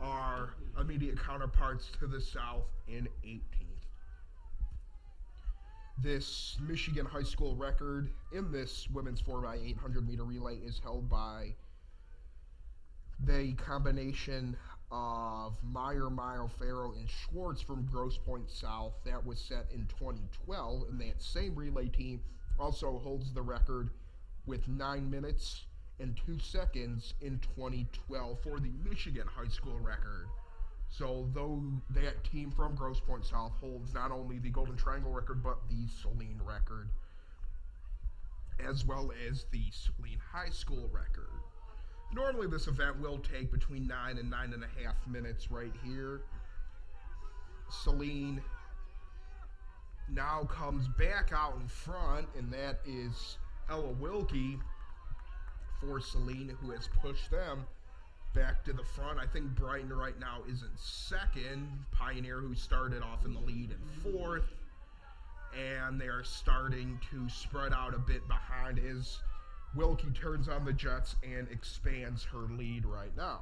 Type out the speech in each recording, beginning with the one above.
our immediate counterparts to the south in 18th. This Michigan high school record in this women's 4x800 meter relay is held by the combination of Meyer, Farrow, and Schwartz from Grosse Pointe South. That was set in 2012, and that same relay team also holds the record with 9 minutes and 2 seconds in 2012 for the Michigan high school record. So though that team from Grosse Pointe South holds not only the Golden Triangle record, but the Saline record, as well as the Saline high school record. Normally this event will take between 9 and 9.5 minutes right here. Saline now comes back out in front, and that is Ella Wilkie for Saline, who has pushed them back to the front. I think Brighton right now is in second. Pioneer, who started off in the lead, in fourth. And they are starting to spread out a bit behind as Wilkie turns on the jets and expands her lead right now.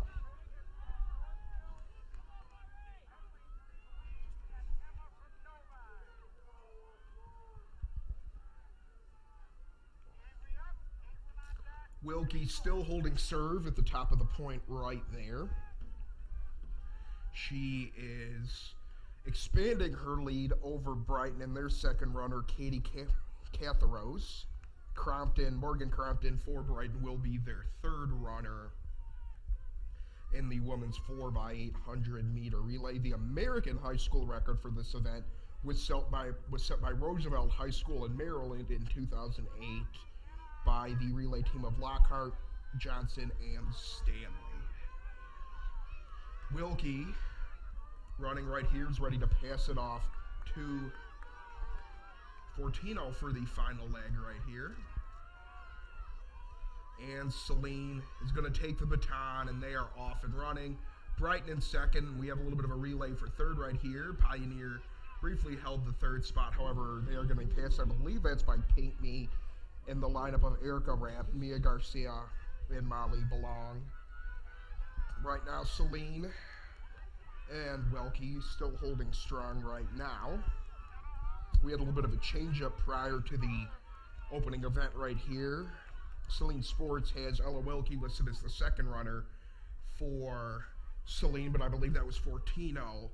Wilkie still holding serve at the top of the point right there. She is expanding her lead over Brighton and their second runner, Katie Catharos. Morgan Crompton for Brighton will be their third runner in the women's 4x800 meter relay. The American high school record for this event was set by Roosevelt High School in Maryland in 2008 by the relay team of Lockhart, Johnson, and Stanley. Wilkie, running right here, is ready to pass it off to Fortino for the final leg right here. And Saline is going to take the baton, and they are off and running. Brighton in second. We have a little bit of a relay for third right here. Pioneer briefly held the third spot. However, they are going to pass, I believe that's by Pinkney, in the lineup of Erica Rapp, Mia Garcia, and Molly Belong. Right now, Saline and Wilkie still holding strong right now. We had a little bit of a change-up prior to the opening event right here. Saline Sports has Ella Wilkie listed as the second runner for Saline, but I believe that was Fortino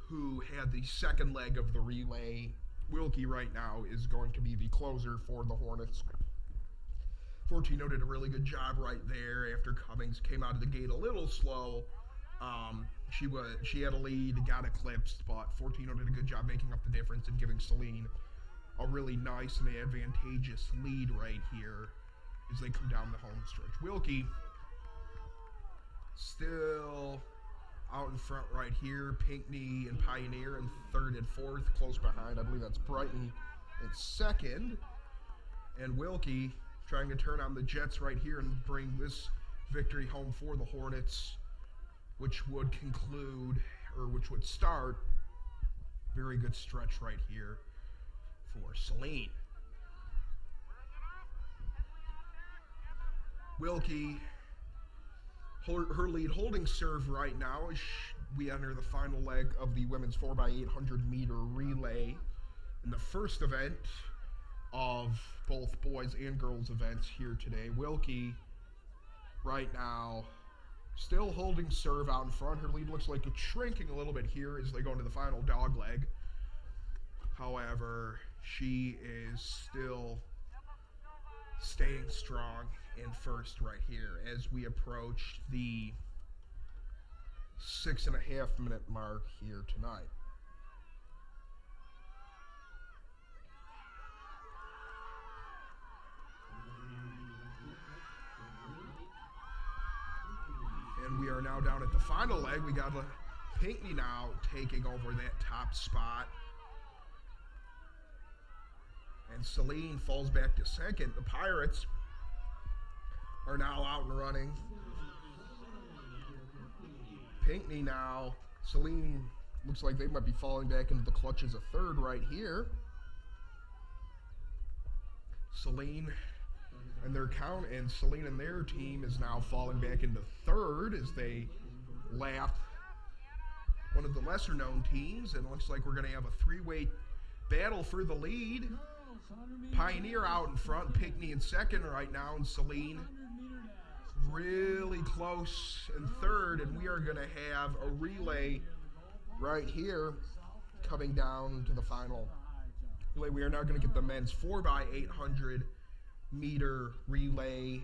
who had the second leg of the relay. Wilkie right now is going to be the closer for the Hornets. Fortino did a really good job right there after Cummings came out of the gate a little slow. She had a lead, got eclipsed, but Fortino did a good job making up the difference and giving Saline a really nice and advantageous lead right here as they come down the home stretch. Wilkie still out in front right here. Pinkney and Pioneer in third and fourth, close behind. I believe that's Brighton in second. And Wilkie trying to turn on the Jets right here and bring this victory home for the Hornets, which would conclude, or which would start, very good stretch right here for Saline. Wilkie, her lead holding serve right now as we enter the final leg of the women's 4x800 meter relay in the first event of both boys and girls events here today. Wilkie right now still holding serve out in front. Her lead looks like it's shrinking a little bit here as they go into the final dog leg. However, she is still staying strong in first right here as we approach the 6.5 minute mark here tonight. And we are now down at the final leg. We got Pinkney now taking over that top spot. And Saline falls back to second. The Pirates are now out and running. Pinkney now. Saline looks like they might be falling back into the clutches of third right here. Saline and their team is now falling back into third as they lap. One of the lesser known teams, and it looks like we're going to have a three-way battle for the lead. Pioneer out in front, Pinckney in second right now, and Celine really close in third, and we are going to have a relay right here coming down to the final relay. We are now going to get the men's 4x800 meter relay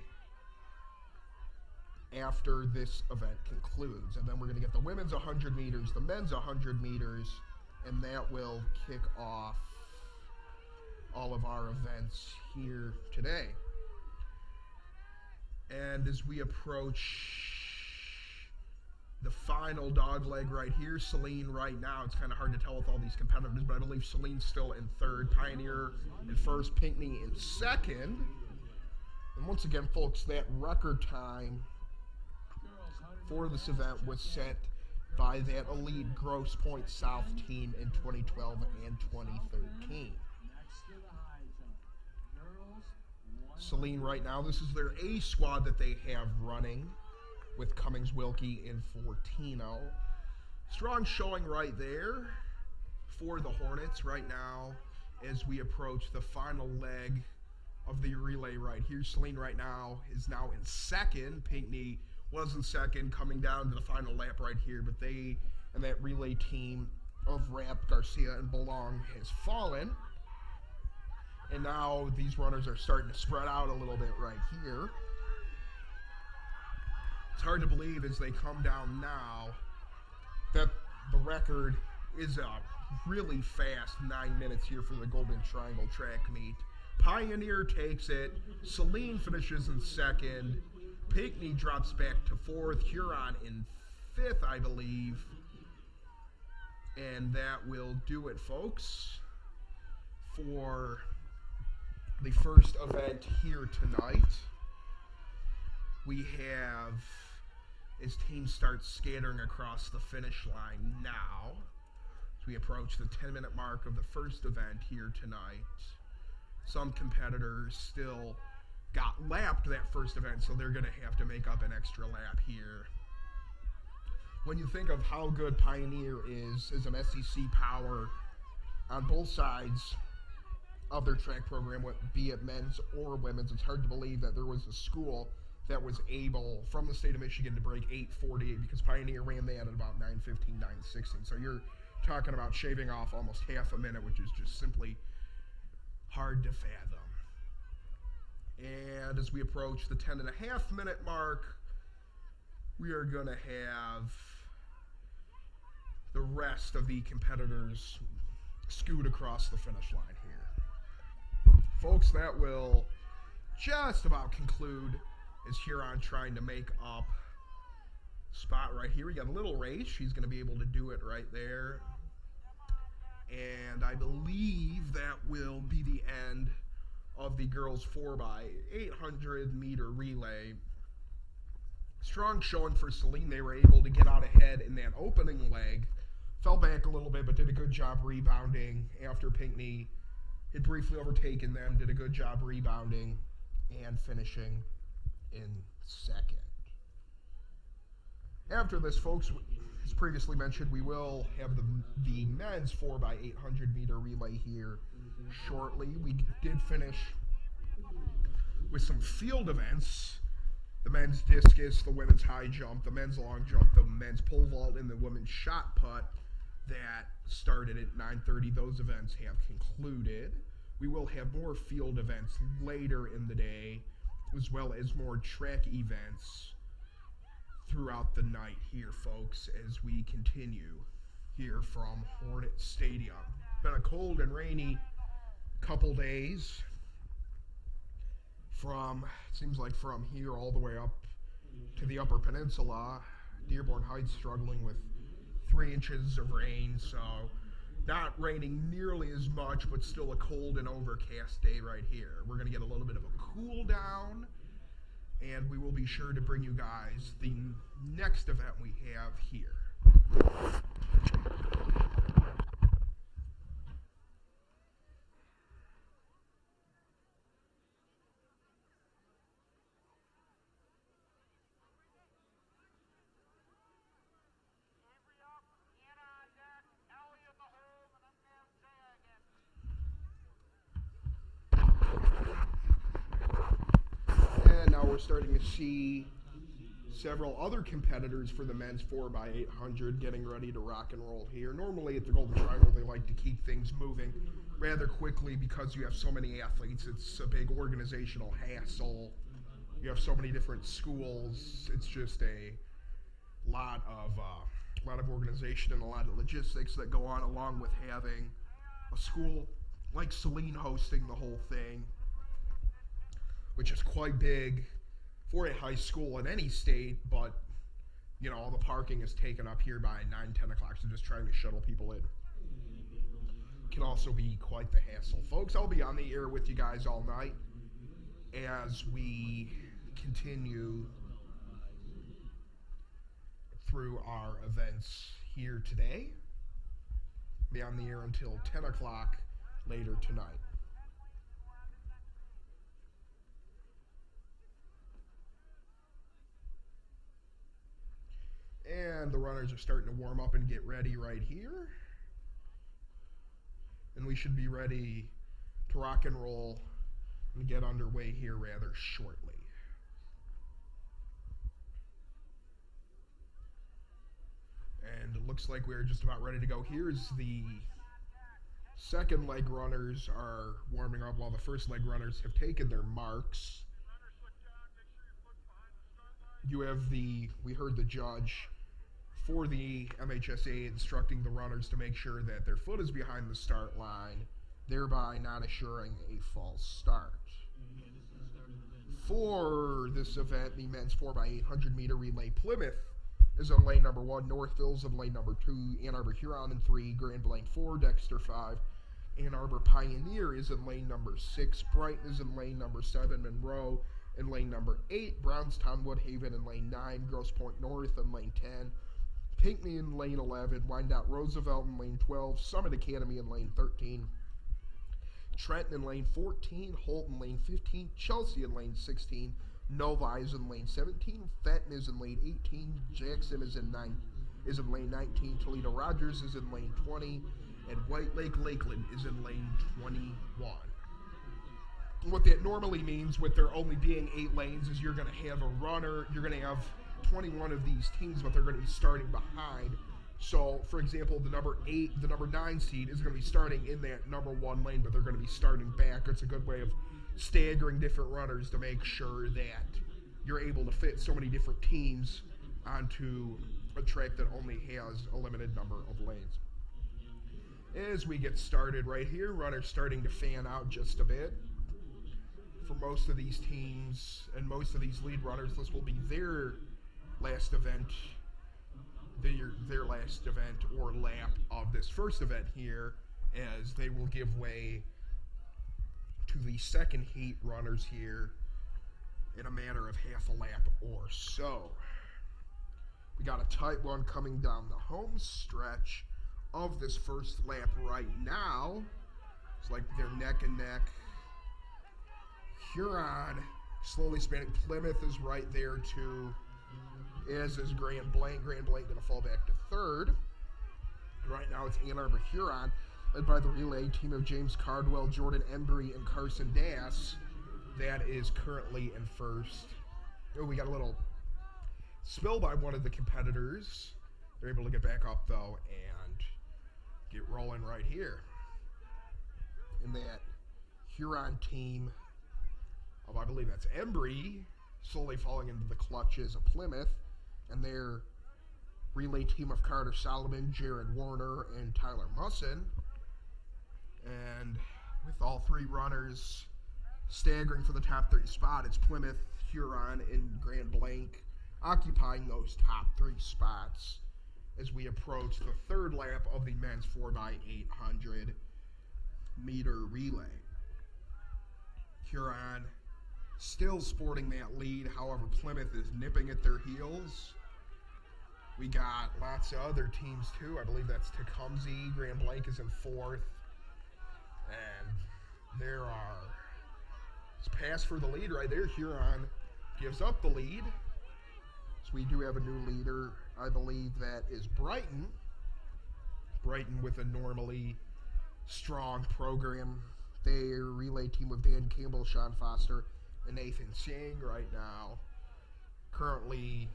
after this event concludes, and then we're going to get the women's 100 meters, the men's 100 meters, and that will kick off all of our events here today. And as we approach the final dog leg right here, Celine right now, it's kind of hard to tell with all these competitors, but I believe Celine's still in third, Pioneer in first, Pinckney in second. And once again, folks, that record time for this event was set by that elite Grosse Pointe South team in 2012 and 2013. Celine right now, this is their A squad that they have running with Cummings, Wilkie, and Fortino. Strong showing right there for the Hornets right now as we approach the final leg of the relay right here. Celine right now is now in second. Pinckney was in second, coming down to the final lap right here, but they and that relay team of Rapp, Garcia, and Belong has fallen. And now these runners are starting to spread out a little bit right here. It's hard to believe as they come down now that the record is a really fast 9 minutes here for the Golden Triangle track meet. Pioneer takes it. Celine finishes in second. Pinckney drops back to fourth. Huron in fifth, I believe. And that will do it, folks, for the first event here tonight. We have, as teams start scattering across the finish line now, as we approach the 10-minute mark of the first event here tonight. Some competitors still got lapped that first event, so they're going to have to make up an extra lap here. When you think of how good Pioneer is as an SEC power on both sides of their track program, be it men's or women's, it's hard to believe that there was a school that was able, from the state of Michigan, to break 8:48, because Pioneer ran that at about 9:15, 9:16. So you're talking about shaving off almost half a minute, which is just simply hard to fathom. And as we approach the 10.5-minute mark, we are going to have the rest of the competitors scoot across the finish line here. Folks, that will just about conclude as Huron trying to make up spot right here. We got a little race. She's going to be able to do it right there. And I believe that will be the end of the girls 4x800 meter relay. Strong showing for Celine. They were able to get out ahead in that opening leg. Fell back a little bit, but did a good job rebounding after Pinckney had briefly overtaken them. Did a good job rebounding and finishing in second. After this, folks, as previously mentioned, we will have the men's 4x800 meter relay here shortly. We did finish with some field events: the men's discus, the women's high jump, the men's long jump, the men's pole vault, and the women's shot put that started at 9:30. Those events have concluded. We will have more field events later in the day, as well as more track events throughout the night here, folks, as we continue here from Hornet Stadium. Been a cold and rainy couple days from, it seems like from here all the way up to the Upper Peninsula. Dearborn Heights struggling with 3 inches of rain, so not raining nearly as much, but still a cold and overcast day right here. We're going to get a little bit of a cool down, and we will be sure to bring you guys the next event we have here. starting to see several other competitors for the men's 4x800 getting ready to rock and roll here. Normally at the Golden Triangle, they like to keep things moving rather quickly because you have so many athletes. It's a big organizational hassle. You have so many different schools. It's just a lot of organization and a lot of logistics that go on, along with having a school like Saline hosting the whole thing, which is quite big for a high school in any state, but all the parking is taken up here by 9-10 o'clock, so just trying to shuttle people in can also be quite the hassle. Folks, I'll be on the air with you guys all night as we continue through our events here today. Be on the air until 10 o'clock later tonight. And the runners are starting to warm up and get ready right here. And we should be ready to rock and roll and get underway here rather shortly. And it looks like we're just about ready to go. Here's the second leg runners are warming up while the first leg runners have taken their marks. You have we heard the judge for the MHSA instructing the runners to make sure that their foot is behind the start line, thereby not assuring a false start. For this event, the men's 4x800 meter relay, Plymouth is in lane number 1, Northville's in lane number 2, Ann Arbor Huron in 3, Grand Blanc 4, Dexter 5, Ann Arbor Pioneer is in lane number 6, Brighton is in lane number 7, Monroe in lane number 8, Brownstown Woodhaven in lane 9, Grosse Pointe North in lane 10, Pinckney in lane 11, Wyandotte Roosevelt in lane 12, Summit Academy in lane 13, Trenton in lane 14, Holt in lane 15, Chelsea in lane 16, Novi is in lane 17, Fenton is in lane 18, Jackson is in lane 19, Toledo Rogers is in lane 20, and White Lake Lakeland is in lane 21. What that normally means, with there only being 8 lanes, is you're going to have a runner, you're going to have 21 of these teams, but they're going to be starting behind. So, for example, the number 9 seed is going to be starting in that number 1 lane, but they're going to be starting back. It's a good way of staggering different runners to make sure that you're able to fit so many different teams onto a track that only has a limited number of lanes. As we get started right here, runners starting to fan out just a bit. For most of these teams and most of these lead runners, this will be their last event, their last event or lap of this first event here, as they will give way to the second heat runners here in a matter of half a lap or so. We got a tight one coming down the home stretch of this first lap right now. It's like they're neck and neck. Huron slowly spanning. Plymouth is right there too, as is Grand Blanc. Grand Blanc going to fall back to third. Right now it's Ann Arbor Huron, led by the relay team of James Cardwell, Jordan Embry, and Carson Dass. That is currently in first. Oh, we got a little spill by one of the competitors. They're able to get back up though and get rolling right here. In that Huron team of, I believe that's Embry, slowly falling into the clutches of Plymouth, and their relay team of Carter Solomon, Jared Warner, and Tyler Musson. And with all 3 runners staggering for the top 3 spot, it's Plymouth, Huron, and Grand Blanc occupying those top 3 spots as we approach the third lap of the men's 4x800 meter relay. Huron still sporting that lead, however Plymouth is nipping at their heels. We got lots of other teams too. I believe that's Tecumseh. Grand Blanc is in 4th. And it's pass for the lead right there. Huron gives up the lead. So we do have a new leader. I believe that is Brighton. Brighton with a normally strong program. Their relay team of Dan Campbell, Sean Foster, and Nathan Singh right now. Currently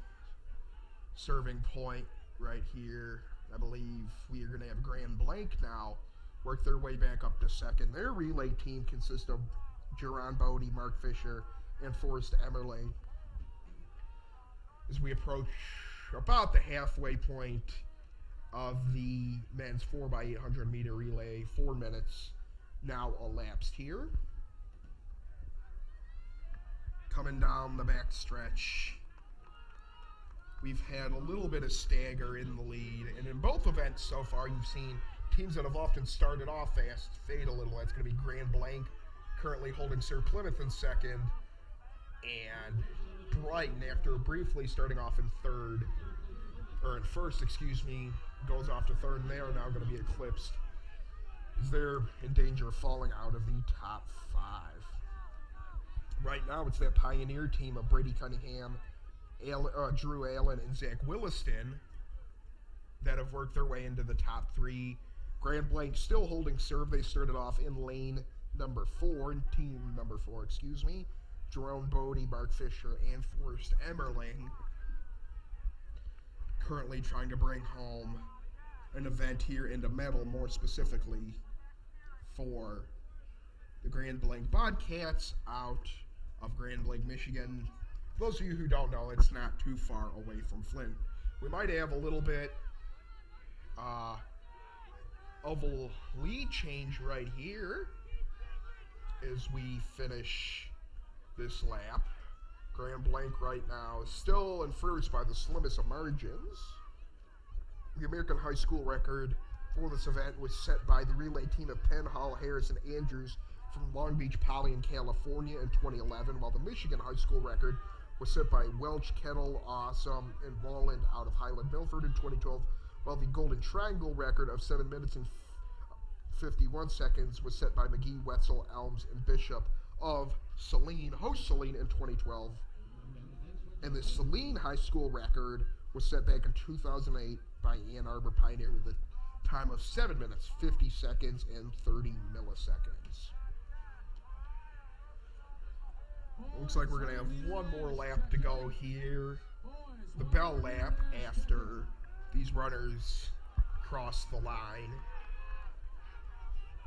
serving point right here. I believe we are going to have Grand Blanc now work their way back up to second. Their relay team consists of Jerron Bodie, Mark Fisher, and Forrest Emmerling. As we approach about the halfway point of the men's 4x800 meter relay, 4 minutes now elapsed here. Coming down the back stretch, we've had a little bit of stagger in the lead, and in both events so far you've seen teams that have often started off fast fade a little. That's going to be Grand Blanc currently holding Sir Plymouth in second, and Brighton, after briefly starting off in first, goes off to third, and they are now going to be eclipsed as they're in danger of falling out of the top 5. Right now, it's that Pioneer team of Brady Cunningham, Drew Allen, and Zach Williston that have worked their way into the top 3. Grand Blanc still holding serve. They started off in team number 4, Jerome Bodie, Mark Fisher, and Forrest Emmerling. Currently trying to bring home an event here in the medal, more specifically for the Grand Blanc Bobcats out of Grand Blanc, Michigan. For those of you who don't know, it's not too far away from Flint. We might have a little bit of a lead change right here as we finish this lap. Grand Blanc right now is still in first by the slimmest of margins. The American high school record for this event was set by the relay team of Penn, Hall, Harris, and Andrews from Long Beach Poly in California in 2011, while the Michigan high school record was set by Welch, Kettle, Awesome, and Walland out of Highland Milford in 2012, while the Golden Triangle record of 7 minutes and 51 seconds was set by McGee, Wetzel, Elms, and Bishop of Saline, host Saline in 2012. And the Saline high school record was set back in 2008 by Ann Arbor Pioneer with a time of 7 minutes, 50 seconds, and 30 milliseconds. Looks like we're going to have one more lap to go here. The bell lap after these runners cross the line.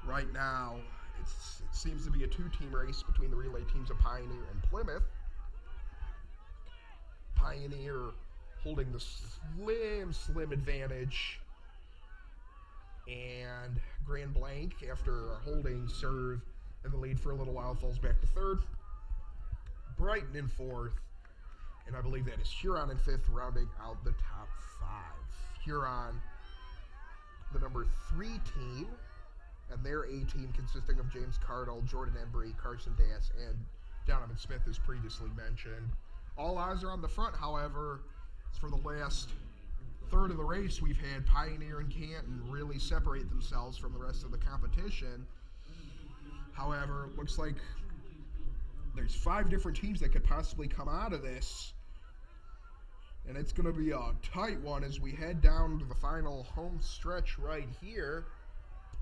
Right now, it seems to be a 2-team race between the relay teams of Pioneer and Plymouth. Pioneer holding the slim advantage, and Grand Blanc, after holding serve in the lead for a little while, falls back to third. Brighton in fourth, and I believe that is Huron in fifth, rounding out the top 5. Huron, the number 3 team, and their A team consisting of James Cardle, Jordan Embry, Carson Dass, and Donovan Smith, as previously mentioned. All eyes are on the front, however. For the last third of the race, we've had Pioneer and Canton really separate themselves from the rest of the competition. However, it looks like there's 5 different teams that could possibly come out of this, and it's going to be a tight one as we head down to the final home stretch right here.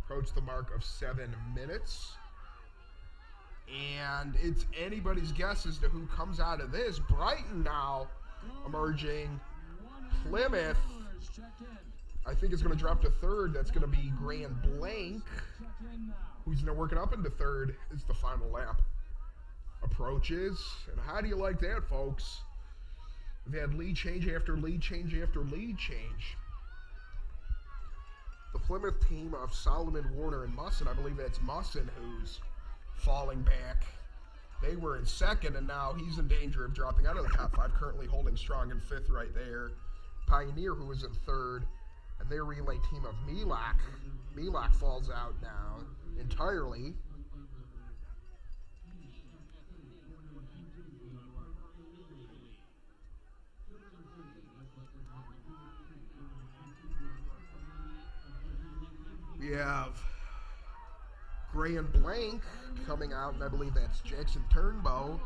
Approach the mark of 7 minutes. And it's anybody's guess as to who comes out of this. Brighton now emerging. Plymouth, I think, is going to drop to third. That's going to be Grand Blanc, who's now working up into third as the final lap approaches. And how do you like that, folks? We've had lead change after lead change after lead change. The Plymouth team of Solomon, Warner, and Musson, I believe that's Musson who's falling back. They were in second, and now he's in danger of dropping out of the top 5, currently holding strong in 5th right there. Pioneer, who is in 3rd, and their relay team of Milak. Milak falls out now entirely. We have Grand Blanc coming out, and I believe that's Jackson Turnbow.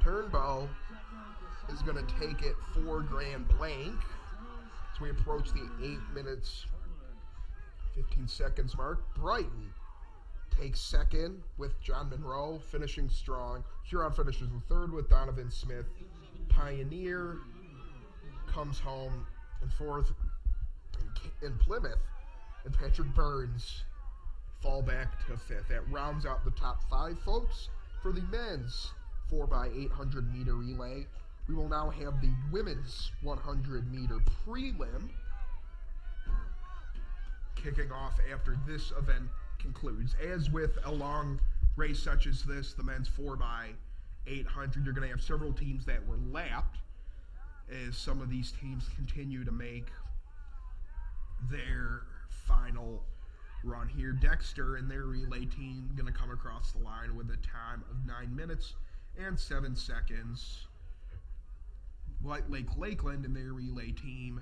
Turnbow is going to take it for Grand Blanc as we approach the 8 minutes, 15 seconds mark. Brighton takes second with John Monroe, finishing strong. Huron finishes in third with Donovan Smith. Pioneer comes home in fourth, in Plymouth, and Patrick Burns fall back to fifth. That rounds out the top 5, folks, for the men's 4x800 meter relay. We will now have the women's 100 meter prelim kicking off after this event concludes. As with a long race such as this, the men's 4x800, you're going to have several teams that were lapped as some of these teams continue to make their final run here. Dexter and their relay team going to come across the line with a time of 9 minutes and 7 seconds. White Lake Lakeland and their relay team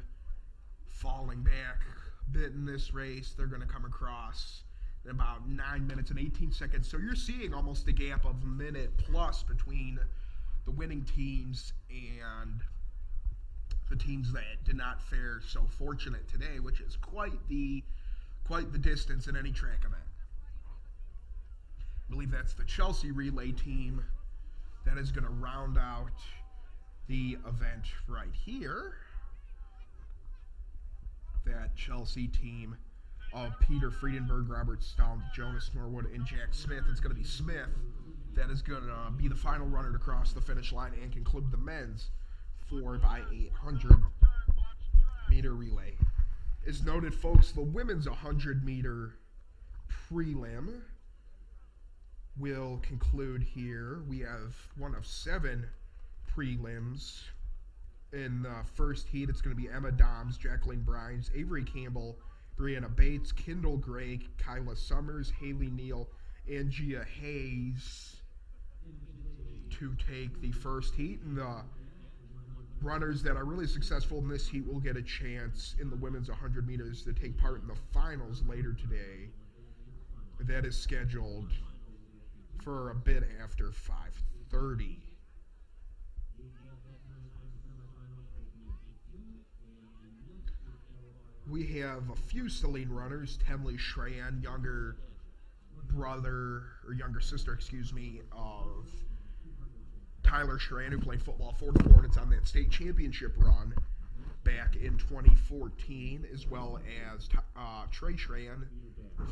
falling back a bit in this race. They're going to come across in about 9 minutes and 18 seconds. So you're seeing almost a gap of a minute plus between the winning teams and the teams that did not fare so fortunate today, which is quite the distance in any track event. I believe that's the Chelsea relay team that is going to round out the event right here. That Chelsea team of Peter Friedenberg, Robert Stahl, Jonas Norwood, and Jack Smith. It's going to be Smith that is going to be the final runner to cross the finish line and conclude the men's 4x800 meter relay. As noted, folks, the women's 100 meter prelim will conclude here. We have one of 7 prelims. In the first heat, it's going to be Emma Doms, Jacqueline Brines, Avery Campbell, Brianna Bates, Kendall Gray, Kyla Summers, Haley Neal, and Gia Hayes to take the first heat. And the runners that are really successful in this heat will get a chance in the women's 100 meters to take part in the finals later today. That is scheduled for a bit after 5:30. We have a few Celine runners. Temley Schran, younger sister, of Tyler Schran, who played football for the Hornets on that state championship run back in 2014, as well as Trey Schran,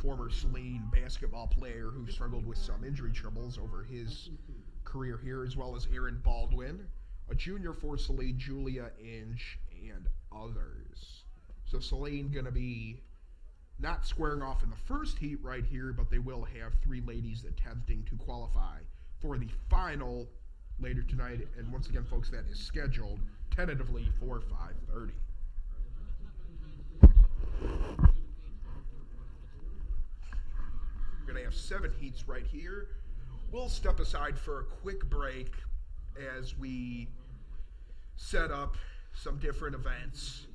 former Celine basketball player who struggled with some injury troubles over his career here, as well as Aaron Baldwin, a junior for Celine, Julia Inge, and others. So Celine going to be not squaring off in the first heat right here, but they will have 3 ladies attempting to qualify for the final later tonight. And once again, folks, that is scheduled tentatively for 5:30. We're going to have 7 heats right here. We'll step aside for a quick break as we set up some different events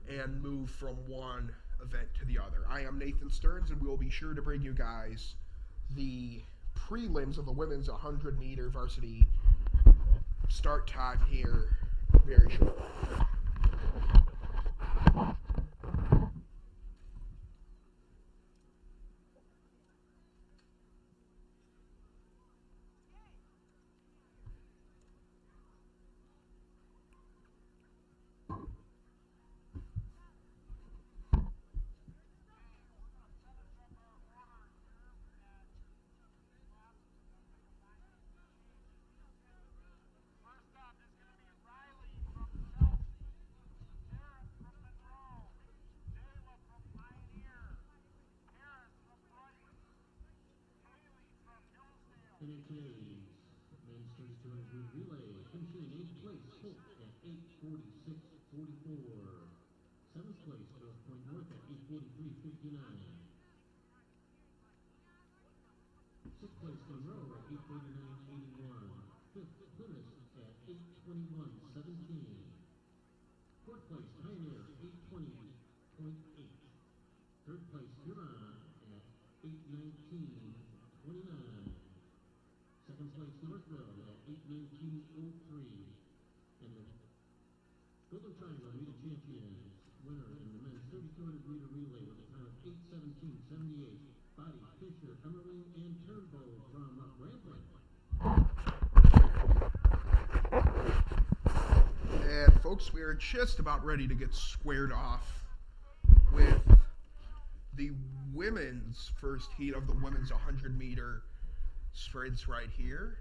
and move from one event to the other. I am Nathan Stearns, and we will be sure to bring you guys the prelims of the women's 100 meter varsity start time here very shortly. Men's 200 relay, finishing in 8th place, Holt at 8:46.44. 7th place, North Point North at 8:43.59. 6th place, Monroe at 8:39.81. 5th, Plymouth at 8:21.17. 4th place, Pioneer, 8:20.8. 3rd place, Huron at 8:19.29. 2nd place, Northville at 8:19.03. And the Golden Triangle Meter Champions winner in the men's 3,200 meter relay with a time of 8:17.78 Body, Fisher, Emmerling, and Turnbull from Grambling. And folks, we are just about ready to get squared off with the women's first heat of the women's 100-meter sprints right here.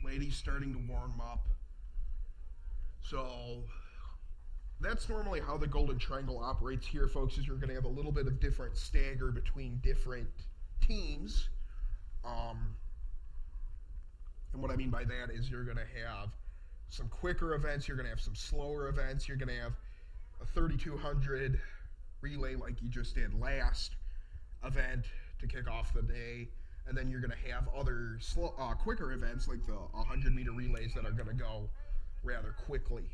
Ladies starting to warm up. So that's normally how the Golden Triangle operates here, folks, is you're going to have a little bit of different stagger between different teams. And what I mean by that is you're going to have some quicker events, you're going to have some slower events, you're going to have a 3200 relay like you just did last event to kick off the day, and then you're going to have other quicker events like the 100-meter relays that are going to go rather quickly.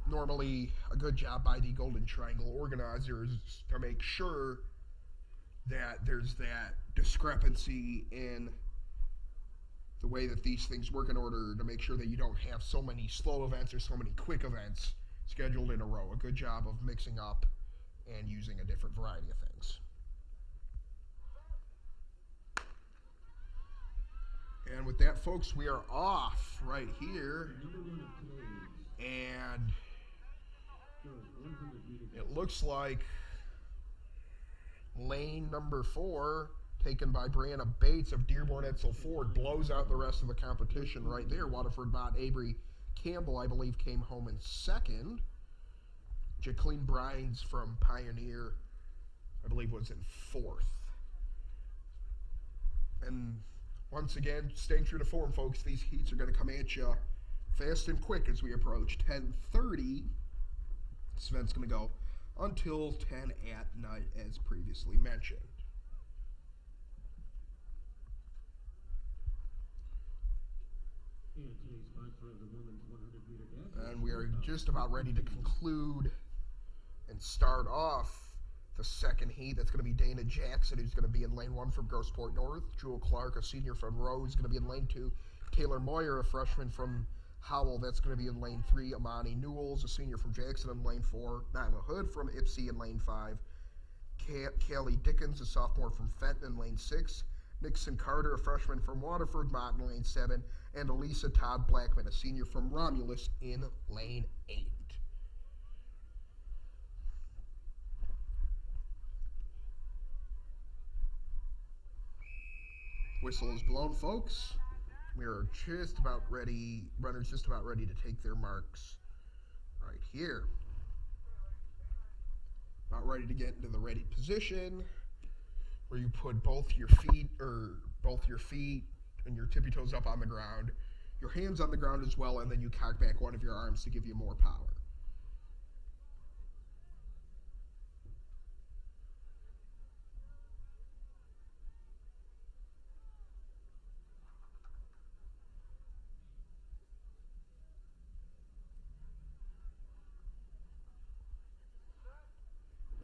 Normally, a good job by the Golden Triangle organizers to make sure that there's that discrepancy in the way that these things work in order to make sure that you don't have so many slow events or so many quick events scheduled in a row. A good job of mixing up and using a different variety of things. And with that, folks, we are off right here. And it looks like lane number 4, taken by Brianna Bates of Dearborn Edsel Ford, blows out the rest of the competition right there. Waterford Mott Avery Campbell, I believe, came home in second. Jacqueline Brines from Pioneer, I believe, was in fourth. And once again, staying true to form, folks, these heats are going to come at you fast and quick as we approach 10:30. This event's going to go until 10 at night, as previously mentioned. And today's sponsor of the women's 100-meter dash. And we are just about ready to conclude and start off the second heat. That's going to be Dana Jackson, who's going to be in lane 1 from Grosport North. Jewel Clark, a senior from Rowe, is going to be in lane 2. Taylor Moyer, a freshman from Howell, that's going to be in lane 3. Amani Newells, a senior from Jackson, in lane 4. Nyla Hood from Ipsy in lane 5. Callie Dickens, a sophomore from Fenton, in lane 6. Nixon Carter, a freshman from Waterford Mott, in lane 7. And Elisa Todd Blackman, a senior from Romulus, in lane 8. Whistle is blown, folks. We are just about ready, runners just about ready to take their marks right here. About ready to get into the ready position where you put both your feet and your tippy toes up on the ground, your hands on the ground as well, and then you cock back one of your arms to give you more power.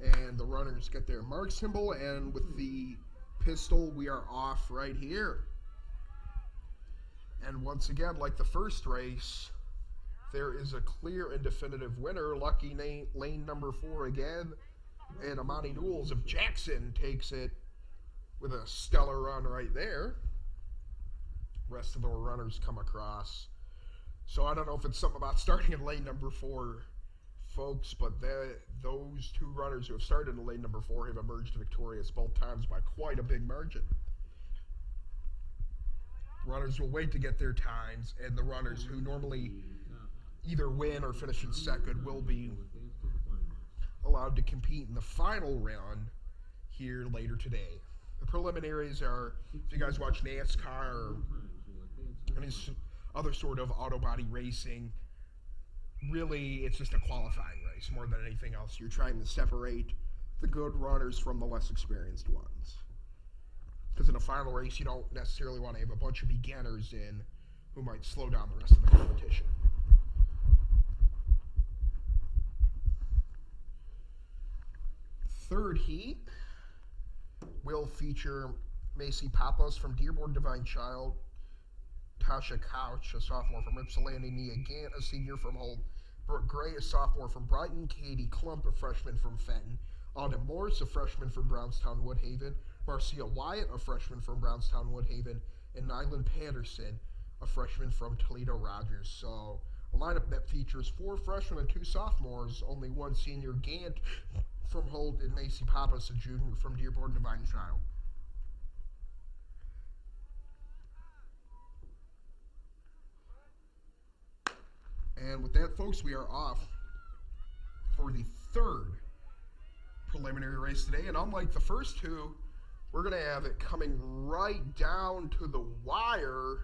And the runners get their mark symbol, and with the pistol, we are off right here. And once again, like the first race, there is a clear and definitive winner. Lucky lane number 4 again, and Amani Newells of Jackson takes it with a stellar run right there. Rest of the runners come across. So I don't know if it's something about starting in lane number 4, folks, but those two runners who have started in lane number 4 have emerged victorious both times by quite a big margin. Runners will wait to get their times, and the runners who normally either win or finish in second will be allowed to compete in the final round here later today. The preliminaries are, if you guys watch NASCAR or any other sort of auto body racing, really it's just a qualifying race more than anything else. You're trying to separate the good runners from the less experienced ones. Because in a final race, you don't necessarily want to have a bunch of beginners in who might slow down the rest of the competition. Third heat will feature Macy Pappas from Dearborn Divine Child, Tasha Couch, a sophomore from Ypsilanti, Nia Gant, a senior from Holt, Gray, a sophomore from Brighton. Katie Klump, a freshman from Fenton. Autumn Morris, a freshman from Brownstown Woodhaven. Marcia Wyatt, a freshman from Brownstown Woodhaven. And Nyland Patterson, a freshman from Toledo Rogers. So a lineup that features 4 freshmen and 2 sophomores, only 1 senior, Gant from Holt, and Macy Pappas, a junior from Dearborn Divine Child. And with that, folks, we are off for the 3rd preliminary race today. And unlike the first 2, we're going to have it coming right down to the wire.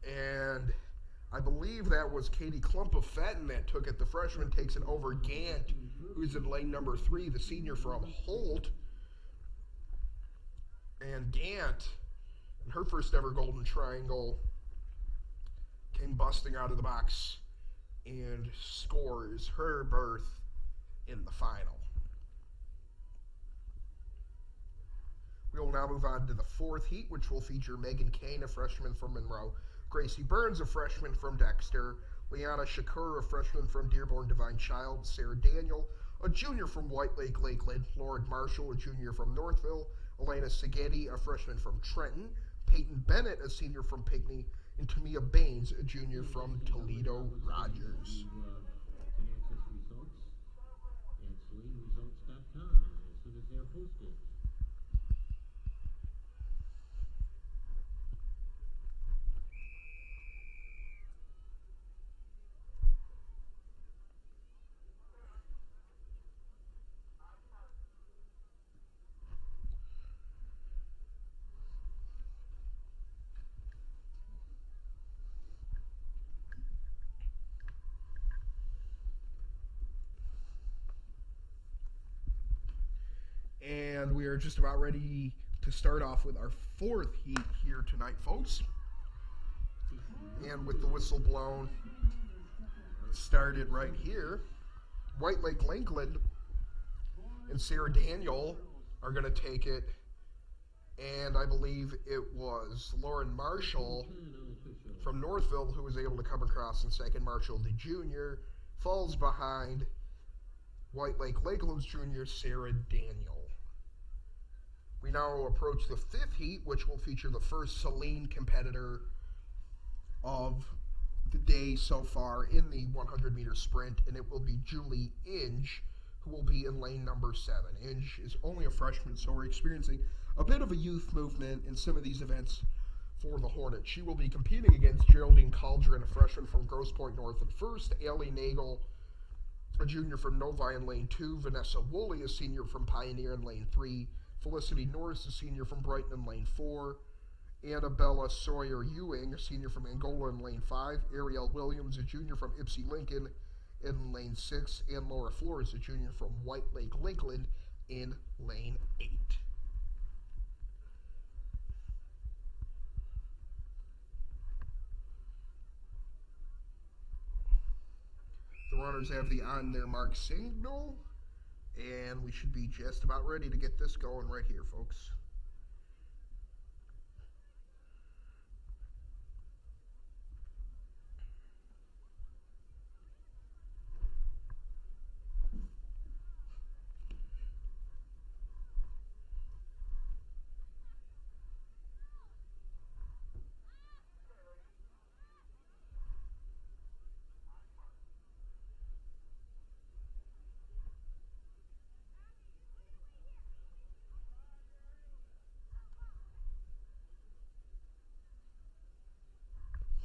And I believe that was Katie Klump of Fenton that took it. The freshman takes it over Gant, who's in lane number 3, the senior from Holt. And Gant, in her first ever Golden Triangle, came busting out of the box and scores her berth in the final. We will now move on to the 4th heat, which will feature Megan Kane, a freshman from Monroe. Gracie Burns, a freshman from Dexter. Liana Shakur, a freshman from Dearborn Divine Child. Sarah Daniel, a junior from White Lake Lakeland. Lauren Marshall, a junior from Northville. Elena Seghetti, a freshman from Trenton. Peyton Bennett, a senior from Pinckney. And Tamia Baines, a junior from Toledo Rogers. Can access results at SalinResults.com as soon as they're posted. And we are just about ready to start off with our 4th heat here tonight, folks. And with the whistle blown, started right here. White Lake Lakeland and Sarah Daniel are going to take it. And I believe it was Lauren Marshall from Northville who was able to come across in second. Marshall, the junior, falls behind White Lake Lakeland's junior, Sarah Daniel. We now approach the 5th heat, which will feature the first Saline competitor of the day so far in the 100-meter sprint, and it will be Julie Inge, who will be in lane number 7. Inge is only a freshman, so we're experiencing a bit of a youth movement in some of these events for the Hornets. She will be competing against Geraldine Caldron, a freshman from Grosse Pointe North in first. Allie Nagel, a junior from Novi in lane 2. Vanessa Woolley, a senior from Pioneer in lane 3. Felicity Norris, a senior from Brighton in lane 4. Annabella Sawyer Ewing, a senior from Angola in lane 5. Ariel Williams, a junior from Ypsi Lincoln in lane 6. And Laura Flores, a junior from White Lake Lakeland in lane 8. The runners have the on their mark signal, and we should be just about ready to get this going right here, folks.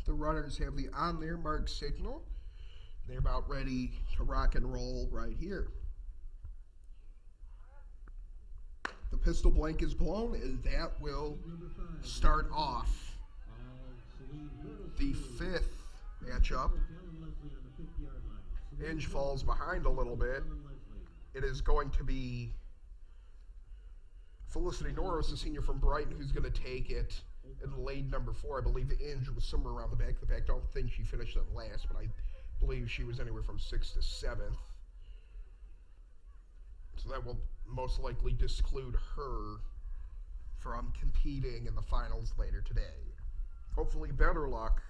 The runners have the on their mark signal. They're about ready to rock and roll right here. The pistol blank is blown, and that will start off the 5th matchup. Inge falls behind a little bit. It is going to be Felicity Norris, a senior from Brighton, who's going to take it in lane number 4. I believe the Inge was somewhere around the back. I don't think she finished in last, but I believe she was anywhere from 6th to 7th. So that will most likely disclude her from competing in the finals later today. Hopefully better luck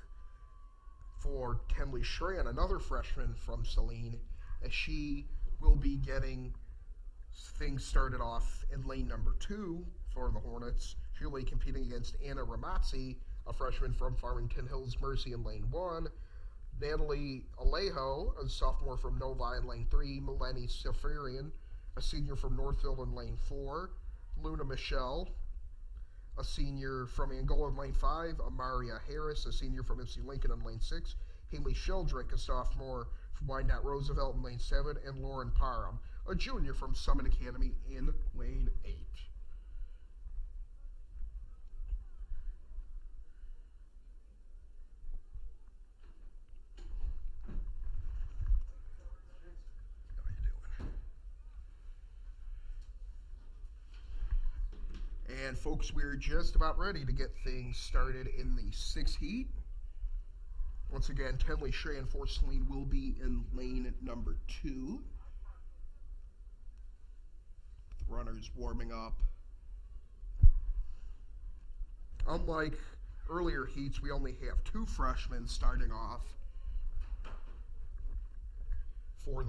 for Tenley Schran, another freshman from Saline, as she will be getting things started off in lane number 2 for the Hornets. She'll be competing against Anna Ramazzi, a freshman from Farmington Hills Mercy in lane 1. Natalie Alejo, a sophomore from Novi in lane 3. Melanie Safarian, a senior from Northfield in lane 4. Luna Michelle, a senior from Angola in lane 5. Amaria Harris, a senior from MC Lincoln in lane 6. Haley Sheldrick, a sophomore from Wyandotte Roosevelt in lane 7. And Lauren Parham, a junior from Summit Academy in lane 8. And folks, we're just about ready to get things started in the 6th heat. Once again, Tenley Schran for Saline will be in lane number 2. The runners warming up. Unlike earlier heats, we only have 2 freshmen starting off for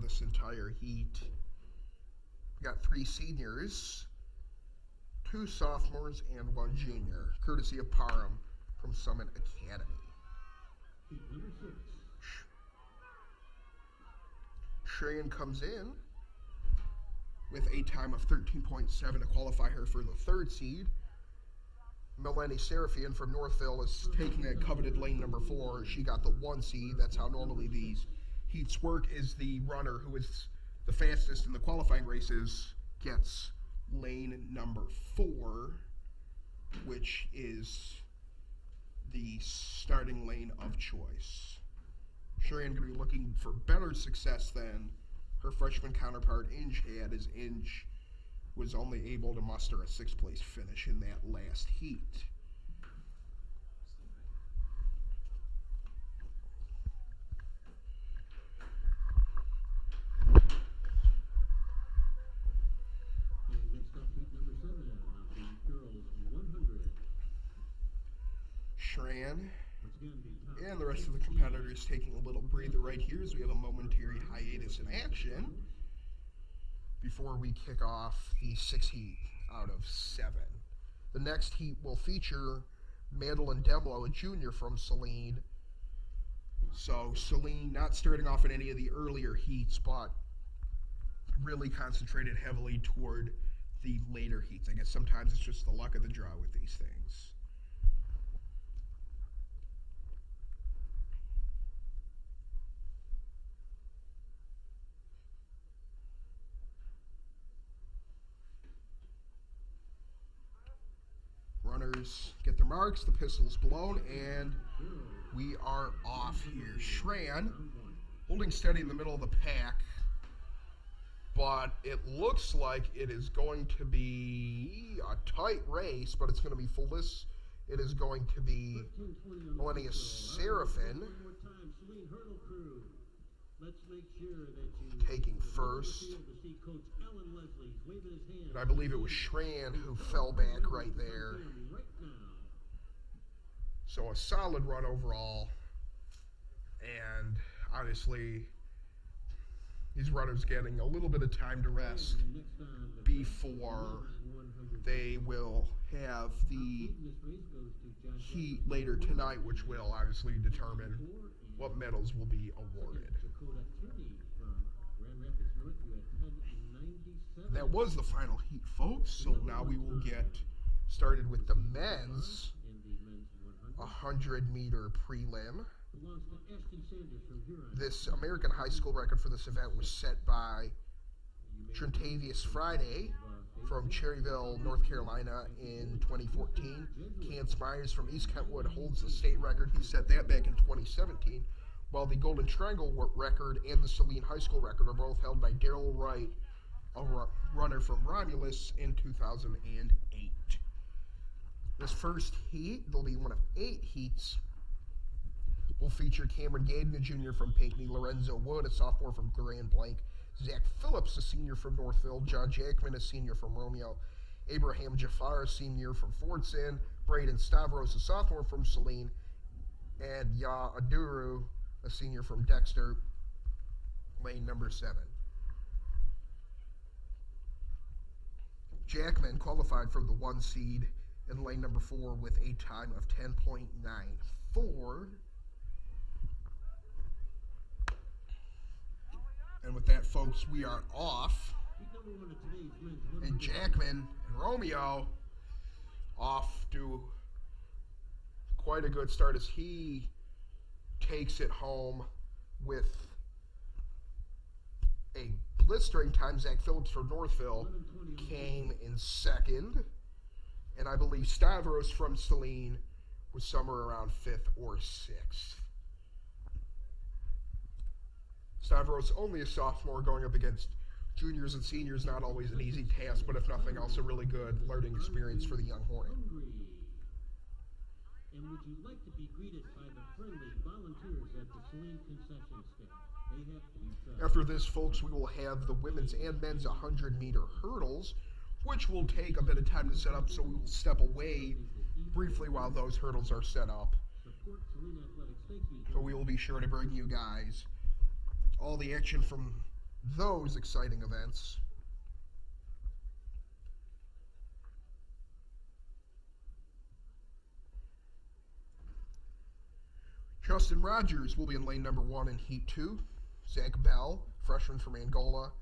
this entire heat. We got 3 seniors, 2 sophomores, and 1 junior, courtesy of Parham from Summit Academy. Number 6. Schran comes in with a time of 13.7 to qualify her for the 3rd seed. Melanie Serafian from Northville is taking that coveted lane number 4. She got the 1 seed. That's how normally these heats work, is the runner who is the fastest in the qualifying races gets lane number 4, which is the starting lane of choice. Schran going to be looking for better success than her freshman counterpart Inge had, as Inge was only able to muster a 6th place finish in that last heat. Schran and the rest of the competitors taking a little breather right here as we have a momentary hiatus in action before we kick off the 6th heat out of 7. The next heat will feature Madeline Demlo, a junior from Saline. So Saline not starting off in any of the earlier heats, but really concentrated heavily toward the later heats. I guess sometimes it's just the luck of the draw with these things. Runners get their marks, the pistol's blown, and we are off here. Schran holding steady in the middle of the pack, but it looks like it is going to be a tight race, but it's going to be fullest. It is going to be Melania Serafin taking first. And I believe it was Schran who fell back right there. So a solid run overall. And obviously, these runners getting a little bit of time to rest before they will have the heat later tonight, which will obviously determine what medals will be awarded. That was the final heat, folks, so now we will get started with the men's 100-meter prelim. This American high school record for this event was set by Trentavious Friday from Cherryville, North Carolina in 2014. Cance Myers from East Kentwood holds the state record. He set that back in 2017, while the Golden Triangle record and the Saline High School record are both held by Daryl Wright, a runner from Romulus, in 2008. This first heat, there'll be one of 8 heats, will feature Cameron Gayden, a junior from Pinckney, Lorenzo Wood, a sophomore from Grand Blanc, Zach Phillips, a senior from Northfield, John Jackman, a senior from Romeo, Abraham Jafar, a senior from Fordson, Braden Stavros, a sophomore from Saline, and Ya Aduru, a senior from Dexter, lane number 7. Jackman qualified for the 1 seed in lane number 4 with a time of 10.94. And with that, folks, we are off. And Jackman and Romeo off to quite a good start as he takes it home with a blistering time. Zach Phillips from Northville came in second. And I believe Stavros from Saline was somewhere around 5th or 6th. Stavros, only a sophomore, going up against juniors and seniors, not always an easy task, but if nothing else, a really good learning experience for the young Hornet. And would you like to be greeted by the friendly volunteers at the Saline concession stand? They have to be fed. After this, folks, we will have the women's and men's 100-meter hurdles, which will take a bit of time to set up, so we will step away briefly while those hurdles are set up. So we will be sure to bring you guys all the action from those exciting events. Justin Rogers will be in lane number 1 in Heat 2. Zach Bell, freshman from Angola.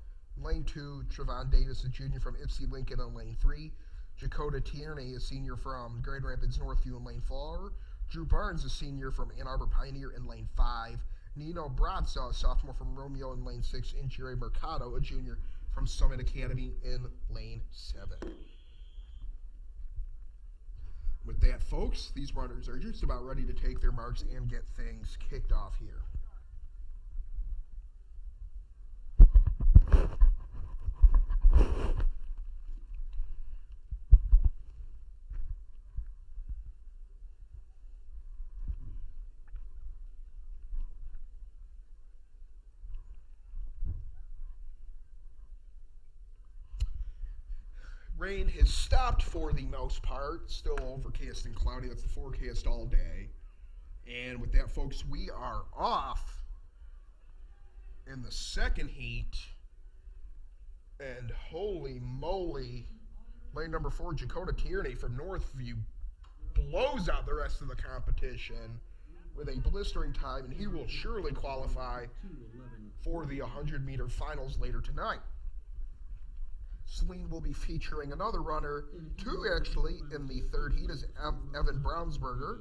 Lane 2, Trevon Davis, a junior from Ypsi Lincoln in lane 3. Dakota Tierney, a senior from Grand Rapids Northview in lane 4. Drew Barnes, a senior from Ann Arbor Pioneer in lane 5. Nino Bronza, a sophomore from Romeo in lane 6. And Jerry Mercado, a junior from Summit Academy in lane 7. With that, folks, these runners are just about ready to take their marks and get things kicked off here. Rain has stopped for the most part. Still overcast and cloudy. That's the forecast all day. And with that, folks, we are off in the second heat. And holy moly, lane number 4, Dakota Tierney from Northview blows out the rest of the competition with a blistering time, and he will surely qualify for the 100-meter finals later tonight. Saline will be featuring another runner, 2 actually, in the third heat is Evan Brownsberger.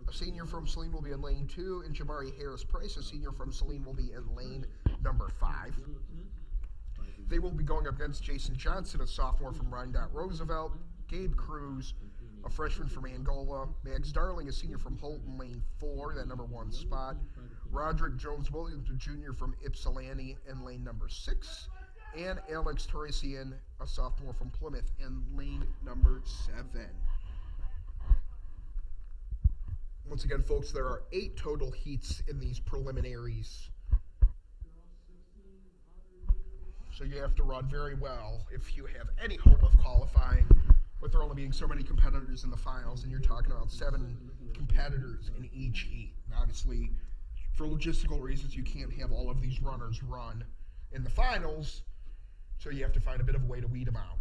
A senior from Saline will be in lane 2, and Jamari Harris-Price, a senior from Saline, will be in lane number 5. They will be going up against Jason Johnson, a sophomore from Rhindot Roosevelt, Gabe Cruz, a freshman from Angola, Max Darling, a senior from Holt in lane 4, that number 1 spot, Roderick Jones-Williams, a junior from Ypsilanti in lane number 6, and Alex Torresian, a sophomore from Plymouth, in lane number 7. Once again, folks, there are 8 total heats in these preliminaries. So you have to run very well if you have any hope of qualifying, with there only being so many competitors in the finals, and you're talking about 7 competitors in each heat. And obviously, for logistical reasons, you can't have all of these runners run in the finals, so you have to find a bit of a way to weed them out.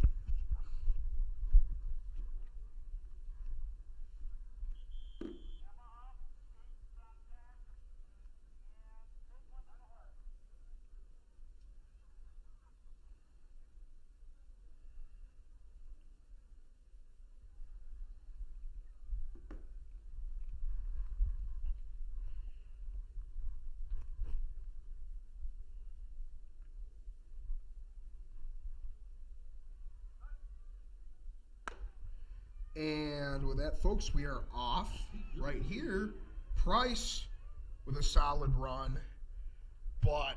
And with that, folks, we are off right here. Price with a solid run, but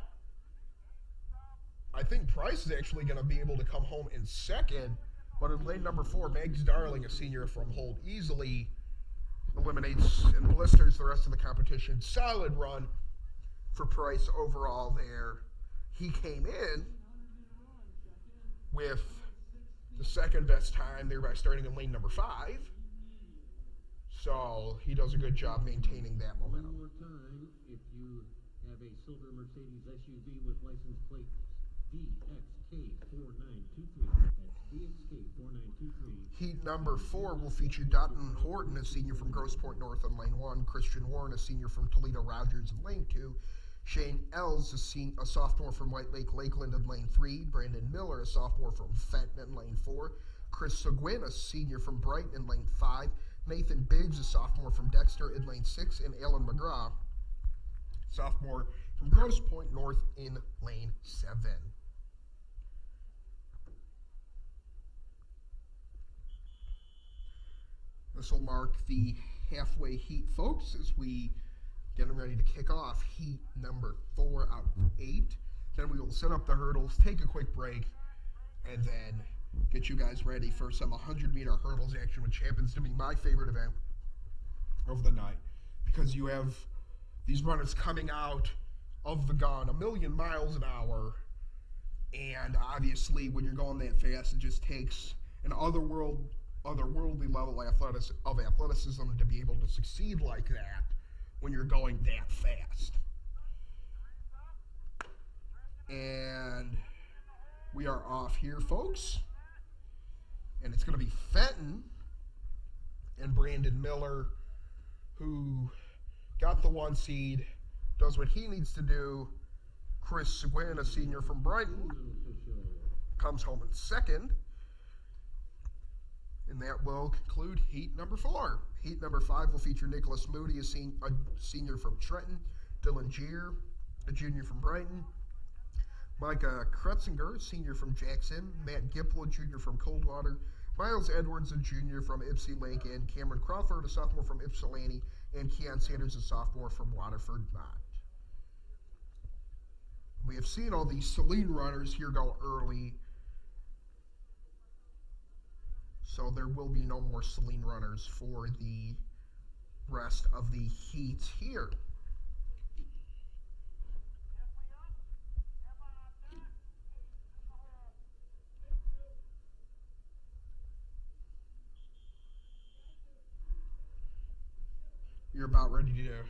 I think Price is actually going to be able to come home in second. But in lane number 4, Max Darling, a senior from Holt, easily eliminates and blisters the rest of the competition. Solid run for Price overall there. He came in with the second best time, thereby starting in lane number 5. So he does a good job maintaining that One momentum. more time, if you have a silver Mercedes SUV with license plate DXK4923, that's DXK4923. Heat number 4 will feature Dutton Horton, a senior from Grosse Pointe North in lane 1, Christian Warren, a senior from Toledo Rogers in lane 2, Shane Ells, a sophomore from White Lake Lakeland in lane 3, Brandon Miller, a sophomore from Fenton in lane 4, Chris Seguin, a senior from Brighton in lane 5, Nathan Biggs, a sophomore from Dexter in lane 6, and Alan McGraw, sophomore from Grosse Pointe North in lane 7. This will mark the halfway heat, folks, as we getting ready to kick off heat number 4 out of 8. Then we will set up the hurdles, take a quick break, and then get you guys ready for some 100-meter hurdles action, which happens to be my favorite event of the night, because you have these runners coming out of the gun 1,000,000 miles an hour, and obviously when you're going that fast, it just takes an otherworldly level of athleticism to be able to succeed like that when you're going that fast. And we are off here, folks. And it's going to be Fenton and Brandon Miller, who got the 1 seed, does what he needs to do. Chris Seguin, a senior from Brighton, comes home in 2nd. And that will conclude heat number 4. Heat number 5 will feature Nicholas Moody, a senior from Trenton, Dylan Gier, a junior from Brighton, Micah Krutzinger, a senior from Jackson, Matt Gipple, a junior from Coldwater, Miles Edwards, a junior from Ypsi Lake, and Cameron Crawford, a sophomore from Ypsilanti, and Keon Sanders, a sophomore from Waterford Mott. We have seen all these Saline runners here go early, so there will be no more Saline runners for the rest of the heats here. You're about ready to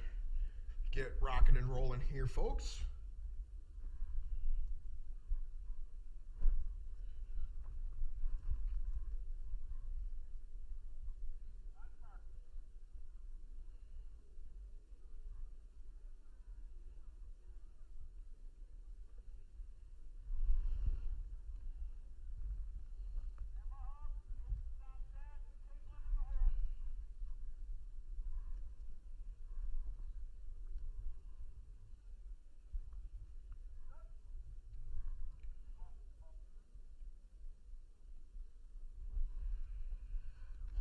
get rocking and rolling here, folks.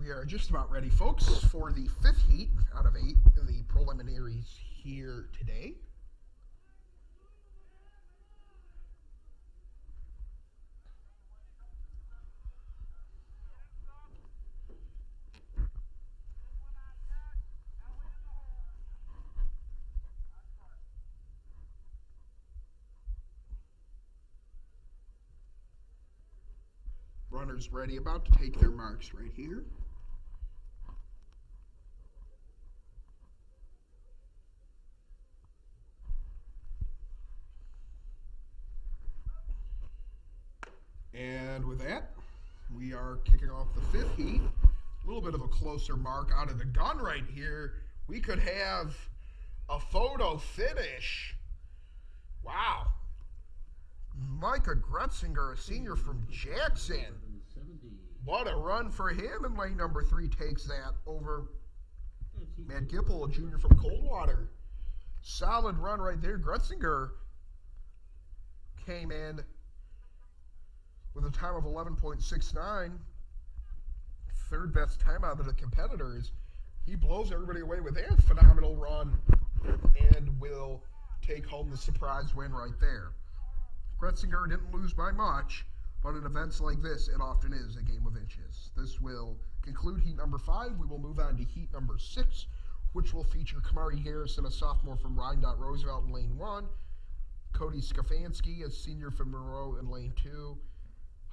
We are just about ready, folks, for the 5th heat out of 8 in the preliminaries here today. Runners ready, about to take their marks right here. And with that, we are kicking off the 5th heat. A little bit of a closer mark out of the gun right here. We could have a photo finish. Wow. Micah Grutzinger, a senior from Jackson. What a run for him in lane number 3. Takes that over Matt Gipple, a junior from Coldwater. Solid run right there. Grutzinger came in with a time of 11.69, 3rd best time out of the competitors. He blows everybody away with that phenomenal run and will take home the surprise win right there. Grutzinger didn't lose by much, but in events like this, it often is a game of inches. This will conclude heat number 5. We will move on to heat number 6, which will feature Kamari Garrison, a sophomore from Rhine Roosevelt in lane 1, Cody Skafansky, a senior from Monroe in lane 2,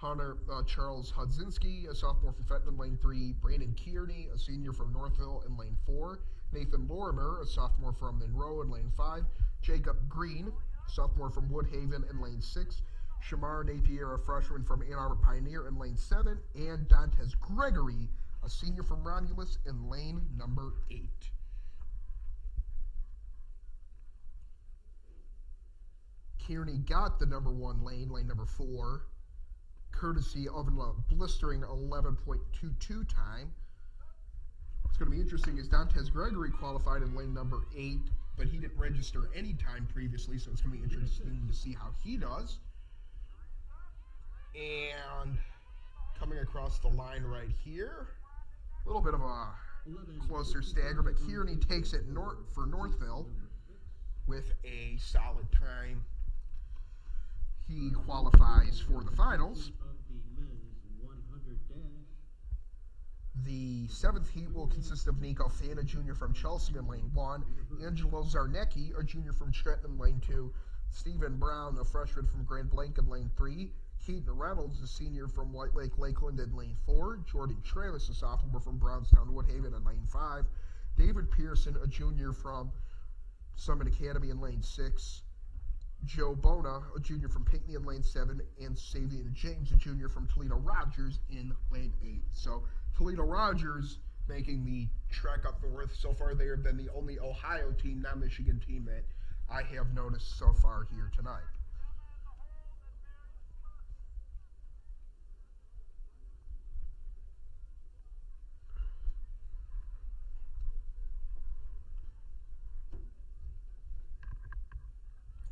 Charles Hudzinski, a sophomore from Fenton in lane 3. Brandon Kearney, a senior from Northville in lane 4. Nathan Lorimer, a sophomore from Monroe in lane 5. Jacob Green, sophomore from Woodhaven in lane 6. Shamar Napier, a freshman from Ann Arbor Pioneer in lane 7. And Dantes Gregory, a senior from Romulus in lane number 8. Kearney got the number 1 lane, lane number 4, courtesy of a blistering 11.22 time. What's going to be interesting is Dantes Gregory qualified in lane number 8, but he didn't register any time previously, so it's going to be interesting to see how he does. And coming across the line right here, a little bit of a closer stagger, but Kearney takes it for Northville with a solid time. He qualifies for the finals. The 7th heat will consist of Nico Fan, a junior from Chelsea in lane 1, Angelo Zarnecki, a junior from Trenton in lane 2, Stephen Brown, a freshman from Grand Blanc in lane 3, Keaton Reynolds, a senior from White Lake Lakeland in lane 4, Jordan Travis, a sophomore from Brownstown Woodhaven in lane 5, David Pearson, a junior from Summit Academy in lane 6, Joe Bona, a junior from Pinckney in lane 7, and Savian James, a junior from Toledo Rogers in lane 8. So Toledo Rogers making the trek up north. So far they have been the only Ohio team, not Michigan team, that I have noticed so far here tonight.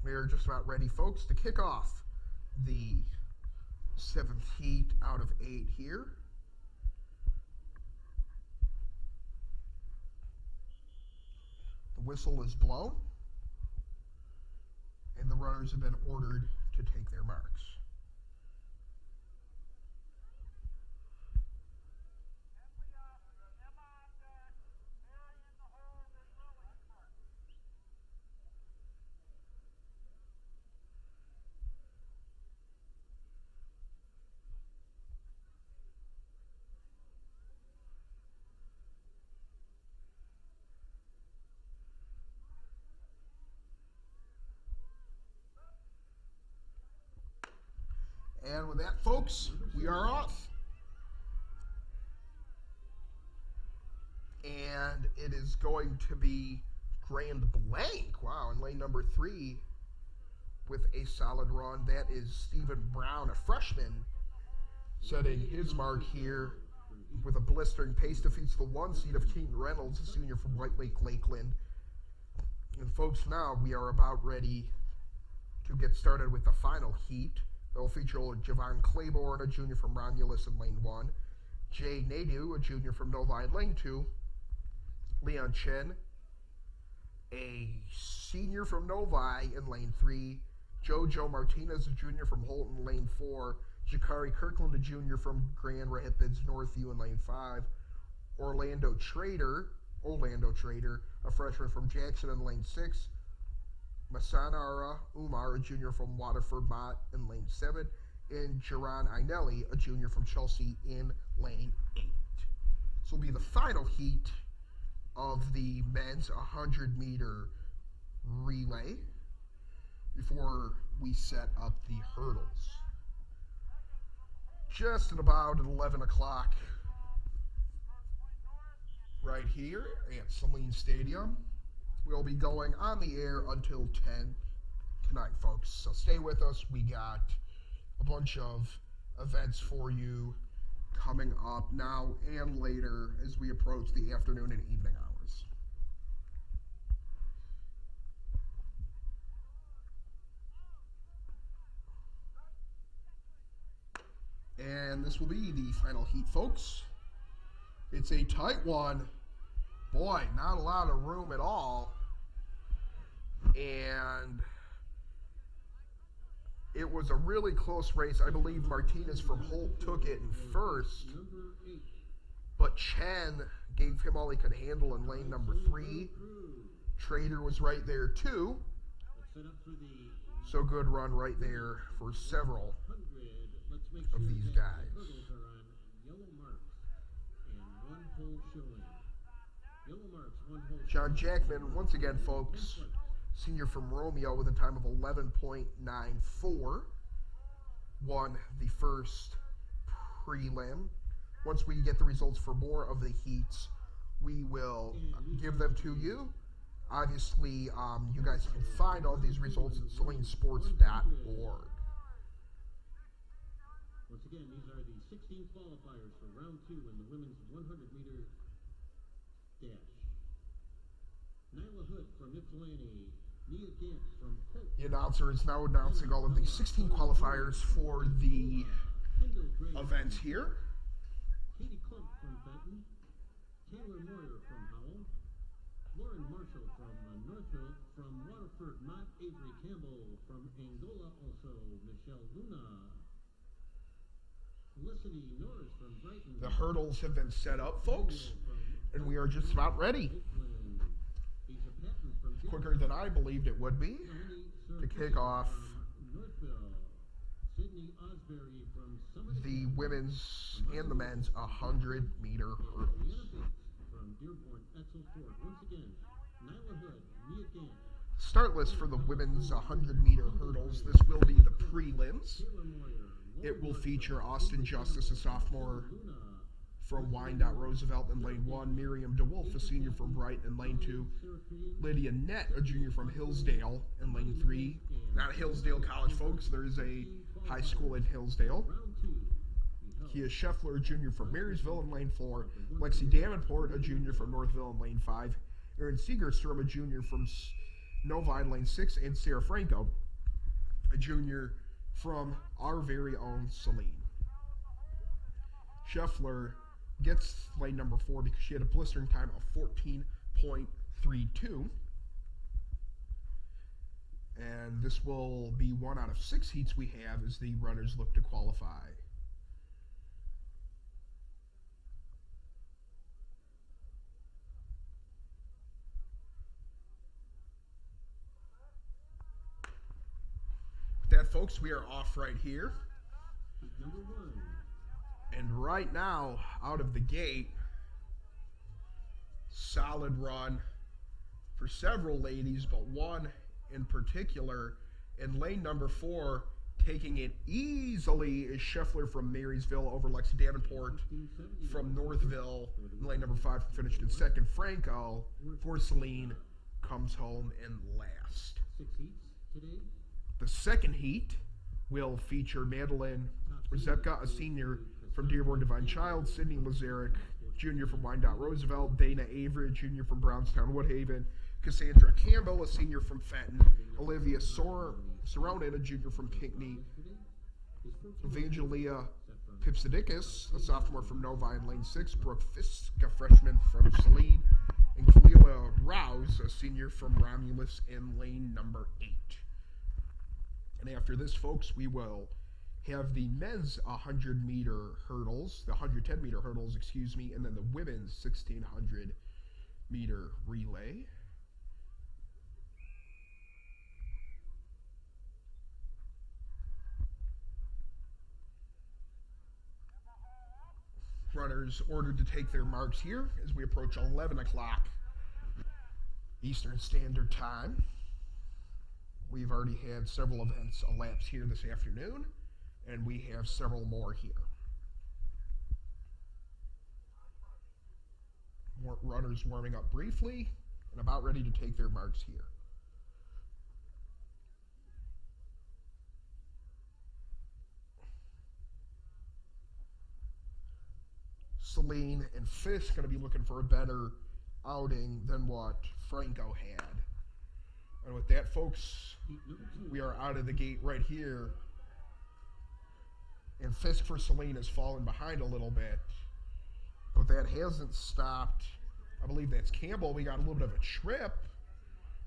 We're just about ready, folks, to kick off the 7th heat out of 8 here. The whistle is blown, and the runners have been ordered to take their marks. And with that, folks, we are off. And it is going to be Grand Blanc. Wow, in lane number 3 with a solid run. That is Stephen Brown, a freshman, setting his mark here with a blistering pace. Defeats the 1 seed of Keaton Reynolds, a senior from White Lake Lakeland. And folks, now we are about ready to get started with the final heat. They'll feature Javon Claiborne, a junior from Romulus in lane 1. Jay Nadu, a junior from Novi in lane 2. Leon Chen, a senior from Novi in lane 3. Joe Martinez, a junior from Holton in lane 4. Jakari Kirkland, a junior from Grand Rapids Northview in lane 5. Orlando Trader, a freshman from Jackson in lane 6. Masanara Umar, a junior from Waterford Mott in lane 7, and Jaron Inelli, a junior from Chelsea in lane 8. This will be the final heat of the men's 100-meter relay before we set up the hurdles. Just at about 11 o'clock right here at Saline Stadium. We'll be going on the air until 10 tonight, folks. So stay with us. We got a bunch of events for you coming up now and later as we approach the afternoon and evening hours. And this will be the final heat, folks. It's a tight one. Boy, not a lot of room at all. And it was a really close race. I believe Martinez from Holt took it in first. But Chen gave him all he could handle in lane number 3. Trader was right there too. So good run right there for several Let's make of sure these that guys. the hurdles are on yellow marks and one hole showing. Yellow marks, one hole John showing. Jackman, once again, folks, senior from Romeo with a time of 11.94, won the first prelim. Once we get the results for more of the heats, we will give them to you. Obviously, you guys can find all these results at SaleneSports.org. Once again, these are the 16 qualifiers for round 2 in the women's 100-meter dash. Nyla Hood from Ypsilanti, Nia Gant from Polk. The announcer is now announcing all of the 16 qualifiers for the events here. Katie Klump from Benton, Taylor Moyer from Howell, Lauren Marshall from Northville, from Waterford, Mott Avery Campbell, from Angola also Michelle Luna, Felicity Norris from Brighton. The hurdles have been set up, folks, and we are just about ready. Quicker than I believed it would be to kick off the women's and the men's 100-meter hurdles. Start list for the women's 100-meter hurdles. This will be the prelims. It will feature Austin Justice, a sophomore from Wyandotte Roosevelt in lane 1, Miriam DeWolf, a senior from Brighton in lane 2, Lydia Nett, a junior from Hillsdale in lane 3. Not Hillsdale College, folks. There is a high school in Hillsdale. Kia Scheffler, a junior from Marysville in lane 4, Lexi Davenport, a junior from Northville in lane 5, Erin Segerstrom, a junior from Novi in lane 6, and Sarah Franco, a junior from our very own Saline. Scheffler gets lane number 4 because she had a blistering time of 14.32. And this will be 1 out of 6 heats we have as the runners look to qualify. With that, folks, we are off right here. Number 1. And right now, out of the gate, solid run for several ladies, but one in particular in lane number 4, taking it easily is Scheffler from Marysville over Lexi Davenport from Northville. In lane number 5 finished in second. Franco for Saline comes home in last. 6 heats today. The second heat will feature Madeline Rzepka, a senior from Dearborn Divine Child, Sydney Lazarick, junior from Wyandotte Roosevelt, Dana Avery, junior from Brownstown Woodhaven, Cassandra Campbell, a senior from Fenton, Olivia Soronin, a junior from Pinckney, Evangelia Pipsidikis, a sophomore from Novi in lane 6, Brooke Fisk, a freshman from Saline, and Kalila Rouse, a senior from Romulus in lane number 8. And after this, folks, we will have the men's 100-meter hurdles, the 110-meter hurdles, excuse me, and then the women's 1,600-meter relay. Runners ordered to take their marks here as we approach 11 o'clock Eastern Standard Time. We've already had several events elapse here this afternoon, and we have several more here. More runners warming up briefly and about ready to take their marks here. Saline and Fisk going to be looking for a better outing than what Franco had. And with that, folks, we are out of the gate right here. And Fisk for Saline has fallen behind a little bit. But that hasn't stopped. I believe that's Campbell. We got a little bit of a trip.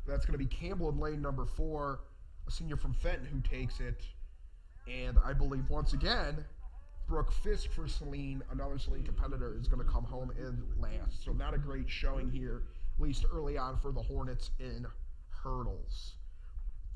That's going to be Campbell in lane number 4, a senior from Fenton who takes it. And I believe, once again, Brooke Fisk for Saline, another Saline competitor, is going to come home in last. So not a great showing here, at least early on for the Hornets in hurdles.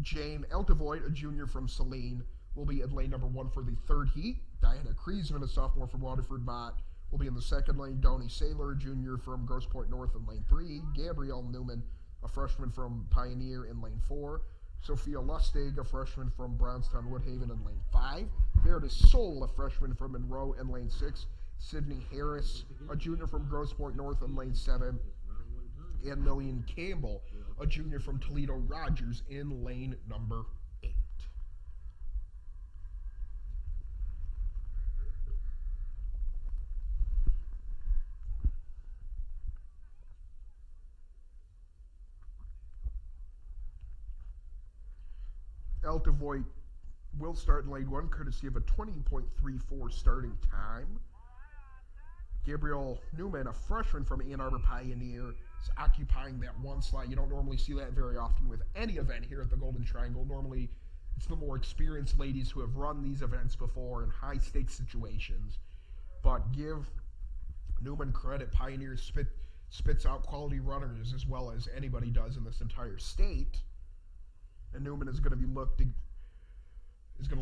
Jane Eltevoigt, a junior from Saline, will be in lane number 1 for the third heat. Diana Kriesman, a sophomore from Waterford Mott, will be in the second lane. Donnie Saylor, a junior from Grosse Pointe North in lane 3. Gabrielle Newman, a freshman from Pioneer in lane 4. Sophia Lustig, a freshman from Brownstown Woodhaven in lane 5. Meredith Soul, a freshman from Monroe in lane 6. Sydney Harris, a junior from Grosse Pointe North in lane 7. And Millian Campbell, a junior from Toledo Rogers in lane number 8. Altavoy will start in lane 1, courtesy of a 20.34 starting time. Gabrielle Newman, a freshman from Ann Arbor Pioneer, is occupying that one slot. You don't normally see that very often with any event here at the Golden Triangle. Normally, it's the more experienced ladies who have run these events before in high-stakes situations. But give Newman credit. Pioneer spits out quality runners as well as anybody does in this entire state. And Newman is going to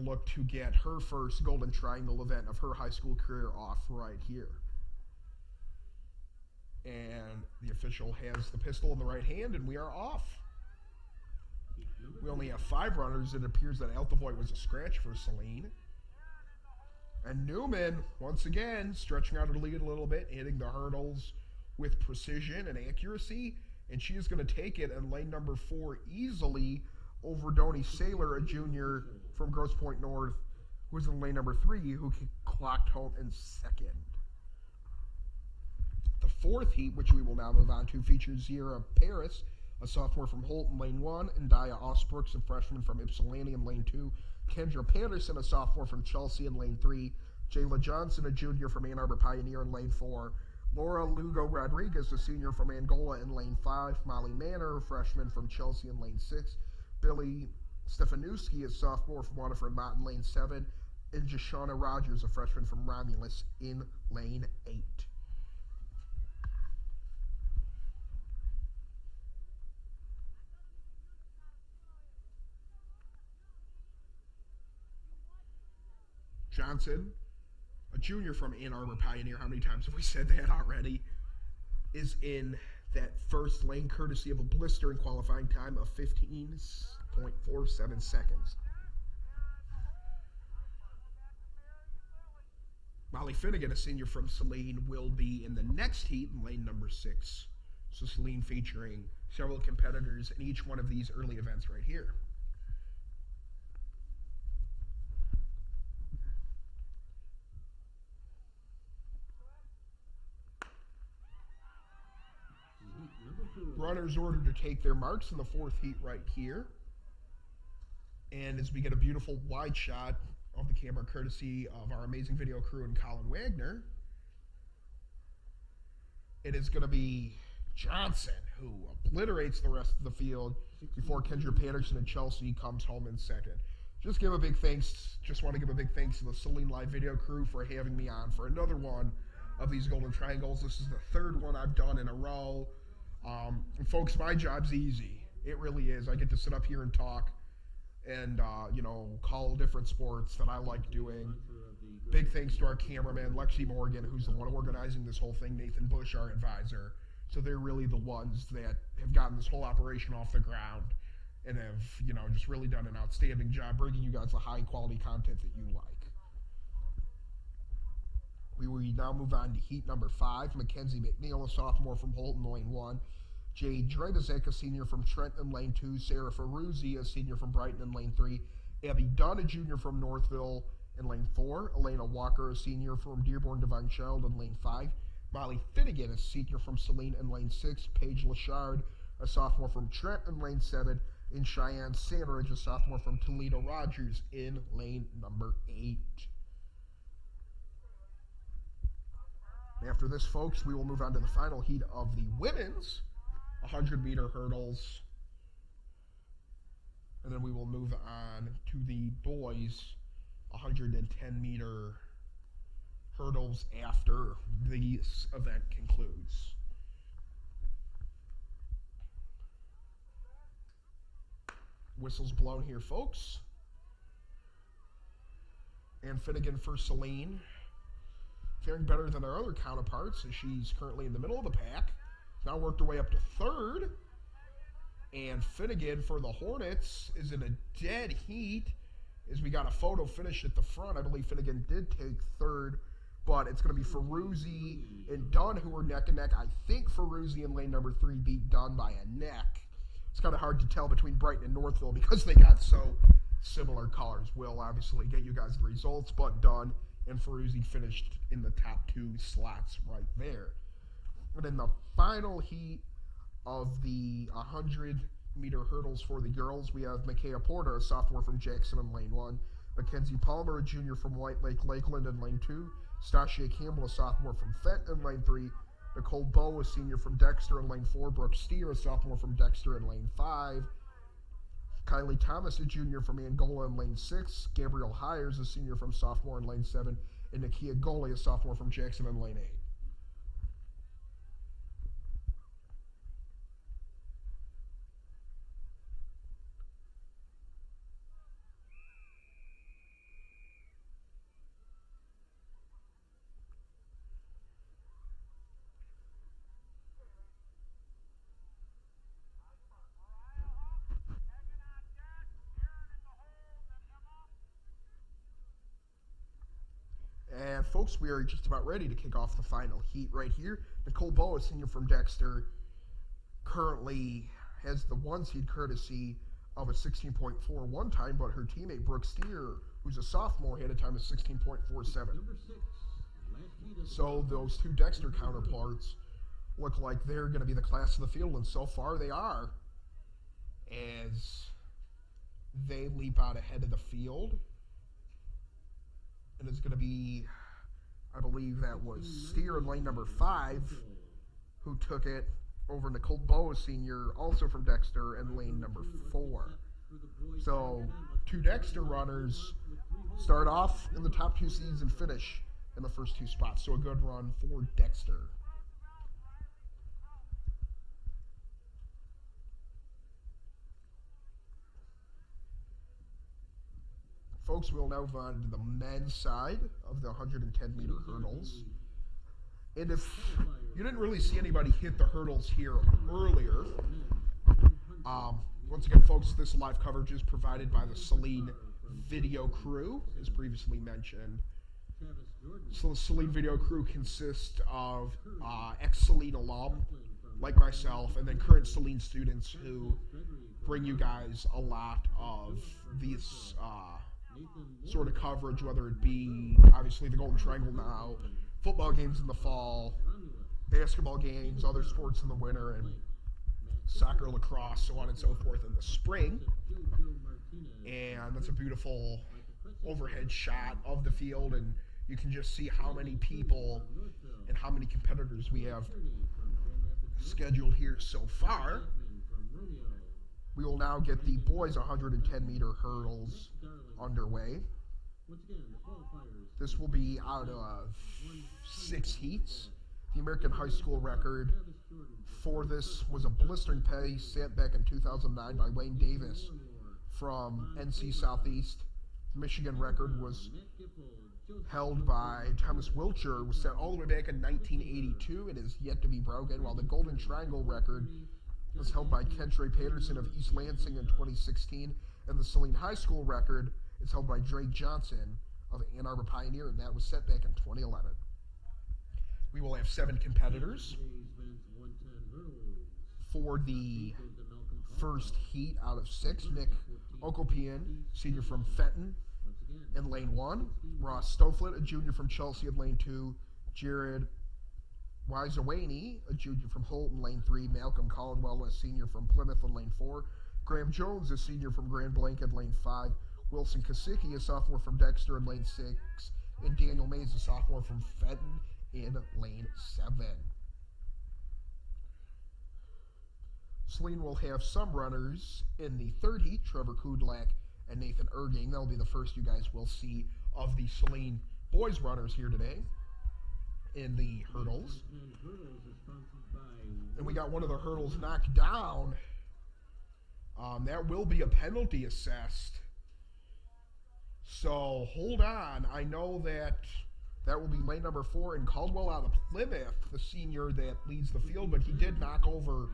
look to get her first Golden Triangle event of her high school career off right here. And the official has the pistol in the right hand, and we are off. We only have 5 runners. It appears that Altavoy was a scratch for Celine. And Newman, once again, stretching out her lead a little bit, hitting the hurdles with precision and accuracy. And she is going to take it in lane number 4 easily over Donnie Saylor, a junior from Grosse Pointe North, who was in lane number 3, who clocked home in second. The fourth heat, which we will now move on to, features Zira Paris, a sophomore from Holt in lane 1, and Dia Osbrooks, a freshman from Ypsilanti in lane 2. Kendra Patterson, a sophomore from Chelsea in lane 3. Jayla Johnson, a junior from Ann Arbor Pioneer in lane 4. Laura Lugo Rodriguez, a senior from Angola in lane 5. Molly Manor, a freshman from Chelsea in lane 6. Billy Stefanowski, a sophomore from Waterford Mott in lane 7. And Jashana Rogers, a freshman from Romulus in lane 8. Johnson, a junior from Ann Arbor Pioneer, how many times have we said that already, is in that first lane courtesy of a blistering qualifying time of 15.47 seconds. Molly Finnegan, a senior from Saline, will be in the next heat in lane number 6. So Saline featuring several competitors in each one of these early events right here. Runners ordered to take their marks in the 4th heat right here. And as we get a beautiful wide shot of the camera courtesy of our amazing video crew and Colin Wagner, it is going to be Johnson who obliterates the rest of the field before Kendra Patterson and Chelsea comes home in second. Just want to give a big thanks to the Saline Live video crew for having me on for another one of these Golden Triangles. This is the 3rd one I've done in a row. And folks, my job's easy. It really is. I get to sit up here and talk and, call different sports that I like doing. Big thanks to our cameraman, Lexi Morgan, who's the one organizing this whole thing, Nathan Bush, our advisor. So they're really the ones that have gotten this whole operation off the ground and have, just really done an outstanding job bringing you guys the high-quality content that you like. We will now move on to heat number 5. Mackenzie McNeil, a sophomore from Holt in lane 1. Jade Dredizek, a senior from Trenton in lane 2. Sarah Ferruzzi, a senior from Brighton in lane 3. Abby Dunn, a junior from Northville in lane 4. Elena Walker, a senior from Dearborn Divine Child in lane 5. Molly Finnegan, a senior from Saline in lane 6. Paige Lachard, a sophomore from Trent in lane 7. And Cheyenne Sandridge, a sophomore from Toledo Rogers in lane number 8. After this, folks, we will move on to the final heat of the women's 100-meter hurdles. And then we will move on to the boys' 110-meter hurdles after this event concludes. Whistles blown here, folks. And Finnegan for Celine. Faring better than our other counterparts, as she's currently in the middle of the pack. Now worked her way up to third. And Finnegan for the Hornets is in a dead heat, as we got a photo finish at the front. I believe Finnegan did take third, but it's going to be Ferruzzi and Dunn who are neck and neck. I think Ferruzzi in lane number 3 beat Dunn by a neck. It's kind of hard to tell between Brighton and Northville because they got so similar colors. We'll obviously get you guys the results, but Dunn and Ferruzzi finished in the top 2 slots right there. And in the final heat of the 100-meter hurdles for the girls, we have Micaiah Porter, a sophomore from Jackson in lane 1, Mackenzie Palmer, a junior from White Lake Lakeland in lane 2, Stacia Campbell, a sophomore from Fenton in lane 3, Nicole Bowe, a senior from Dexter in lane 4, Brooke Steer, a sophomore from Dexter in lane 5, Kylie Thomas, a junior from Angola in lane 6, Gabrielle Hires, a senior from sophomore in lane 7, and Nakia Goli, a sophomore from Jackson in lane 8. And folks, we are just about ready to kick off the final heat right here. Nicole Bowe, a senior from Dexter, currently has the 1 seed courtesy of a 16.41 time, but her teammate Brooke Steer, who's a sophomore, had a time of 16.47. So those 2 Dexter counterparts look like they're going to be the class of the field, and so far they are, as they leap out ahead of the field. And it's going to be, I believe that was Steer in lane number 5 who took it over Nicole Bowe, senior, also from Dexter, in lane number 4. So 2 Dexter runners start off in the top 2 seeds and finish in the first 2 spots. So a good run for Dexter. Folks, we'll now move on to the men's side of the 110-meter hurdles. And if you didn't really see anybody hit the hurdles here earlier, once again, folks, this live coverage is provided by the Celine video crew, as previously mentioned. So the Celine video crew consists of ex-Celine alum, like myself, and then current Celine students who bring you guys a lot of these sort of coverage, whether it be obviously the Golden Triangle now, football games in the fall, basketball games, other sports in the winter, and soccer, lacrosse, so on and so forth in the spring. And that's a beautiful overhead shot of the field, and you can just see how many people and how many competitors we have scheduled here so far. We will now get the boys 110-meter hurdles underway. This will be out of 6 heats. The American high school record for this was a blistering pace set back in 2009 by Wayne Davis from NC Southeast. The Michigan record was held by Thomas Wiltshire. It was set all the way back in 1982 and is yet to be broken, while the Golden Triangle record was held by Kentre Patterson of East Lansing in 2016, and the Celine High School record is held by Drake Johnson of Ann Arbor Pioneer, and that was set back in 2011. We will have 7 competitors for the first heat out of 6. Nick Okopian, senior from Fenton, in lane 1. Ross Stoflet, a junior from Chelsea, in lane 2. Jared Wisewaney, a junior from Holt, in lane 3. Malcolm Caldwell, a senior from Plymouth, in lane 4. Graham Jones, a senior from Grand Blanc, in lane 5. Wilson Kasicki, a sophomore from Dexter, in lane 6. And Daniel Mays, a sophomore from Fenton, in lane 7. Celine will have some runners in the third heat, Trevor Kudlak and Nathan Erging. That'll be the first you guys will see of the Celine boys runners here today in the hurdles. And we got one of the hurdles knocked down. That will be a penalty assessed So hold on. I know that that will be lane number 4 in Caldwell out of Plymouth, the senior that leads the field, but he did knock over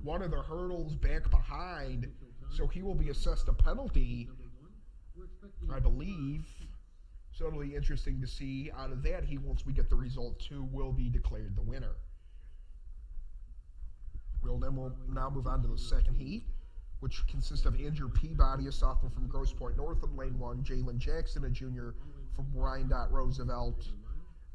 one of the hurdles back behind, so he will be assessed a penalty, I believe. So it'll be interesting to see out of that. Once we get the result, who will be declared the winner. We'll now move on to the second heat, which consists of Andrew Peabody, a sophomore from Grosse Pointe North in lane 1, Jalen Jackson, a junior from Wyandotte Roosevelt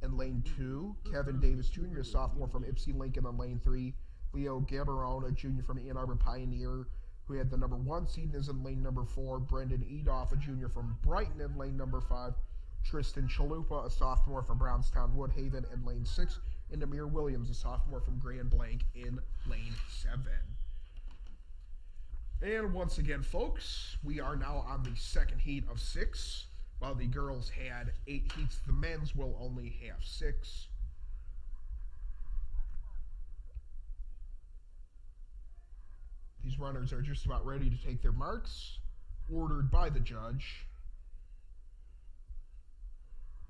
in lane 2, Kevin Davis Jr., a sophomore from Ypsi Lincoln in lane 3, Leo Gabaron, a junior from Ann Arbor Pioneer, who had the number 1 seed and is in lane number 4, Brendan Edoff, a junior from Brighton in lane number 5, Tristan Chalupa, a sophomore from Brownstown Woodhaven in lane 6, and Amir Williams, a sophomore from Grand Blanc in lane 7. And once again, folks, we are now on the second heat of 6. While the girls had 8 heats, the men's will only have 6. These runners are just about ready to take their marks, ordered by the judge.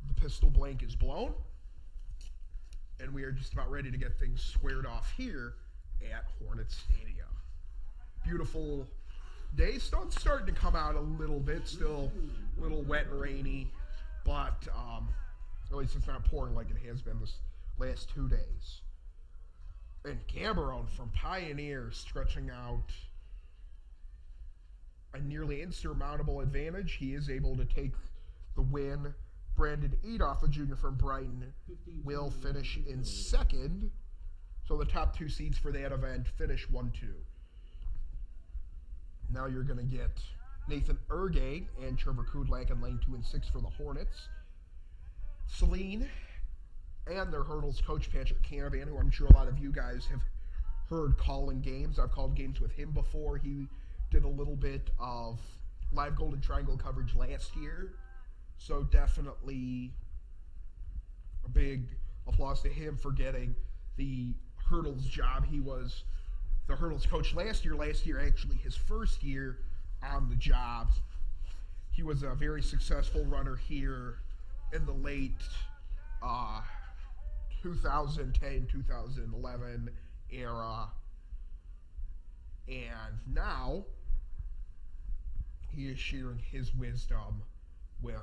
The pistol blank is blown, and we are just about ready to get things squared off here at Hornet Stadium. Beautiful day. Sun's starting to come out a little bit, still a little wet and rainy, but at least it's not pouring like it has been this last 2 days. And Gabaron from Pioneer stretching out a nearly insurmountable advantage. He is able to take the win. Brandon Edoff, a junior from Brighton, will finish in second. So the top 2 seeds for that event finish 1-2. Now you're going to get Nathan Ergay and Trevor Kudlak in lane 2 and 6 for the Hornets. Celine and their hurdles coach, Patrick Canavan, who I'm sure a lot of you guys have heard calling games. I've called games with him before. He did a little bit of live Golden Triangle coverage last year. So definitely a big applause to him for getting the hurdles job. He was the hurdles coach last year. Last year, actually, his first year on the job. He was a very successful runner here in the late 2010, 2011 era. And now he is sharing his wisdom with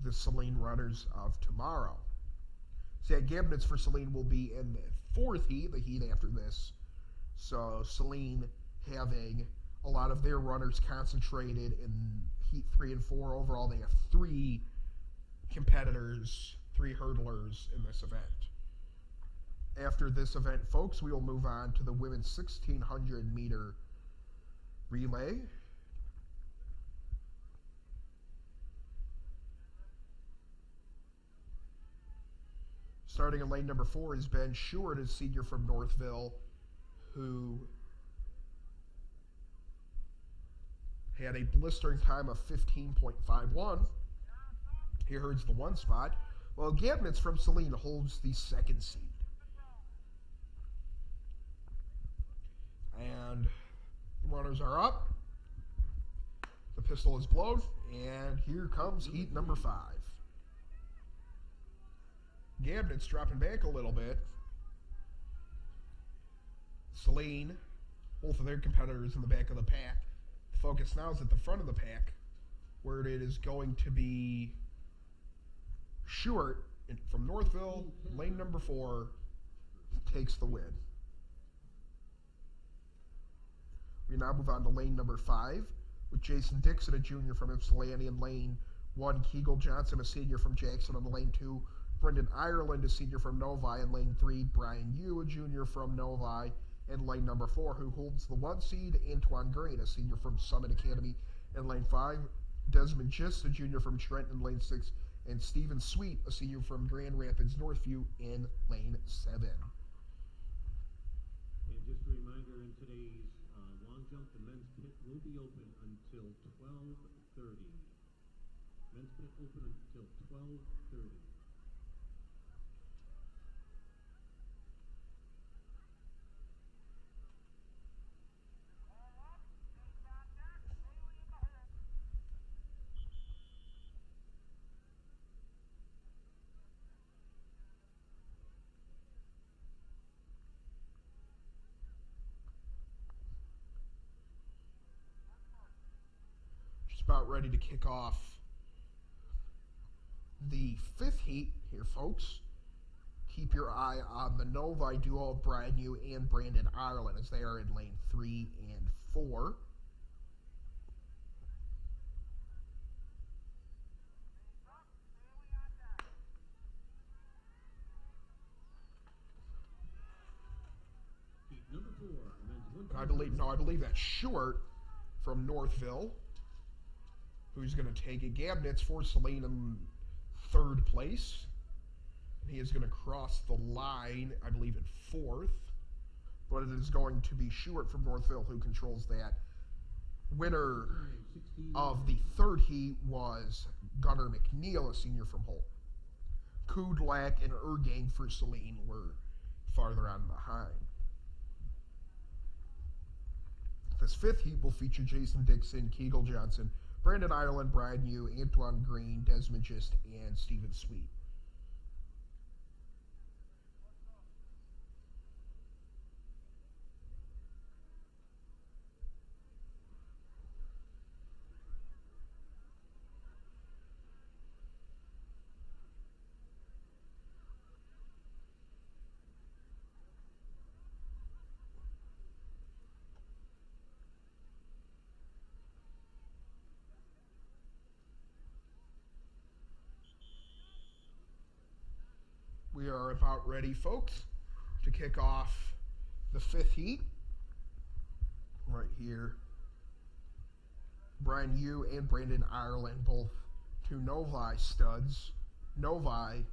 the Celine runners of tomorrow. Zach Gabnitz for Celine will be in the 4th heat, the heat after this. So Celine having a lot of their runners concentrated in heat 3 and 4. Overall, they have 3 competitors, 3 hurdlers in this event. After this event, folks, we will move on to the women's 1,600 meter relay. Starting in lane number 4 is Ben Short, a senior from Northville, who had a blistering time of 15.51. He herds the 1 spot, while Gabnitz from Celine holds the 2nd seed. And the runners are up. The pistol is blown, and here comes heat number 5. Gabnitz dropping back a little bit. Celine, both of their competitors in the back of the pack. The focus now is at the front of the pack, where it is going to be Short from Northville, lane number 4, takes the win. We now move on to lane number 5 with Jason Dixon, a junior from Ypsilanti, in lane 1, Kegel Johnson, a senior from Jackson, on lane 2, Brendan Ireland, a senior from Novi, in lane 3, Brian Yu, a junior from Novi, in lane number 4, who holds the 1 seed, Antoine Green, a senior from Summit Academy, in lane 5, Desmond Gist, a junior from Trenton, in lane 6, and Stephen Sweet, a senior from Grand Rapids Northview, in lane 7. And just a reminder, in today's long jump, the men's pit will be open until 12:30. Men's pit open until 12:30. about ready to kick off the fifth heat here, folks. Keep your eye on the Novi duo of Brad New and Brandon Ireland as they are in lane 3 and 4. I believe that's Short from Northville, who's going to take it. Gabnet's for Celine in third place. He is going to cross the line, I believe, in fourth. But it is going to be Short from Northville who controls that. Winner of the third heat was Gunnar McNeil, a senior from Holt. Kudlak and Ergang for Celine were farther on behind. This fifth heat will feature Jason Dixon, Kegel Johnson, Brandon Ireland, Brad New, Antoine Green, Desmond Gist, and Stephen Sweet. We are about ready, folks, to kick off the fifth heat. Right here. Brian Yu and Brandon Ireland, both two Novi studs. Novi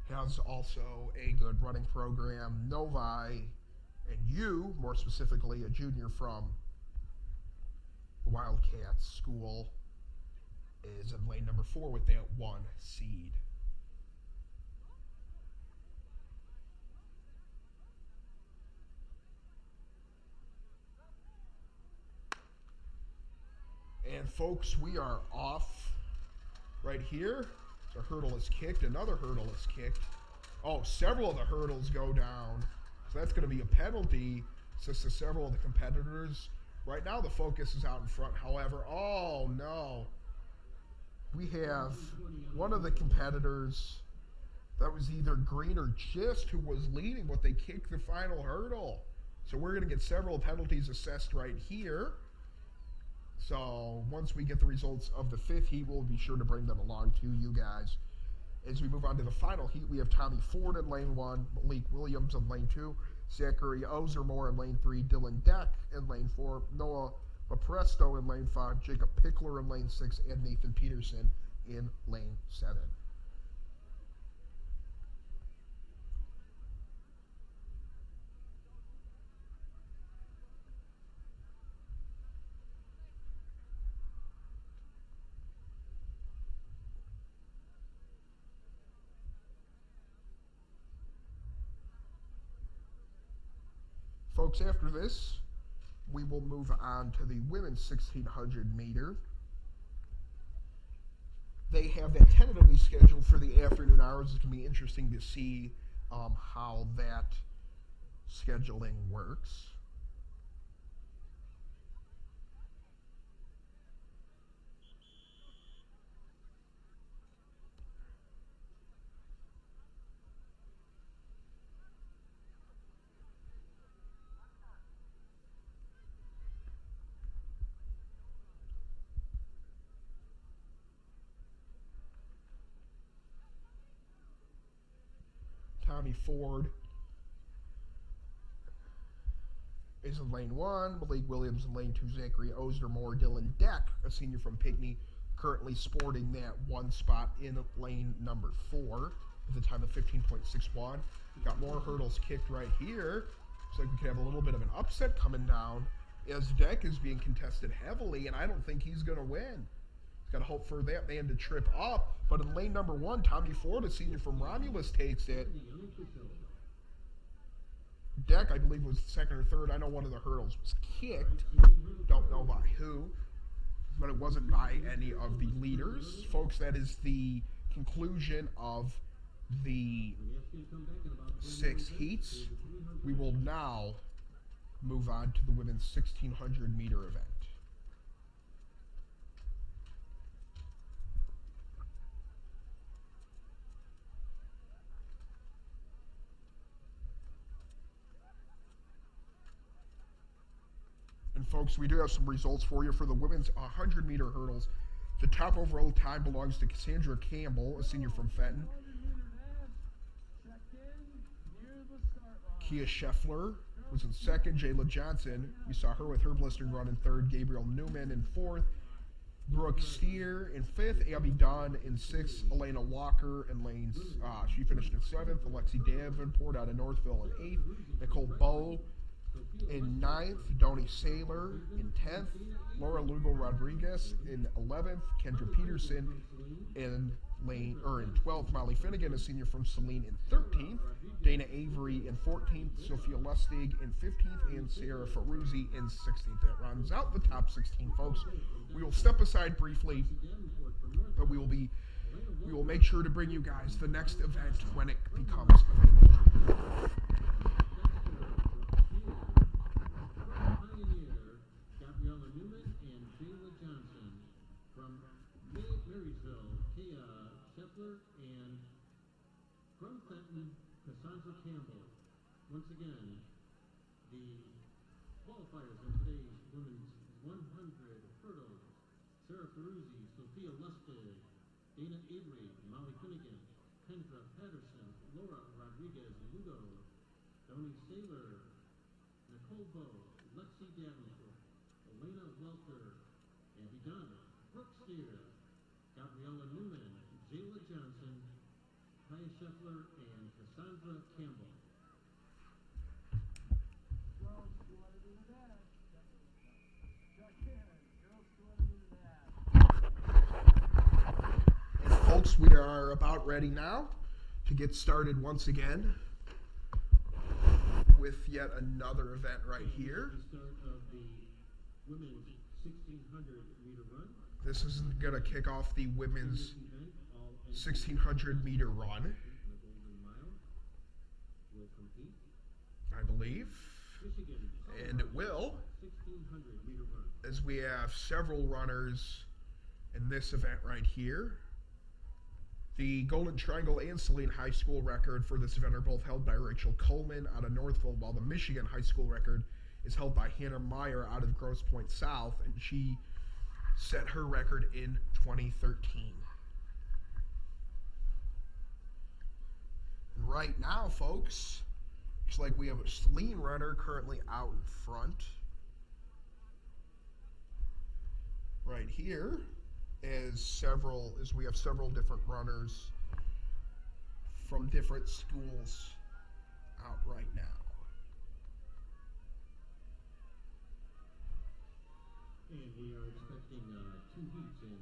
has also a good running program. Novi and Yu, more specifically, a junior from the Wildcats school, is in lane number 4 with that 1 seed. And folks, we are off right here. So a hurdle is kicked, another hurdle is kicked. Oh, several of the hurdles go down. So that's going to be a penalty to several of the competitors. Right now the focus is out in front. However, oh no. We have one of the competitors that was either Green or Gist who was leading, but they kicked the final hurdle. So we're going to get several penalties assessed right here. So once we get the results of the fifth heat, we'll be sure to bring them along to you guys. As we move on to the final heat, we have Tommy Ford in lane 1, Malik Williams in lane 2, Zachary Ozermore in lane 3, Dylan Deck in lane 4, Noah Mapresto in lane 5, Jacob Pickler in lane 6, and Nathan Peterson in lane 7. Folks, after this, we will move on to the women's 1600 meter. They have that tentatively scheduled for the afternoon hours. It's going to be interesting to see how that scheduling works. Tommy Ford is in lane 1, Malik Williams in lane 2, Zachary Ozermore, Dylan Deck, a senior from Pinckney, currently sporting that 1 spot in lane number 4 with a time of 15.61. Got more hurdles kicked right here. Looks like we could have a little bit of an upset coming down as Deck is being contested heavily, and I don't think he's going to win. Got to hope for that man to trip up. But in lane number 1, Tommy Ford, a senior from Romulus, takes it. Deck, I believe, was second or third. I know one of the hurdles was kicked. Don't know by who. But it wasn't by any of the leaders. Folks, that is the conclusion of the 6 heats. We will now move on to the women's 1600 meter event. folks, we do have some results for you for the women's 100-meter hurdles. The top overall time belongs to Cassandra Campbell, a senior from Fenton. Kia Scheffler was in second. Jayla Johnson, we saw her with her blistering run in third. Gabriel Newman in fourth. Brooke Steer in fifth. Abby Dunn in sixth. Elena Walker in lanes. She finished in seventh. Alexi Davenport out of Northville in eighth. Nicole Bowe in ninth. Donnie Saylor in 10th. Laura Lugo Rodriguez in 11th. Kendra Peterson in 12th. Molly Finnegan, a senior from Saline, in 13th. Dana Avery in 14th. Sophia Lustig in 15th. And Sarah Ferruzzi in 16th. That rounds out the top 16, folks. We will step aside briefly, but we will make sure to bring you guys the next event when it becomes available. And from Fenton, Cassandra Campbell. Once again, the qualifiers in today's women's 100 hurdles: Sarah Ferruzzi, Sophia Lustig, Dana Avery, Molly Finnegan, Kendra Patterson, Laura Rodriguez Lugo, Donnie Saylor, Nicole Bowe, Lexi Davenport, Elena Welter, Abby Dunn, Brooke Steer, Gabriella Newman, Jayla Johnson, Kia Scheffler, and Cassandra Campbell. And folks, we are about ready now to get started once again with yet another event right here. The start of the women's 1600-meter run. This is going to kick off the women's 1600-meter run, I believe, and it will, as we have several runners in this event right here. The Golden Triangle and Saline High School record for this event are both held by Rachel Coleman out of Northville, while the Michigan High School record is held by Hannah Meyer out of Grosse Pointe South, and she set her record in 2013. And right now, folks, looks like we have a Saline runner currently out in front. Right here as we have several different runners from different schools out right now. And we are expecting 2 heats in.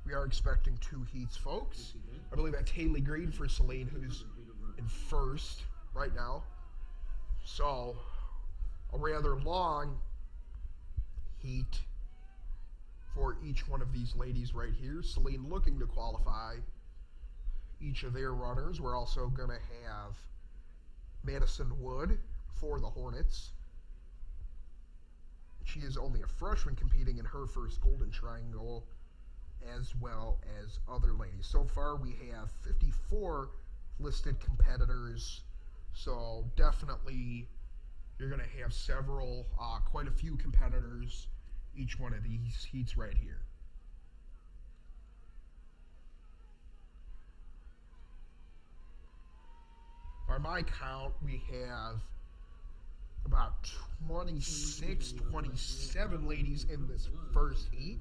We are expecting 2 heats, folks. I believe that's Haley Green for Saline, who's in first right now. So, a rather long heat for each one of these ladies right here. Saline looking to qualify each of their runners. We're also going to have Madison Wood for the Hornets. She is only a freshman competing in her first Golden Triangle, as well as other ladies. So far, we have 54 listed competitors. So definitely, you're going to have quite a few competitors each one of these heats right here. By my count, we have about 26, 27 ladies in this first heat.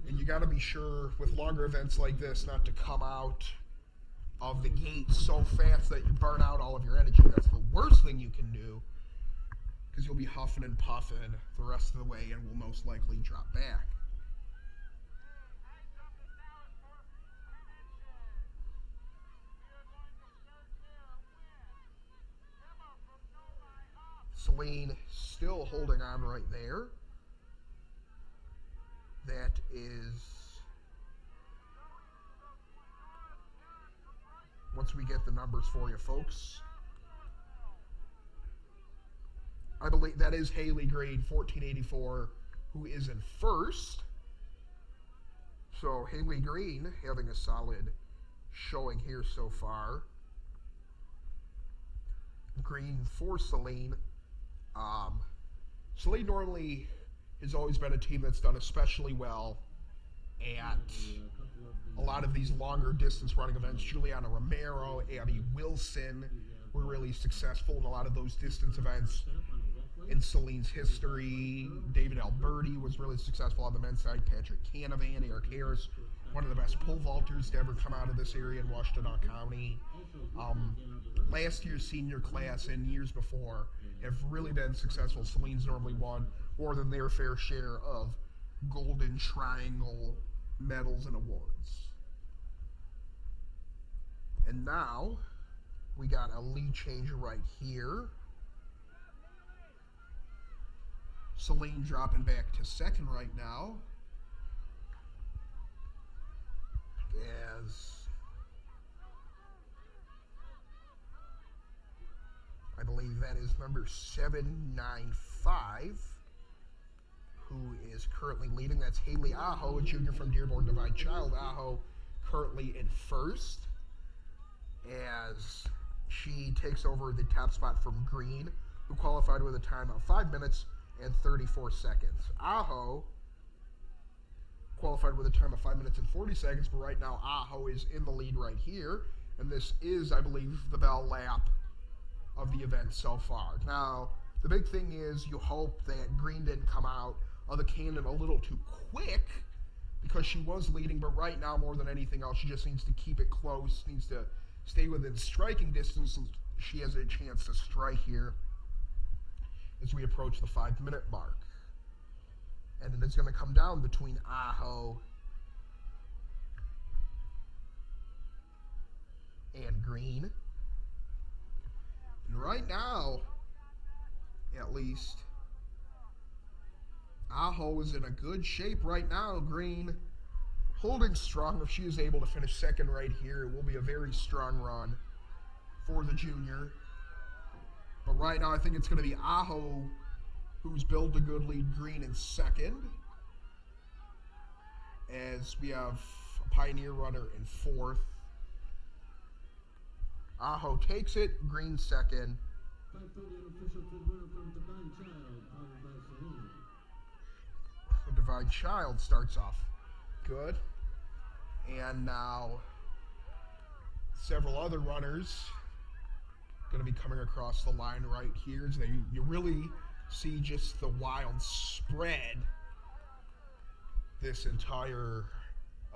And you got to be sure with longer events like this not to come out of the gate so fast that you burn out all of your energy. That's the worst thing you can do, because you'll be huffing and puffing the rest of the way and will most likely drop back. Saline still holding on right there. That is, once we get the numbers for you, folks, I believe that is Haley Green, 1484, who is in first. So Haley Green having a solid showing here so far. Green for Saline Saline normally has always been a team that's done especially well at a lot of these longer distance running events. Juliana Romero, Abby Wilson were really successful in a lot of those distance events in Saline's history. David Alberti was really successful on the men's side. Patrick Canavan, Eric Harris, one of the best pole vaulters to ever come out of this area in Washtenaw County. Last year's senior class and years before have really been successful. Saline's normally won more than their fair share of Golden Triangle medals and awards. And now we got a lead change right here. Saline dropping back to second right now, as I believe that is number 795, who is currently leading. That's Haley Aho, a junior from Dearborn Divine Child. Aho currently in first, as she takes over the top spot from Green, who qualified with a time of 5 minutes and 34 seconds. Aho qualified with a time of 5 minutes and 40 seconds, but right now Aho is in the lead right here, and this is, I believe, the bell lap of the event so far. Now, the big thing is you hope that Green didn't come out of the cannon a little too quick, because she was leading, but right now, more than anything else, she just needs to keep it close, needs to stay within striking distance, and she has a chance to strike here as we approach the 5 minute mark. And it is going to come down between Aho and Green. And right now, at least, Aho is in a good shape right now. Green holding strong. If she is able to finish second right here, it will be a very strong run for the junior. But right now, I think it's going to be Aho who's built a good lead. Green in second, as we have a Pioneer runner in fourth. Aho takes it, Green second. The Divine Child starts off good. And now several other runners going to be coming across the line right here. So you really see just the wild spread this entire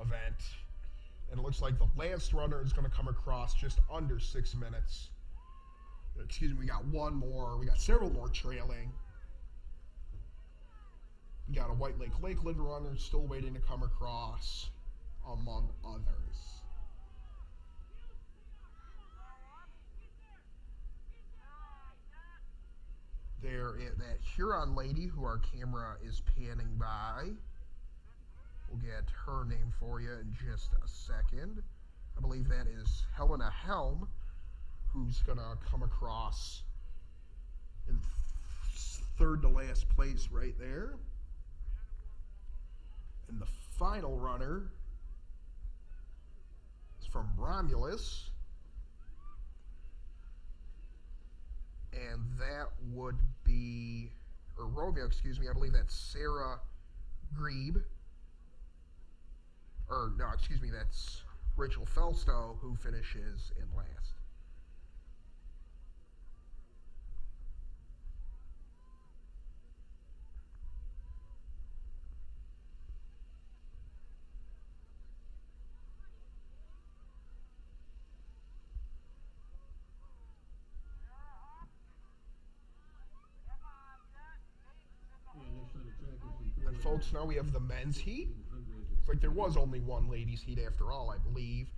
event. And it looks like the last runner is going to come across just under 6 minutes. Excuse me, we got one more. We got several more trailing. We got a White Lake Lakeland runner still waiting to come across, among others. That Huron lady who our camera is panning by. We'll get her name for you in just a second. I believe that is Helena Helm, who's going to come across in third to last place right there. And the final runner is from Romulus. And that would be, or Romeo, excuse me, I believe that's Sarah Grebe. Or, no, excuse me, that's Rachel Felstow, who finishes in last. And folks, now we have the men's heat. It's like there was only one ladies heat after all, I believe.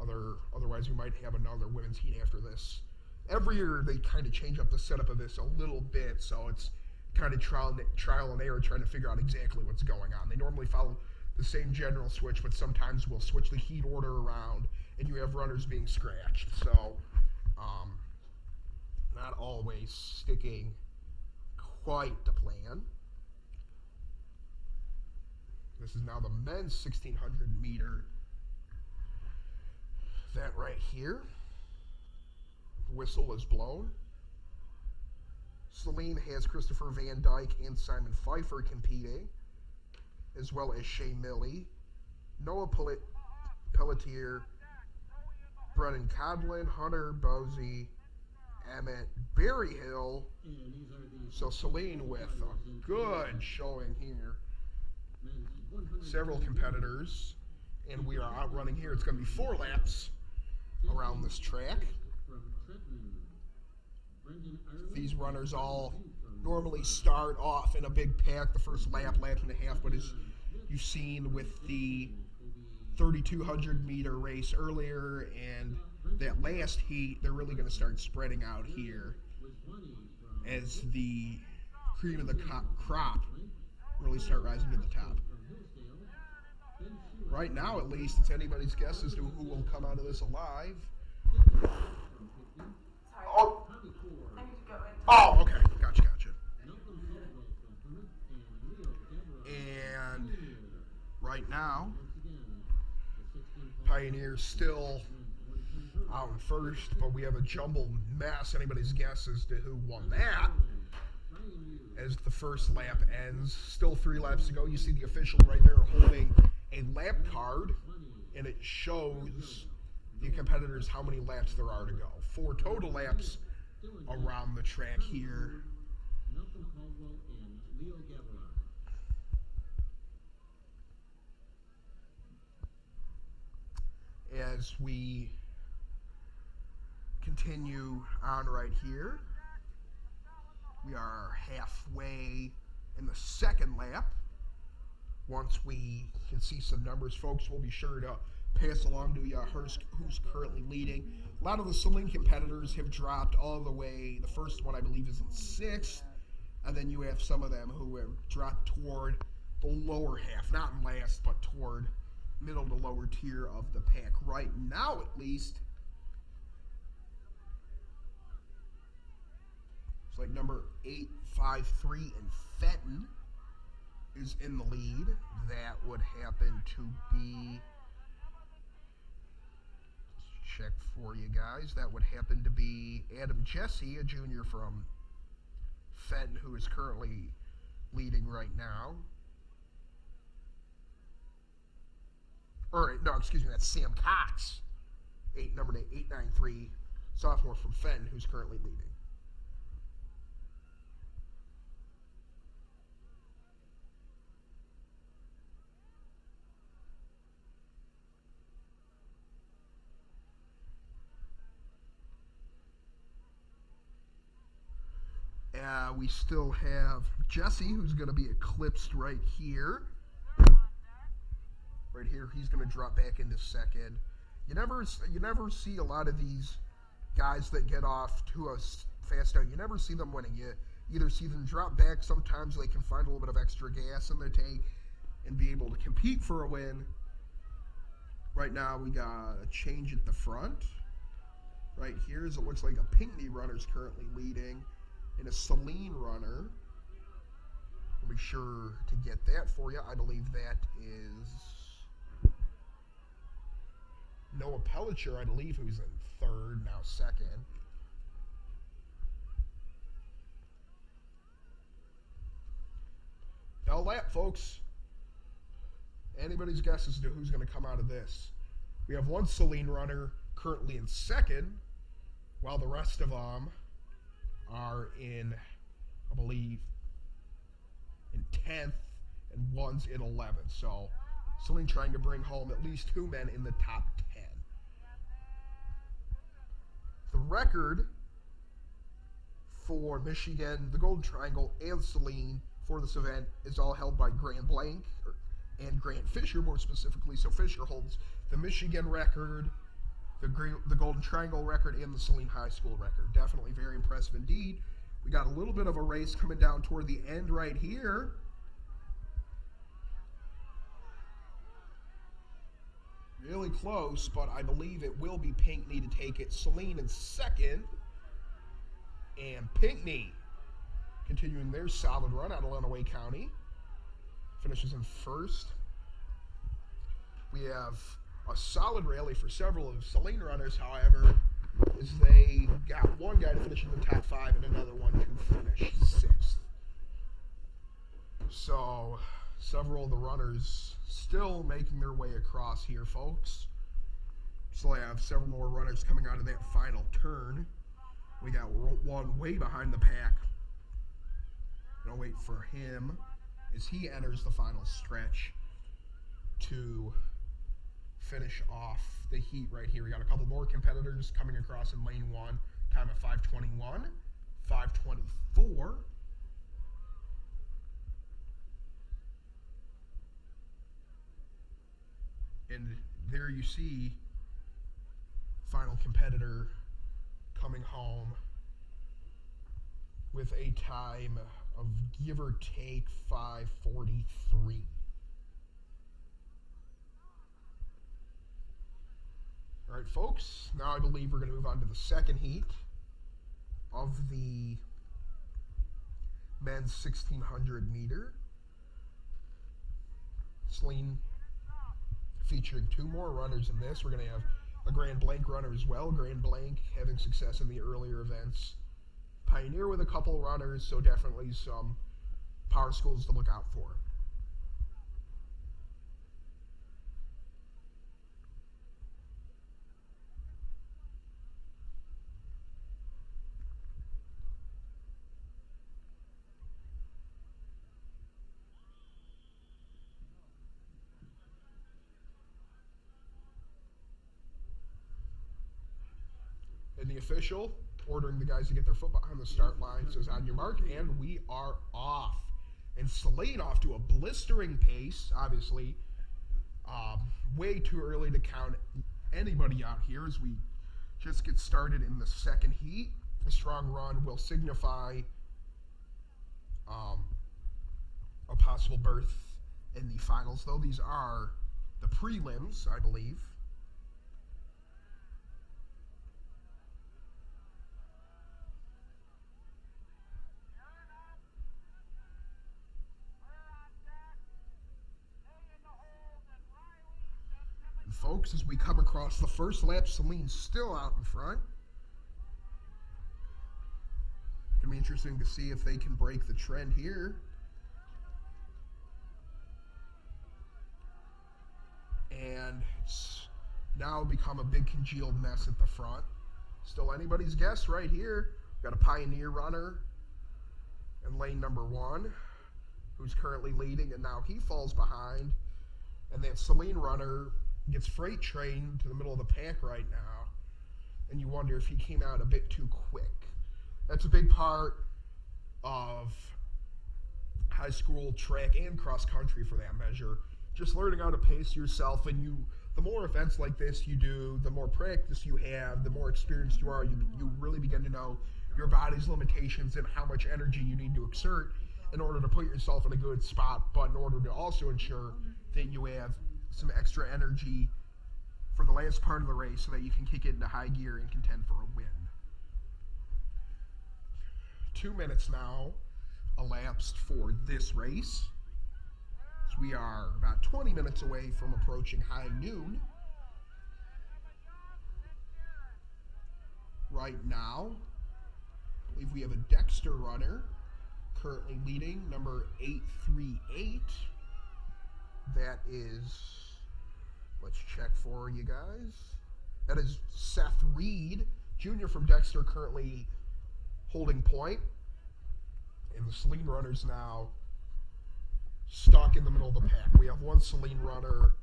Otherwise, we might have another women's heat after this. Every year, they kind of change up the setup of this a little bit, so it's kind of trial and error trying to figure out exactly what's going on. They normally follow the same general switch, but sometimes we'll switch the heat order around, and you have runners being scratched. So, not always sticking quite to plan. This is now the men's 1600 meter. That right here. The whistle is blown. Celine has Christopher Van Dyke and Simon Pfeiffer competing, as well as Shea Milley, Noah Pelletier, Brennan Codlin, Hunter Bosey, Emmett Berryhill. So Celine with a good showing here. Several competitors, and we are outrunning here. It's going to be 4 laps around this track. These runners all normally start off in a big pack the first lap and a half, but as you've seen with the 3,200 meter race earlier and that last heat, they're really going to start spreading out here as the cream of the crop really start rising to the top. Right now, at least, it's anybody's guess as to who will come out of this alive. Oh, okay. Gotcha. And right now, Pioneer's still out in first, but we have a jumbled mess. Anybody's guess as to who won that as the first lap ends. Still 3 laps to go. You see the official right there holding a lap card, and it shows the competitors how many laps there are to go. 4 total laps around the track here. As we continue on right here, we are halfway in the second lap. Once we can see some numbers, folks, we'll be sure to pass along to you who's currently leading. A lot of the Celine competitors have dropped all the way. The first one, I believe, is in 6th, and then you have some of them who have dropped toward the lower half, not in last, but toward middle to lower tier of the pack. Right now, at least, it's like number 853 and Fenton is in the lead. That would happen to be, let's check for you guys, that would happen to be Adam Jesse, a junior from Fenton, who is currently leading right now. Or, no, excuse me, that's Sam Cox, number 893, sophomore from Fenton, who's currently leading. We still have Jesse, who's going to be eclipsed right here. Right here, he's going to drop back into second. You never see a lot of these guys that get off to a fast start. You never see them winning. You either see them drop back. Sometimes they can find a little bit of extra gas in their tank and be able to compete for a win. Right now, we got a change at the front. Right here, as it looks like a Pinckney runner is currently leading, and a Celine runner. We'll be sure to get that for you. I believe that is Noah Pelletier, I believe, who's in third, now second. Now lap, folks. Anybody's guess as to who's going to come out of this. We have one Celine runner currently in second, while the rest of them are in, I believe, in 10th, and one's in 11th. So Celine trying to bring home at least 2 men in the top 10. The record for Michigan, the Golden Triangle, and Celine for this event is all held by Grant Blank and Grant Fisher, more specifically. So Fisher holds the Michigan record, the Golden Triangle record, and the Celine High School record. Definitely very impressive indeed. We got a little bit of a race coming down toward the end right here. Really close, but I believe it will be Pinckney to take it. Celine in second, and Pinckney continuing their solid run out of Lenawee County. Finishes in first. We have a solid rally for several of Celine runners, however. is they got one guy to finish in the top 5 and another one to finish 6th. So several of the runners still making their way across here, folks. Still have several more runners coming out of that final turn. We got one way behind the pack. Gonna wait for him as he enters the final stretch to finish off the heat right here. We got a couple more competitors coming across in lane 1. Time of 5:21, 5:24. And there you see final competitor coming home with a time of give or take 5:43. All right, folks, now I believe we're going to move on to the second heat of the men's 1600 meter. Celine featuring 2 more runners in this. We're going to have a Grand Blanc runner as well. Grand Blanc having success in the earlier events. Pioneer with a couple runners, so definitely some power schools to look out for. And the official ordering the guys to get their foot behind the start line says on your mark, and we are off. And Celine off to a blistering pace, obviously. Way too early to count anybody out here as we just get started in the second heat. A strong run will signify a possible berth in the finals, though. These are the prelims, I believe. Folks, as we come across the first lap, Celine's still out in front. Gonna be interesting to see if they can break the trend here. And it's now become a big congealed mess at the front. Still anybody's guess right here. Got a Pioneer runner in lane number 1 who's currently leading, and now he falls behind. And that Celine runner gets freight trained to the middle of the pack right now, and you wonder if he came out a bit too quick. That's a big part of high school track and cross country for that measure. Just learning how to pace yourself, and the more events like this you do, the more practice you have, the more experienced you are, you really begin to know your body's limitations and how much energy you need to exert in order to put yourself in a good spot, but in order to also ensure that you have some extra energy for the last part of the race so that you can kick it into high gear and contend for a win. 2 minutes now elapsed for this race. So we are about 20 minutes away from approaching high noon. Right now, I believe we have a Dexter runner currently leading, number 838. That is, let's check for you guys. That is Seth Reed, Jr. from Dexter, currently holding point. And the Celine runner's now stuck in the middle of the pack. We have one Celine runner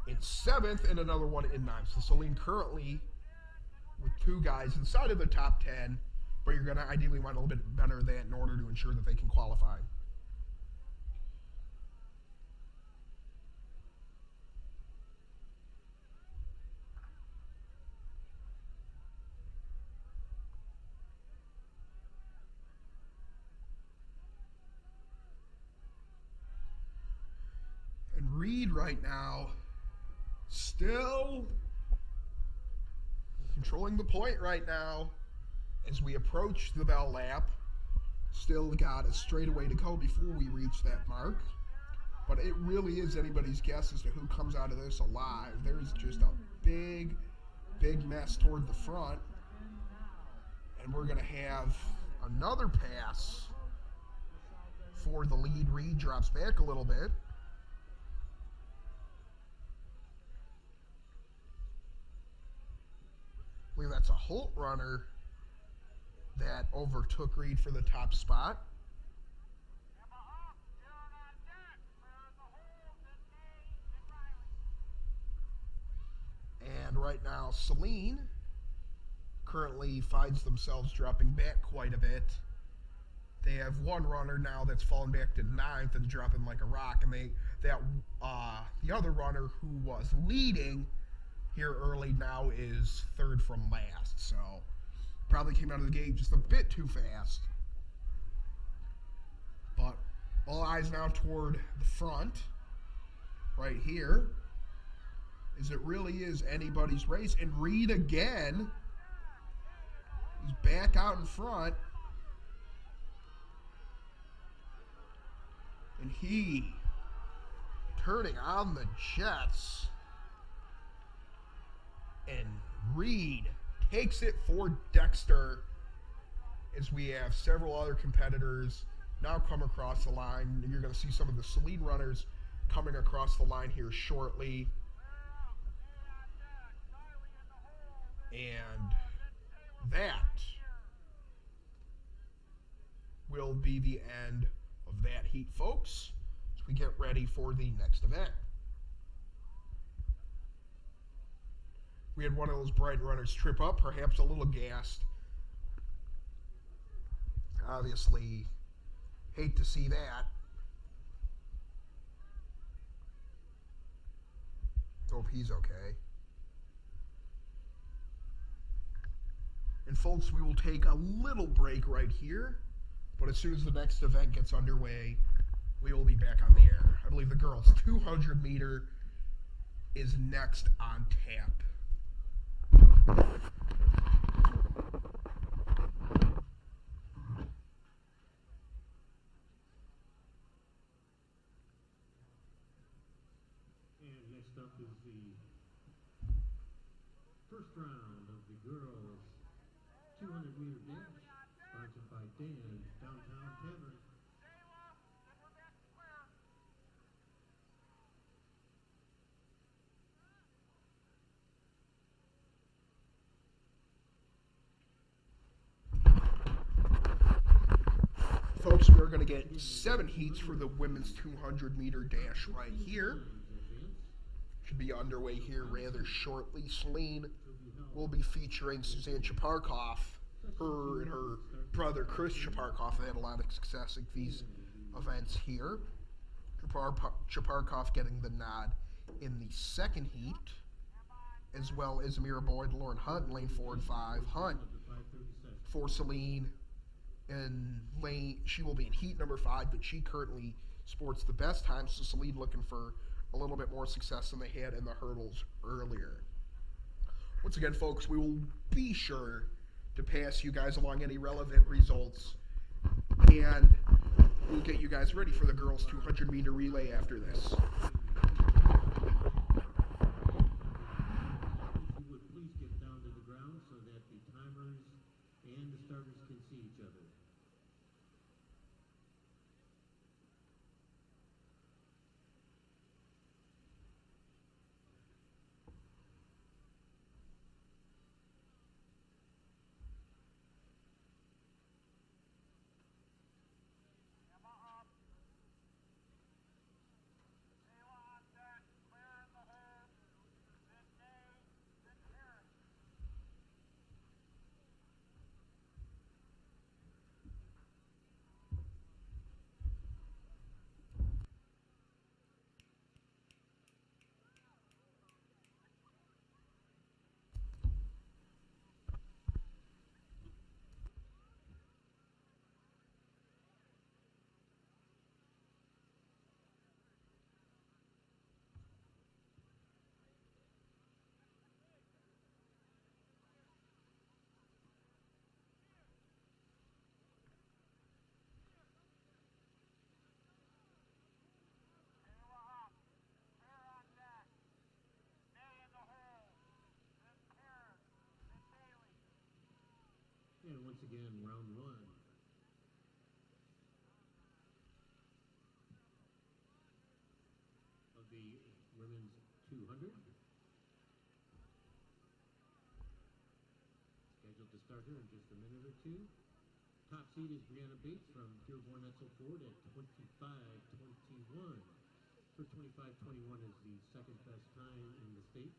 in 7th and another one in 9th. So Celine currently with 2 guys inside of the top 10, but you're going to ideally want a little bit better than that in order to ensure that they can qualify. Reed right now still controlling the point right now as we approach the bell lap. Still got a straightaway to go before we reach that mark, but it really is anybody's guess as to who comes out of this alive. There's just a big mess toward the front. And we're going to have another pass for the lead. Reed drops back a little bit. I believe that's a Holt runner that overtook Reed for the top spot. And right now, Celine currently finds themselves dropping back quite a bit. They have one runner now that's fallen back to 9th and dropping like a rock, and the other runner who was leading here early now is 3rd from last. So probably came out of the gate just a bit too fast. But all eyes now toward the front, right here, as it really is anybody's race. And Reed again, he's back out in front. And he turning on the jets. And Reed takes it for Dexter, as we have several other competitors now come across the line. You're going to see some of the Celine runners coming across the line here shortly. And that will be the end of that heat, folks, as we get ready for the next event. We had one of those Brighton runners trip up, perhaps a little gassed. Obviously, hate to see that. Hope he's okay. And folks, we will take a little break right here, but as soon as the next event gets underway, we will be back on the air. I believe the girls' 200 meter is next on tap. And next up is the first round of the girls' 200 meter dash, sponsored by Dan Downtown Tavern. Folks, we're going to get 7 heats for the women's 200 meter dash right here. Should be underway here rather shortly. Celine will be featuring Suzanne Chaparkoff. Her and her brother Chris Chaparkoff have had a lot of success at these events here. Chaparkoff getting the nod in the second heat, as well as Amira Boyd, Lauren Hunt in lane 4 and 5. Hunt for Celine in lane, she will be in heat number 5, but she currently sports the best time, so Celine looking for a little bit more success than they had in the hurdles earlier. Once again, folks, we will be sure to pass you guys along any relevant results, and we'll get you guys ready for the girls' 200 meter relay after this. If you would please get down to the ground so that the timers and the starters can see each other. And once again, round one. Of the women's 200. Scheduled to start here in just a minute or two. Top seed is Brianna Bates from Dearborn Etzel Ford at 25:21. Her 25:21 is the second best time in the state.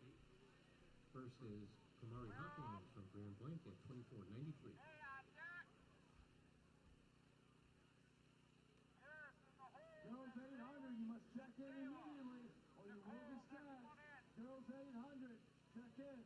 First is Kamari Hawkins from Grand Blanc at 24:93. Girls 800, you must check in immediately or you will be scratched. Girls 800, check in.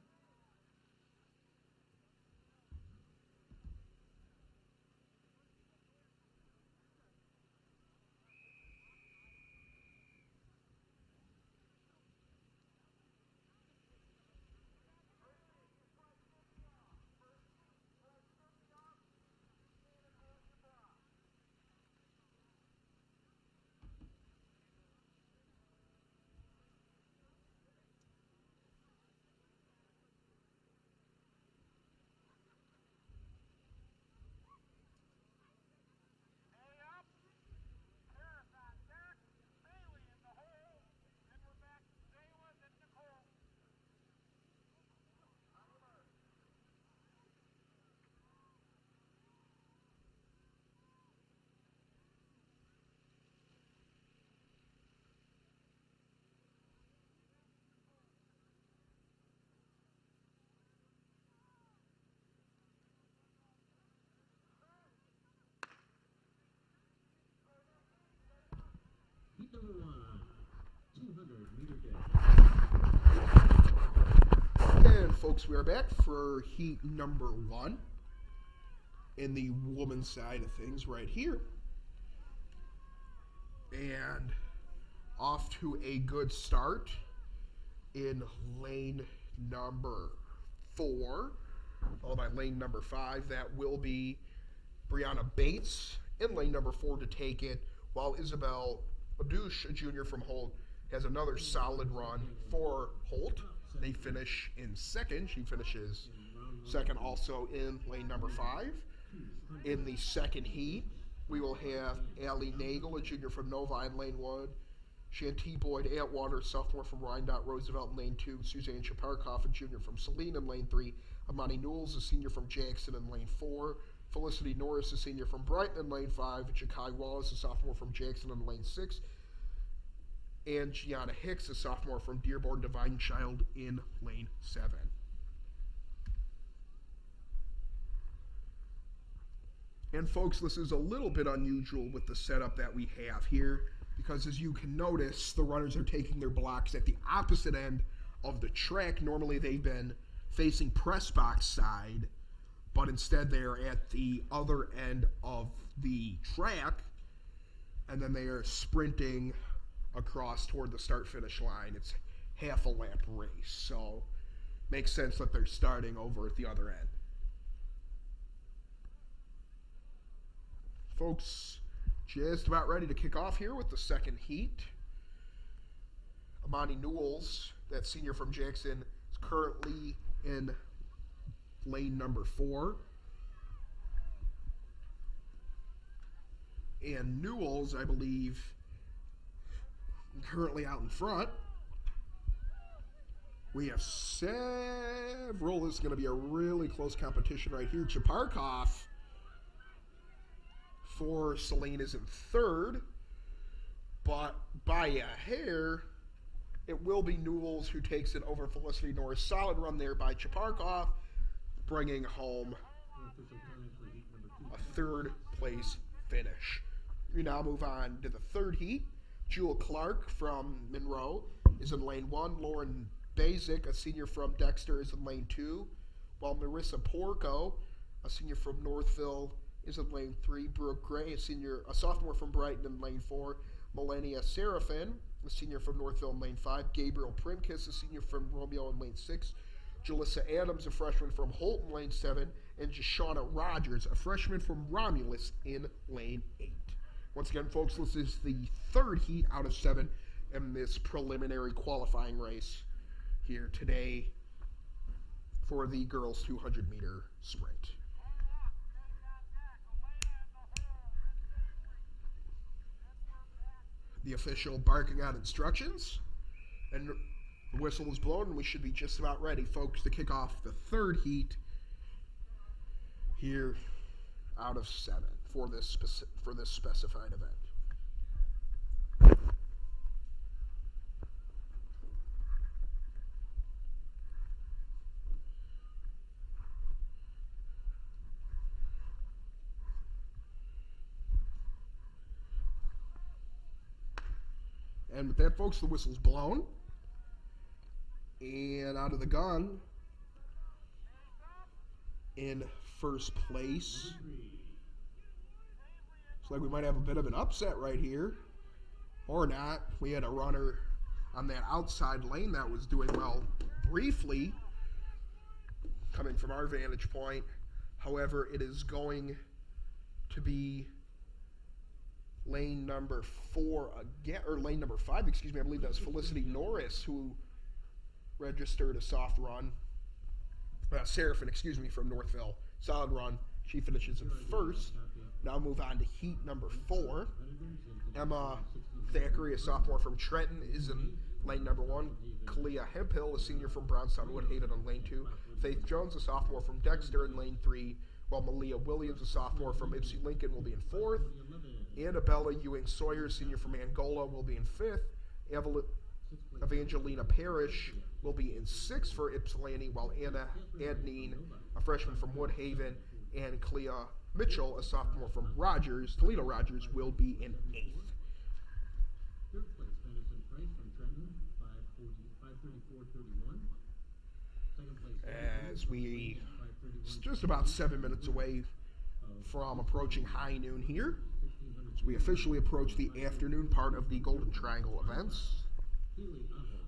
Heat number one, 200-meter dash. And folks, we are back for heat number one in the women's side of things right here. And off to a good start in lane number 4, followed by lane number 5. That will be Brianna Bates in lane number 4 to take it, while Isabel Abdush, a junior from Holt, has another solid run for Holt. They finish in second. She finishes second also in lane number 5. In the second heat, we will have Allie Nagel, a junior from Novi, in lane 1. Shanti Boyd Atwater, sophomore from Ryan Roosevelt, in lane 2. Suzanne Chaparkoff, a junior from Saline, in lane 3. Amani Newells, a senior from Jackson, in lane 4. Felicity Norris, a senior from Brighton, in lane 5. Jakai Wallace, a sophomore from Jackson, in lane 6. And Gianna Hicks, a sophomore from Dearborn Divine Child, in lane 7. And folks, this is a little bit unusual with the setup that we have here, because as you can notice, the runners are taking their blocks at the opposite end of the track. Normally they've been facing press box side, but instead they are at the other end of the track, and then they are sprinting across toward the start-finish line. It's half a lap race, so makes sense that they're starting over at the other end. Folks, just about ready to kick off here with the second heat. Amani Newells, that senior from Jackson, is currently in lane number 4. And Newells, I believe, currently out in front. We have several. This is going to be a really close competition right here. Chaparkoff for Saline is in third, but by a hair, it will be Newells who takes it over Felicity Norris. Solid run there by Chaparkoff, bringing home a third place finish. We now move on to the third heat. Jewel Clark from Monroe is in lane 1. Lauren Basic, a senior from Dexter, is in lane 2. While Marissa Porco, a senior from Northville, is in lane 3. Brooke Gray, a sophomore from Brighton, in lane 4. Melania Serafin, a senior from Northville, in lane 5. Gabriel Primkus, a senior from Romeo, in lane 6. Jalissa Adams, a freshman from Holt, in lane 7. And Jashauna Rogers, a freshman from Romulus, in lane 8. Once again, folks, this is the third heat out of 7 in this preliminary qualifying race here today for the girls' 200-meter sprint. The official barking out instructions, and the whistle is blown, and we should be just about ready, folks, to kick off the third heat here out of 7 for this specified event. And with that, folks, the whistle's blown. And out of the gun, in first place. Looks like we might have a bit of an upset right here. Or not. We had a runner on that outside lane that was doing well briefly, coming from our vantage point. However, it is going to be lane number 4 again, or lane number 5, excuse me. I believe that was Felicity Norris who registered a soft run. Seraphin, excuse me, from Northville. Solid run. She finishes in first. Now move on to heat number 4. Emma Thackeray, a sophomore from Trenton, is in lane number 1. Kalia Hemphill, a senior from Brownstown Woodhaven, on lane 2. Faith Jones, a sophomore from Dexter, in lane 3. While Malia Williams, a sophomore from Ypsi Lincoln, will be in 4th. Annabella Ewing Sawyer, senior from Angola, will be in 5th. Evangelina Parrish will be in 6th for Ypsilanti, while Anna Adneen, a freshman from Woodhaven, and Clea Mitchell, a sophomore from Toledo Rogers, will be in 8th. Third place, Madison Price from Trenton, 5:34:31. Second place, As we just about 7 minutes away from approaching high noon here, as we officially approach the afternoon part of the Golden Triangle events.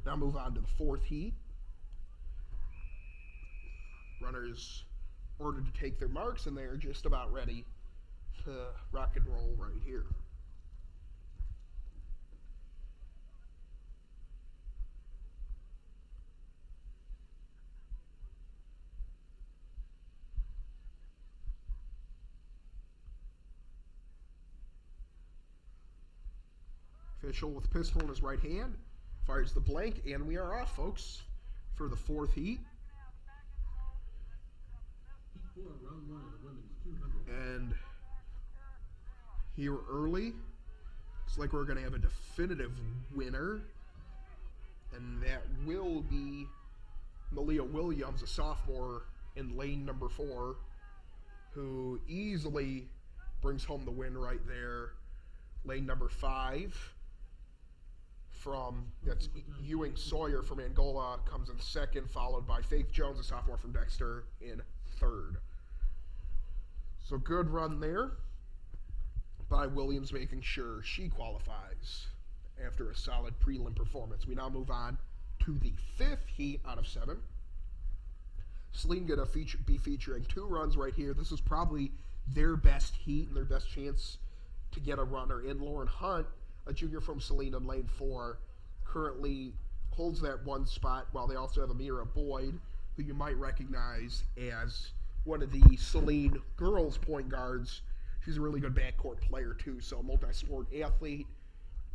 Now move on to the 4th heat. Runners ordered to take their marks, and they are just about ready to rock and roll right here. Official with pistol in his right hand fires the blank, and we are off, folks, for the 4th heat. Heat 4, round 1 of the women's 200. And here early, looks like we're going to have a definitive winner, and that will be Malia Williams, a sophomore in lane number 4, who easily brings home the win right there. Lane number 5 that's Ewing Sawyer from Angola, comes in 2nd, followed by Faith Jones, a sophomore from Dexter, in 3rd. So good run there by Williams, making sure she qualifies after a solid prelim performance. We now move on to the 5th heat out of 7. Saline going to be featuring 2 runs right here. This is probably their best heat and their best chance to get a runner in. Lauren Hunt, a junior from Saline in lane 4, currently holds that 1 spot, while they also have Amira Boyd, who you might recognize as one of the Saline girls' point guards. She's a really good backcourt player, too, so a multi-sport athlete.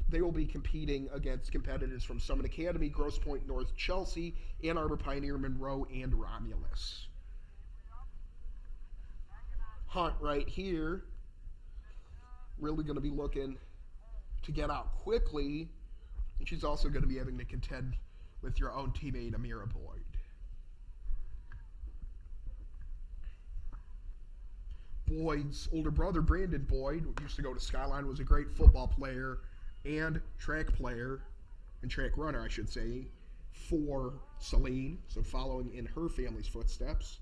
They will be competing against competitors from Summit Academy, Grosse Pointe North, Chelsea, Ann Arbor Pioneer, Monroe, and Romulus. Hunt right here, really going to be looking to get out quickly, and she's also going to be having to contend with your own teammate Amira Boyd. Boyd's older brother, Brandon Boyd, who used to go to Skyline, was a great football player and track runner, I should say, for Saline, so following in her family's footsteps.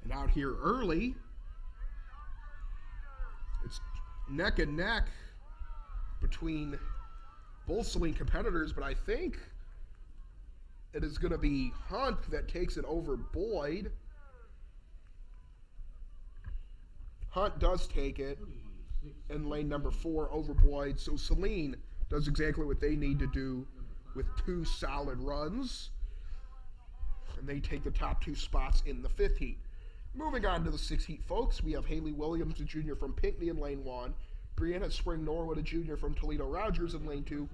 And out here early, it's neck and neck between both Saline competitors, but I think it is going to be Hunt that takes it over Boyd. Hunt does take it in lane number 4 over Boyd, so Saline does exactly what they need to do with 2 solid runs, and they take the top 2 spots in the 5th heat. Moving on to the 6th heat, folks, we have Haley Williams, a junior from Pinckney in lane 1, Brianna Spring Norwood, a junior from Toledo Rogers in lane 2.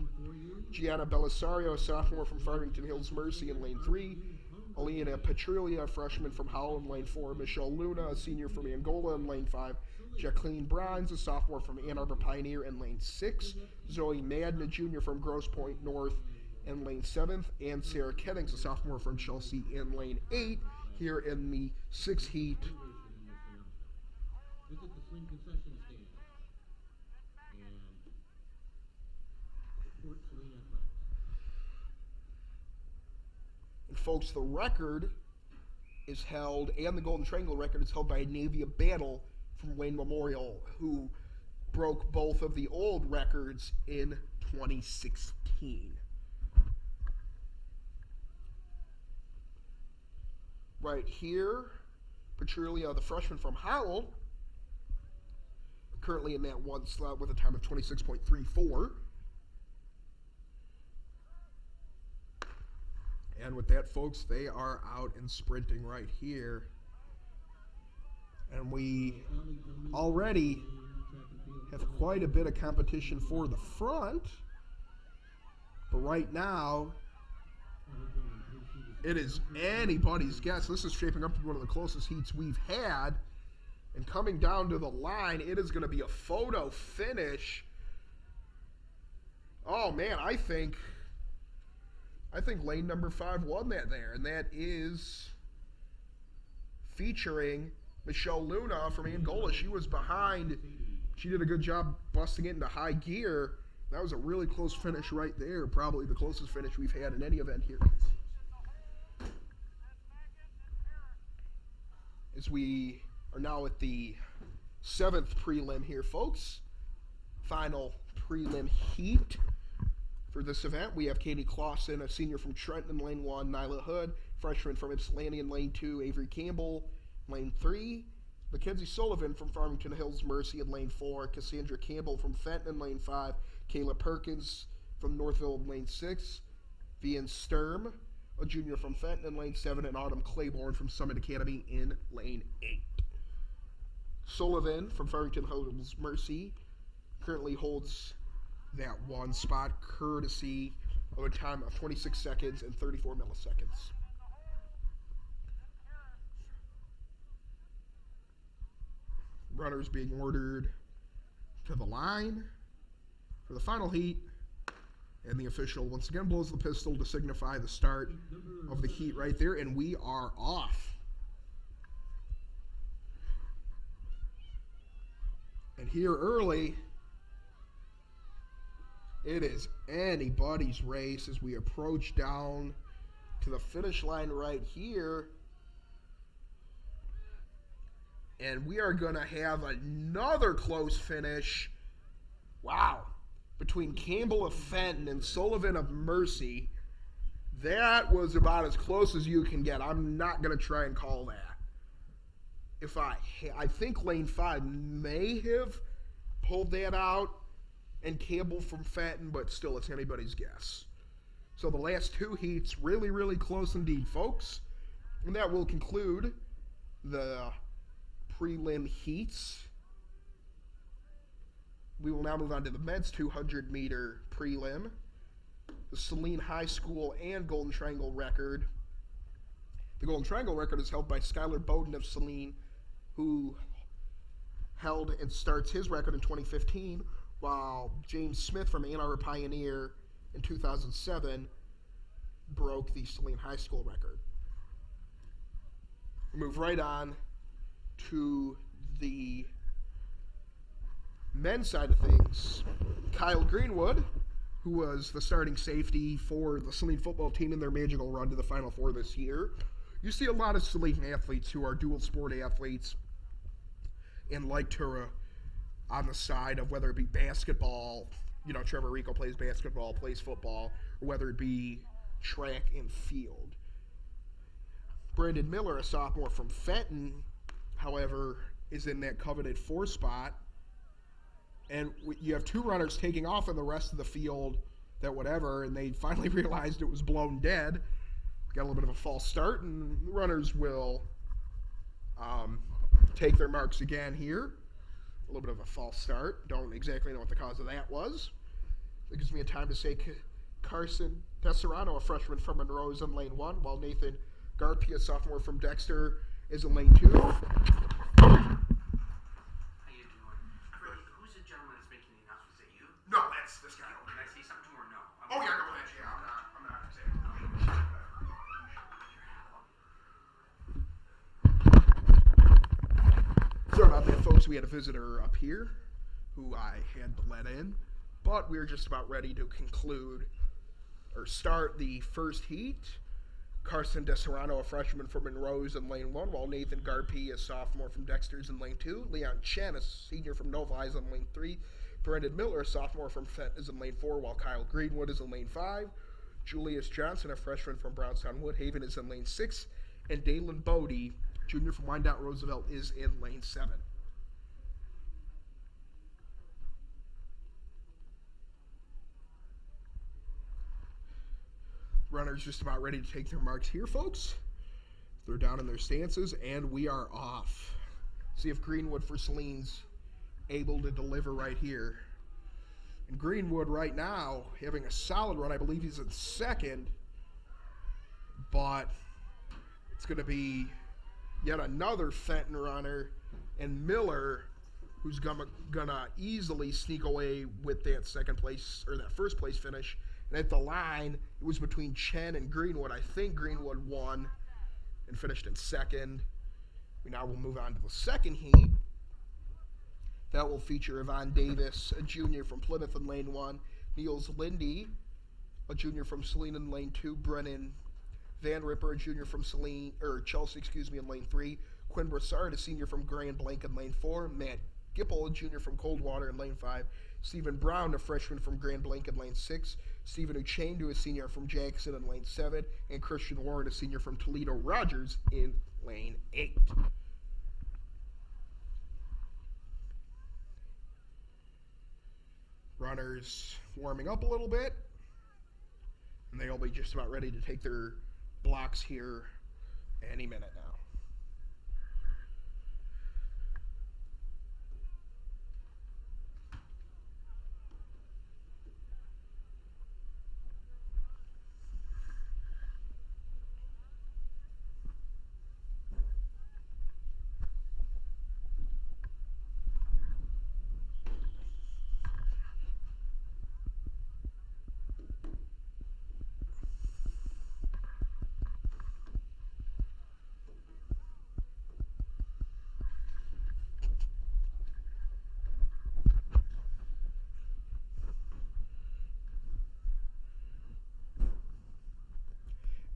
Gianna Belisario, a sophomore from Farmington Hills Mercy in lane 3. Alina Petrilia, a freshman from Howell in lane 4. Michelle Luna, a senior from Angola in lane 5. Jacqueline Brines, a sophomore from Ann Arbor Pioneer in lane 6. Zoe Madden, a junior from Grosse Pointe North in lane 7th. And Sarah Kettings, a sophomore from Chelsea in lane 8 here in the 6th heat. Visit the swing concession stand and report swing athletics. And folks, the record is held, and the Golden Triangle record is held by Navia Battle from Wayne Memorial, who broke both of the old records in 2016. Right here, Petrilia, the freshman from Howell, currently in that one slot with a time of 26.34. And with that, folks, they are out and sprinting right here. And we already have quite a bit of competition for the front. But right now, it is anybody's guess. This is shaping up to be one of the closest heats we've had. And coming down to the line, it is going to be a photo finish. Oh, man, I think lane number 5 won that there. And that is featuring Michelle Luna from Angola. She was behind. She did a good job busting it into high gear. That was a really close finish right there. Probably the closest finish we've had in any event here. As we are now at the 7th prelim here, folks. Final prelim heat for this event. We have Katie Clausen, a senior from Trenton in lane 1, Nyla Hood, freshman from Ypsilanti in lane 2, Avery Campbell, lane 3, Mackenzie Sullivan from Farmington Hills Mercy in lane 4, Cassandra Campbell from Fenton in lane 5, Kayla Perkins from Northville in lane 6, Vian Sturm, a junior from Fenton in lane 7, and Autumn Claiborne from Summit Academy in lane 8. Sullivan from Farmington Hills Mercy currently holds that one spot courtesy of a time of 26 seconds and 34 milliseconds. Runners being ordered to the line for the final heat, and the official once again blows the pistol to signify the start of the heat right there, and we are off. And here early, it is anybody's race as we approach down to the finish line right here. And we are going to have another close finish. Wow. Between Campbell of Fenton and Sullivan of Mercy. That was about as close as you can get. I'm not going to try and call that. I think lane 5 may have pulled that out, and Campbell from Fenton, but still it's anybody's guess. So the last 2 heats, really, really close indeed, folks. And that will conclude the prelim heats. We will now move on to the men's 200-meter prelim. The Saline High School and Golden Triangle record. The Golden Triangle record is held by Skylar Bowden of Saline, who held and starts his record in 2015, while James Smith from Ann Arbor Pioneer in 2007 broke the Saline High School record. We move right on to the men's side of things. Kyle Greenwood, who was the starting safety for the Saline football team in their magical run to the Final Four this year. You see a lot of Saline athletes who are dual sport athletes and like to on the side of whether it be basketball, Trevor Rico plays basketball, plays football, or whether it be track and field. Brandon Miller, a sophomore from Fenton, however, is in that coveted 4 spot. And you have 2 runners taking off in the rest of the field and they finally realized it was blown dead. Got a little bit of a false start, and the runners will take their marks again here. A little bit of a false start. Don't exactly know what the cause of that was. It gives me a time to say Carson Deserano, a freshman from Monroe, is in lane 1, while Nathan Garpia, a sophomore from Dexter, is in lane 2. How you doing? Who's the gentleman that's making the announcements? Is that you? No, that's this guy. Can I say something to him or no? Oh yeah, go ahead. Yeah, I'm not exactly. Sorry about that, folks. We had a visitor up here who I had to let in, but we were just about ready to conclude or start the first heat. Carson Deserano, a freshman from Monroe, is in lane 1, while Nathan Garpia, a sophomore from Dexter, is in lane 2. Leon Chen, a senior from Novi, is in lane 3. Brendan Miller, a sophomore from Fenton, is in lane 4, while Kyle Greenwood is in lane 5. Julius Johnson, a freshman from Brownstown Woodhaven, is in lane 6. And Dalen Bodie, junior from Wyandotte Roosevelt, is in lane 7. Runners just about ready to take their marks here, folks. They're down in their stances, and we are off. See if Greenwood for Celine's able to deliver right here. And Greenwood right now having a solid run. I believe he's in second, but it's going to be yet another Fenton runner, and Miller, who's gonna easily sneak away with that second place or that first place finish. And at the line, it was between Chen and Greenwood. I think Greenwood won and finished in second. We now will move on to the second heat. That will feature Yvonne Davis, a junior from Plymouth in lane 1. Niels Lindy, a junior from Saline in lane 2. Brennan Van Ripper, a junior from Chelsea, in lane 3. Quinn Broussard, a senior from Grand Blanc in lane 4. Matt Gipple, a junior from Coldwater in lane 5. Stephen Brown, a freshman from Grand Blanc in lane 6. Stephen Uchendu, a senior from Jackson in lane 7. And Christian Warren, a senior from Toledo Rogers in lane 8. Runners warming up a little bit. And they'll be just about ready to take their blocks here any minute now.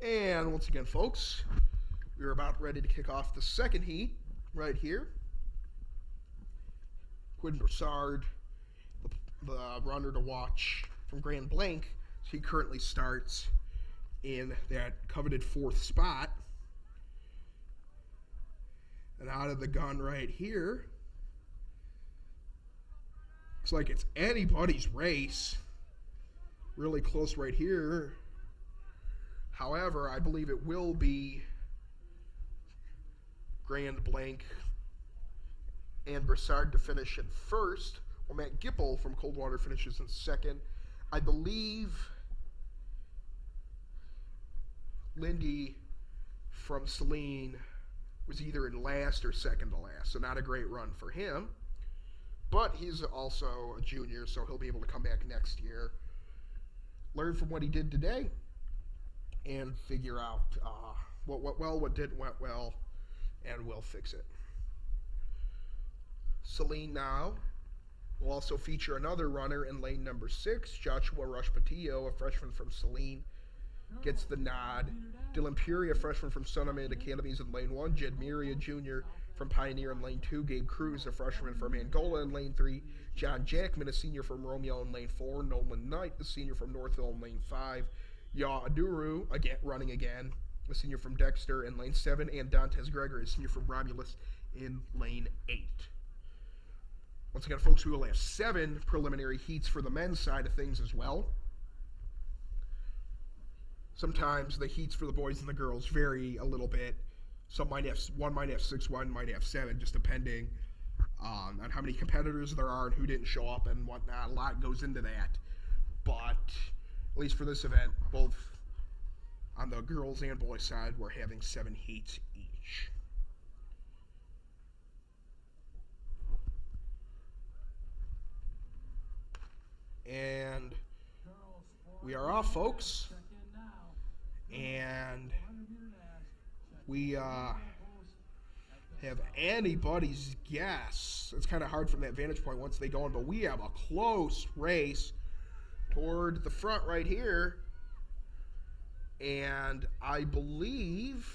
And once again, folks, we're about ready to kick off the second heat right here. Quinn Broussard, the runner to watch from Grand Blanc, he currently starts in that coveted 4th spot. And out of the gun right here, looks like it's anybody's race. Really close right here. However, I believe it will be Grand Blanc and Broussard to finish in first, while Matt Gipple from Coldwater finishes in second. I believe Lindy from Saline was either in last or second to last, so not a great run for him. But he's also a junior, so he'll be able to come back next year, learn from what he did today, and figure out what went well, what didn't went well, and we'll fix it. Saline now will also feature another runner in lane number 6, Joshua Rush-Patillo, a freshman from Saline, gets the nod. Dylan Puri, a freshman from Son Amanda Academies in lane 1, Jed Miri, a junior from Pioneer in lane 2, Gabe Cruz, a freshman from Angola in lane 3, John Jackman, a senior from Romeo in lane 4, Nolan Knight, a senior from Northville in lane 5, Ya Aduru, again, running again, a senior from Dexter in lane 7, and Dantes Gregory, a senior from Romulus in lane 8. Once again, folks, we will have 7 preliminary heats for the men's side of things as well. Sometimes the heats for the boys and the girls vary a little bit. One might have 6, one might have 7, just depending on how many competitors there are and who didn't show up and whatnot. A lot goes into that. But at least for this event, both on the girls and boys side, we're having 7 heats each. And we are off, folks. And we have anybody's guess. It's kind of hard from that vantage point once they go in, but we have a close race toward the front right here. And I believe,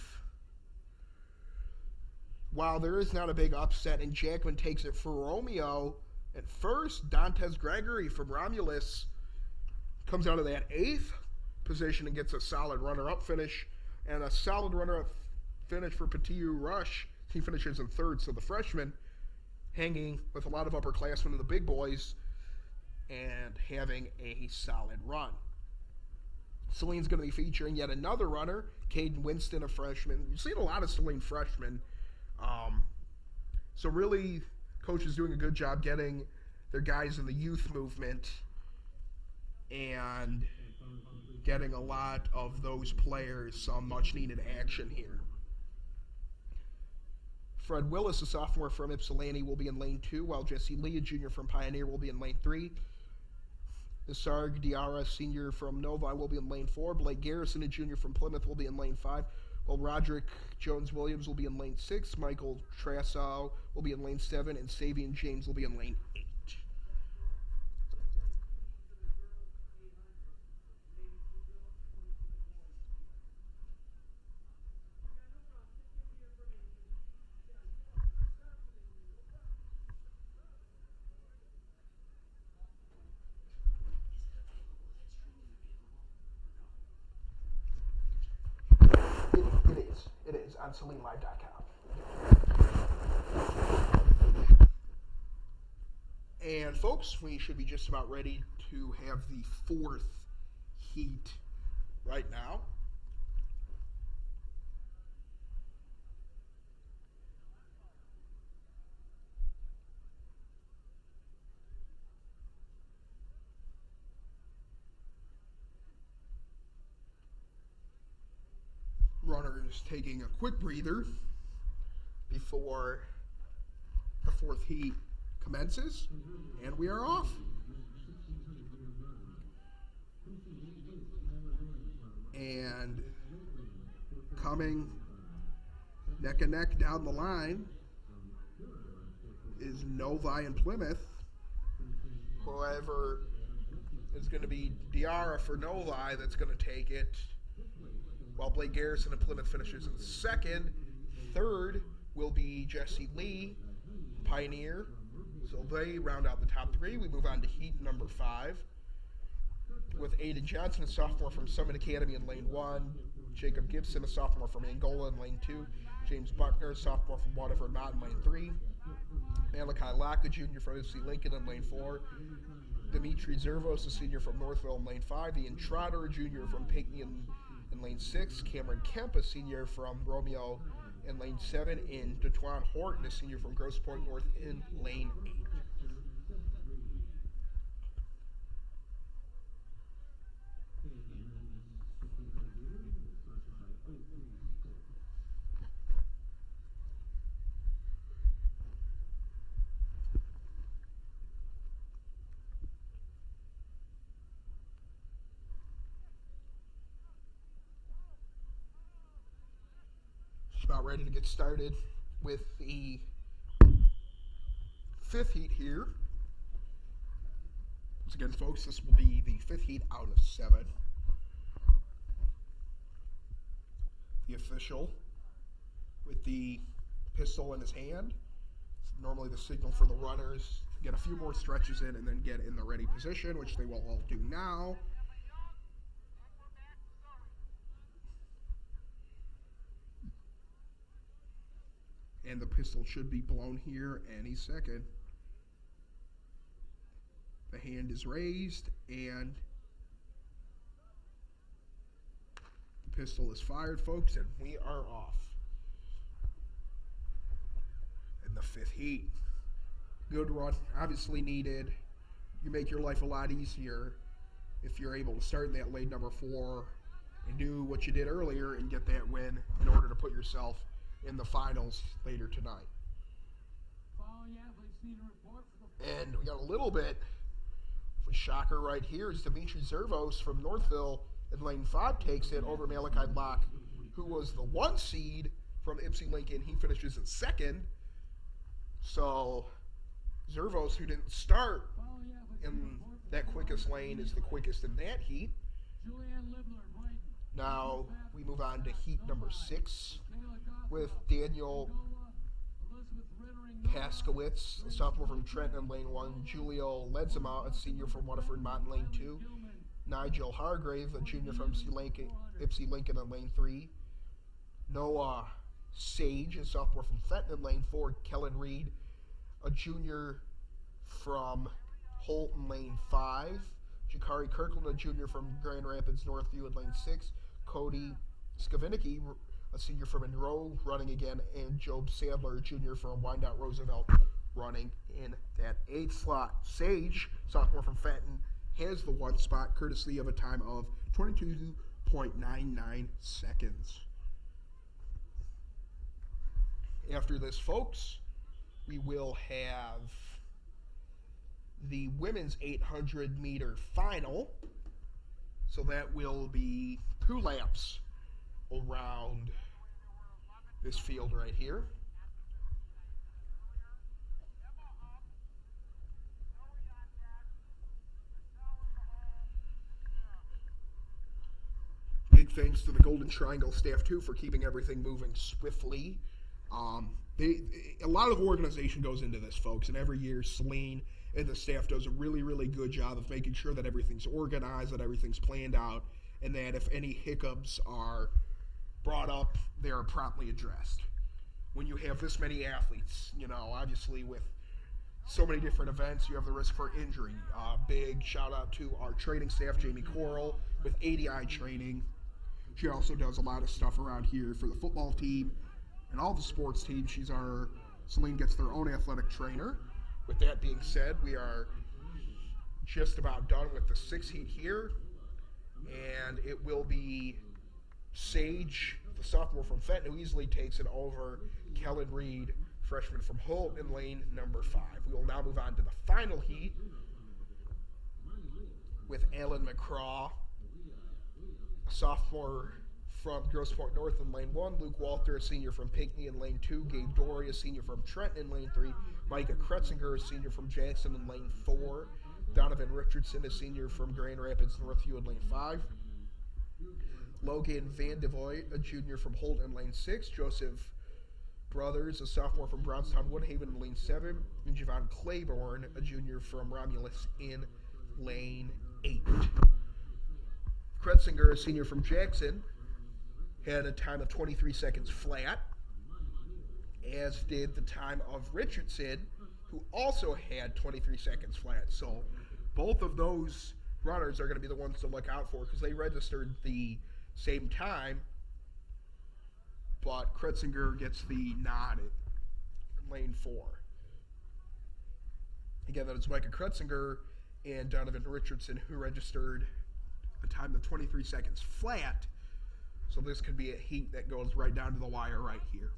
while there is not a big upset and Jackman takes it for Romeo, at first, Dantes Gregory from Romulus comes out of that 8th position and gets a solid runner-up finish, and a solid runner-up finish for Patiu Rush. He finishes in 3rd, so the freshman hanging with a lot of upperclassmen and the big boys and having a solid run. Celine's going to be featuring yet another runner, Caden Winston, a freshman. You've seen a lot of Celine freshmen. So really, Coach is doing a good job getting their guys in the youth movement and getting a lot of those players some much-needed action here. Fred Willis, a sophomore from Ypsilanti, will be in lane 2, while Jesse Lee, a junior from Pioneer, will be in lane 3. Nisarg Diarra, senior from Novi, will be in lane 4. Blake Garrison, a junior from Plymouth, will be in lane 5. While Roderick Jones-Williams will be in lane 6. Michael Trassow will be in lane 7. And Savian James will be in lane 8. It is on SeleneLive.com. And folks, we should be just about ready to have the 4th heat right now. Runners taking a quick breather before the 4th heat commences, and we are off. And coming neck and neck down the line is Novi and Plymouth. However, it's going to be Diarra for Novi that's going to take it, while Blake Garrison and Plymouth finishes in 2nd. 3rd will be Jesse Lee, Pioneer. So they round out the top 3. We move on to heat number 5 with Aiden Johnson, a sophomore from Summit Academy in lane 1. Jacob Gibson, a sophomore from Angola in lane 2. James Buckner, a sophomore from Waterford Mott in lane 3. Malachi Locke, a junior from FC Lincoln in lane 4. Dimitri Zervos, a senior from Northville in lane 5. Ian Trotter, a junior from Pinckney in lane 6. Cameron Kemp, a senior from Romeo in lane 7. And DeTwan Horton, a senior from Grosse Pointe North in lane 8. About ready to get started with the 5th heat here. Once again, folks, this will be the 5th heat out of 7. The official with the pistol in his hand. It's normally the signal for the runners to get a few more stretches in and then get in the ready position, which they will all do now. And the pistol should be blown here any second. The hand is raised and the pistol is fired, folks, and we are off. In the 5th heat. Good run, obviously needed. You make your life a lot easier if you're able to start in that lane number 4 and do what you did earlier and get that win in order to put yourself in the finals later tonight. Following athletes need a report for the And we got a little bit of a shocker right here as Dimitri Zervos from Northville in lane 5 takes it over Malachi Locke, who was the 1 seed from Ypsi Lincoln. He finishes in 2nd. So Zervos, who didn't start following athletes need a in report for that quickest lane, is the quickest in that heat. Julianne Libler, Brighton. Now we move on to heat number 6 Kayla Goff, with Daniel Angola, Elizabeth Rittering, Paskowitz, a sophomore from Trenton in lane 1, Julio Ledzema, a senior from Waterford Mott in lane 2, Nigel Hargrave, a junior from Ypsi Lincoln in lane 3, Noah Sage, a sophomore from Fenton in lane 4, Kellen Reed, a junior from Holt in lane 5, Jakari Kirkland, a junior from Grand Rapids Northview in lane 6, Cody Skavinicki, a senior from Monroe, running again, and Job Sadler, a junior from Wyandotte Roosevelt, running in that 8th slot. Sage, sophomore from Fenton, has the 1 spot, courtesy of a time of 22.99 seconds. After this, folks, we will have the women's 800 meter final. So that will be 2 laps around this field right here. Big thanks to the Golden Triangle staff too for keeping everything moving swiftly. A lot of organization goes into this, folks, and every year Celine and the staff does a really, really good job of making sure that everything's organized, that everything's planned out, and that if any hiccups are brought up, they are promptly addressed. When you have this many athletes, obviously with so many different events, you have the risk for injury. Big shout out to our training staff, Jamie Coral, with ADI training. She also does a lot of stuff around here for the football team and all the sports teams. Celine gets their own athletic trainer. With that being said, we are just about done with the 6th heat here, and it will be Sage, the sophomore from Fenton, who easily takes it over Kellen Reed, freshman from Holt, in lane number 5. We will now move on to the final heat with Alan McCraw, a sophomore from Grosse Pointe North in lane 1, Luke Walter, a senior from Pinckney in lane 2, Gabe Dory, a senior from Trenton in lane 3, Micah Kretzinger, a senior from Jackson in lane 4, Donovan Richardson, a senior from Grand Rapids Northview in lane 5, Logan Vandevoy, a junior from Holt in lane 6, Joseph Brothers, a sophomore from Brownstown Woodhaven in lane 7, and Javon Claiborne, a junior from Romulus in lane 8. Kretzinger, a senior from Jackson, had a time of 23 seconds flat, as did the time of Richardson, who also had 23 seconds flat. So both of those runners are going to be the ones to look out for because they registered the same time, but Kretzinger gets the nod in lane 4. Again, that is Micah Kretzinger and Donovan Richardson, who registered a time of 23 seconds flat. So this could be a heat that goes right down to the wire right here.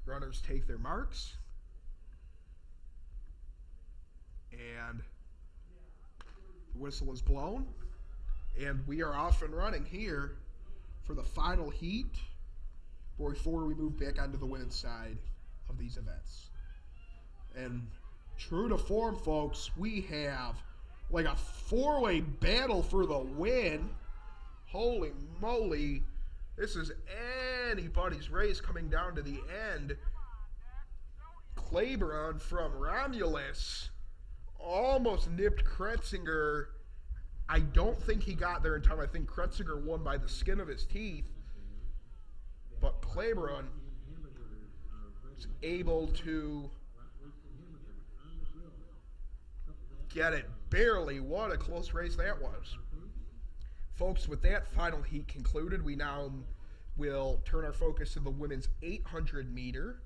Runners take their marks. And the whistle is blown. And we are off and running here for the final heat before we move back onto the women's side of these events. And true to form, folks, we have like a 4-way battle for the win. Holy moly. This is anybody's race coming down to the end. Claiborne from Romulus almost nipped Kretzinger. I don't think he got there in time. I think Kretzinger won by the skin of his teeth. But Claiborne was able to get it barely. What a close race that was. Folks, with that final heat concluded, we now will turn our focus to the women's 800 meter.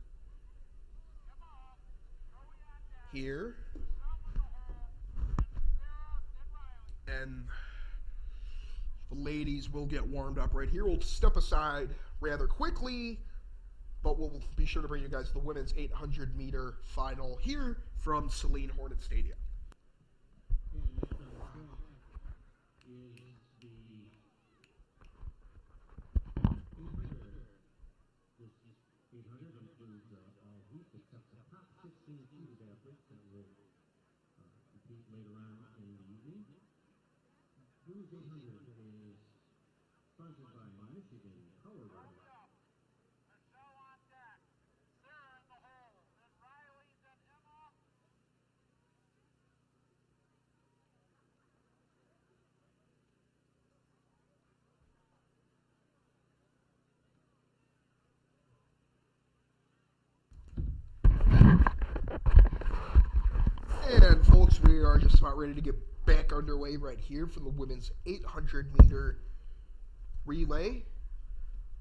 Here. And the ladies will get warmed up right here. We'll step aside rather quickly, but we'll be sure to bring you guys the women's 800 meter final here from Celine Hornet Stadium. Later on in the evening. Women's 800 is sponsored by Michigan Power Road. And folks, we are just about ready to get back underway right here for the women's 800 meter relay.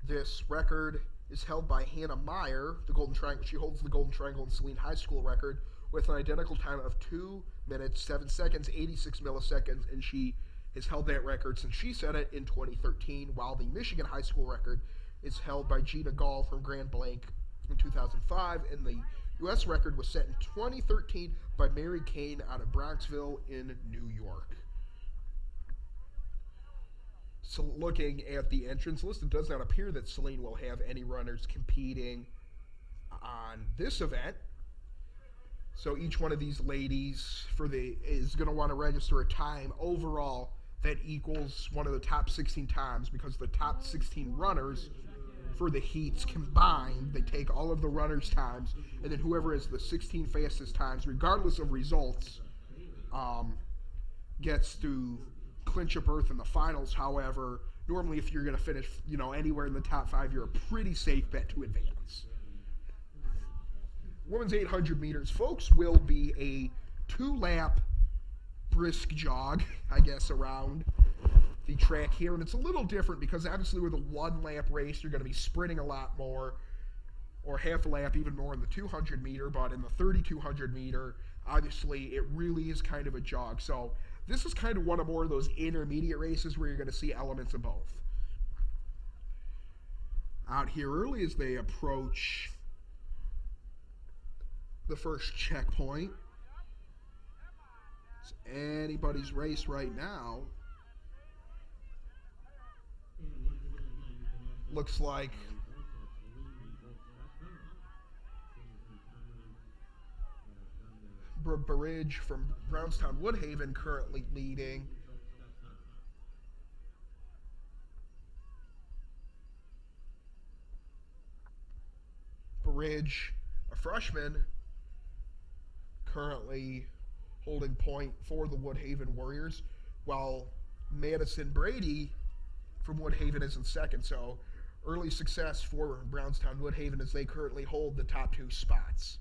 This record is held by Hannah Meyer, the Golden Triangle. She holds the Golden Triangle and Celine High School record with an identical time of 2 minutes, 7 seconds, 86 milliseconds, and she has held that record since she set it in 2013, while the Michigan High School record is held by Gina Gall from Grand Blanc in 2005, and the U.S. record was set in 2013 by Mary Kane out of Bronxville in New York. So looking at the entrance list, it does not appear that Celine will have any runners competing on this event. So each one of these ladies is going to want to register a time overall that equals one of the top 16 times, because the top 16 runners for the heats combined, they take all of the runners' times, and then whoever has the 16 fastest times, regardless of results, gets to clinch a berth in the finals. However, normally if you're going to finish, anywhere in the top 5, you're a pretty safe bet to advance. Women's 800 meters, folks, will be a 2-lap brisk jog, I guess, around the track here, and it's a little different because obviously with a 1-lap race you're going to be sprinting a lot more, or half a lap even more in the 200 meter, but in the 3200 meter obviously it really is kind of a jog. So this is kind of one of more of those intermediate races where you're going to see elements of both. Out here early as they approach the first checkpoint. It's anybody's race right now. Looks like Bridge from Brownstown Woodhaven currently leading. Bridge, a freshman, currently holding point for the Woodhaven Warriors, while Madison Brady from Woodhaven is in second. So early success for Brownstown Woodhaven as they currently hold the top 2 spots.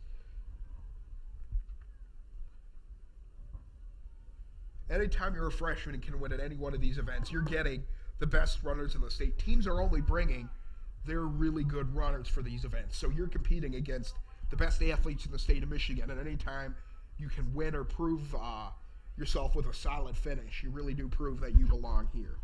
Anytime you're a freshman and can win at any one of these events, you're getting the best runners in the state. Teams are only bringing their really good runners for these events. So you're competing against the best athletes in the state of Michigan, and anytime you can win or prove yourself with a solid finish, you really do prove that you belong here.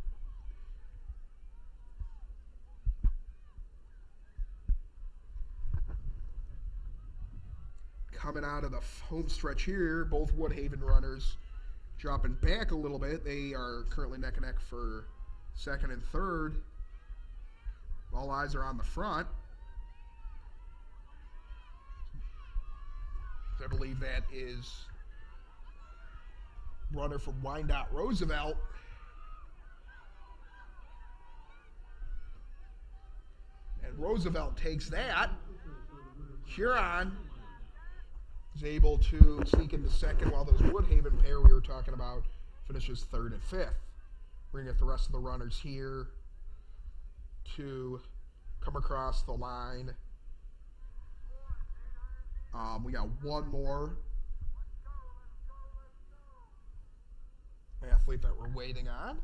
Coming out of the home stretch here, both Woodhaven runners dropping back a little bit. They are currently neck and neck for second and third. All eyes are on the front. I believe that is runner from Wyandotte Roosevelt. And Roosevelt takes that. Huron is able to sneak into second, while those Woodhaven pair we were talking about finishes third and fifth. We're going to get the rest of the runners here to come across the line. We got one more athlete that we're waiting on.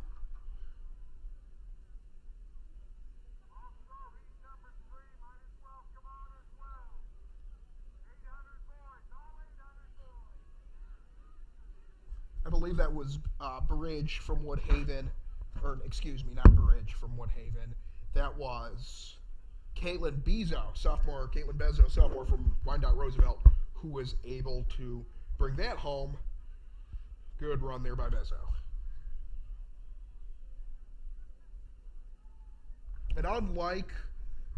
believe that was Bridge from Woodhaven, or excuse me, not Bridge from Woodhaven. That was Caitlin Bezos, sophomore from Wyandotte Roosevelt, who was able to bring that home. Good run there by Bezzo. And unlike,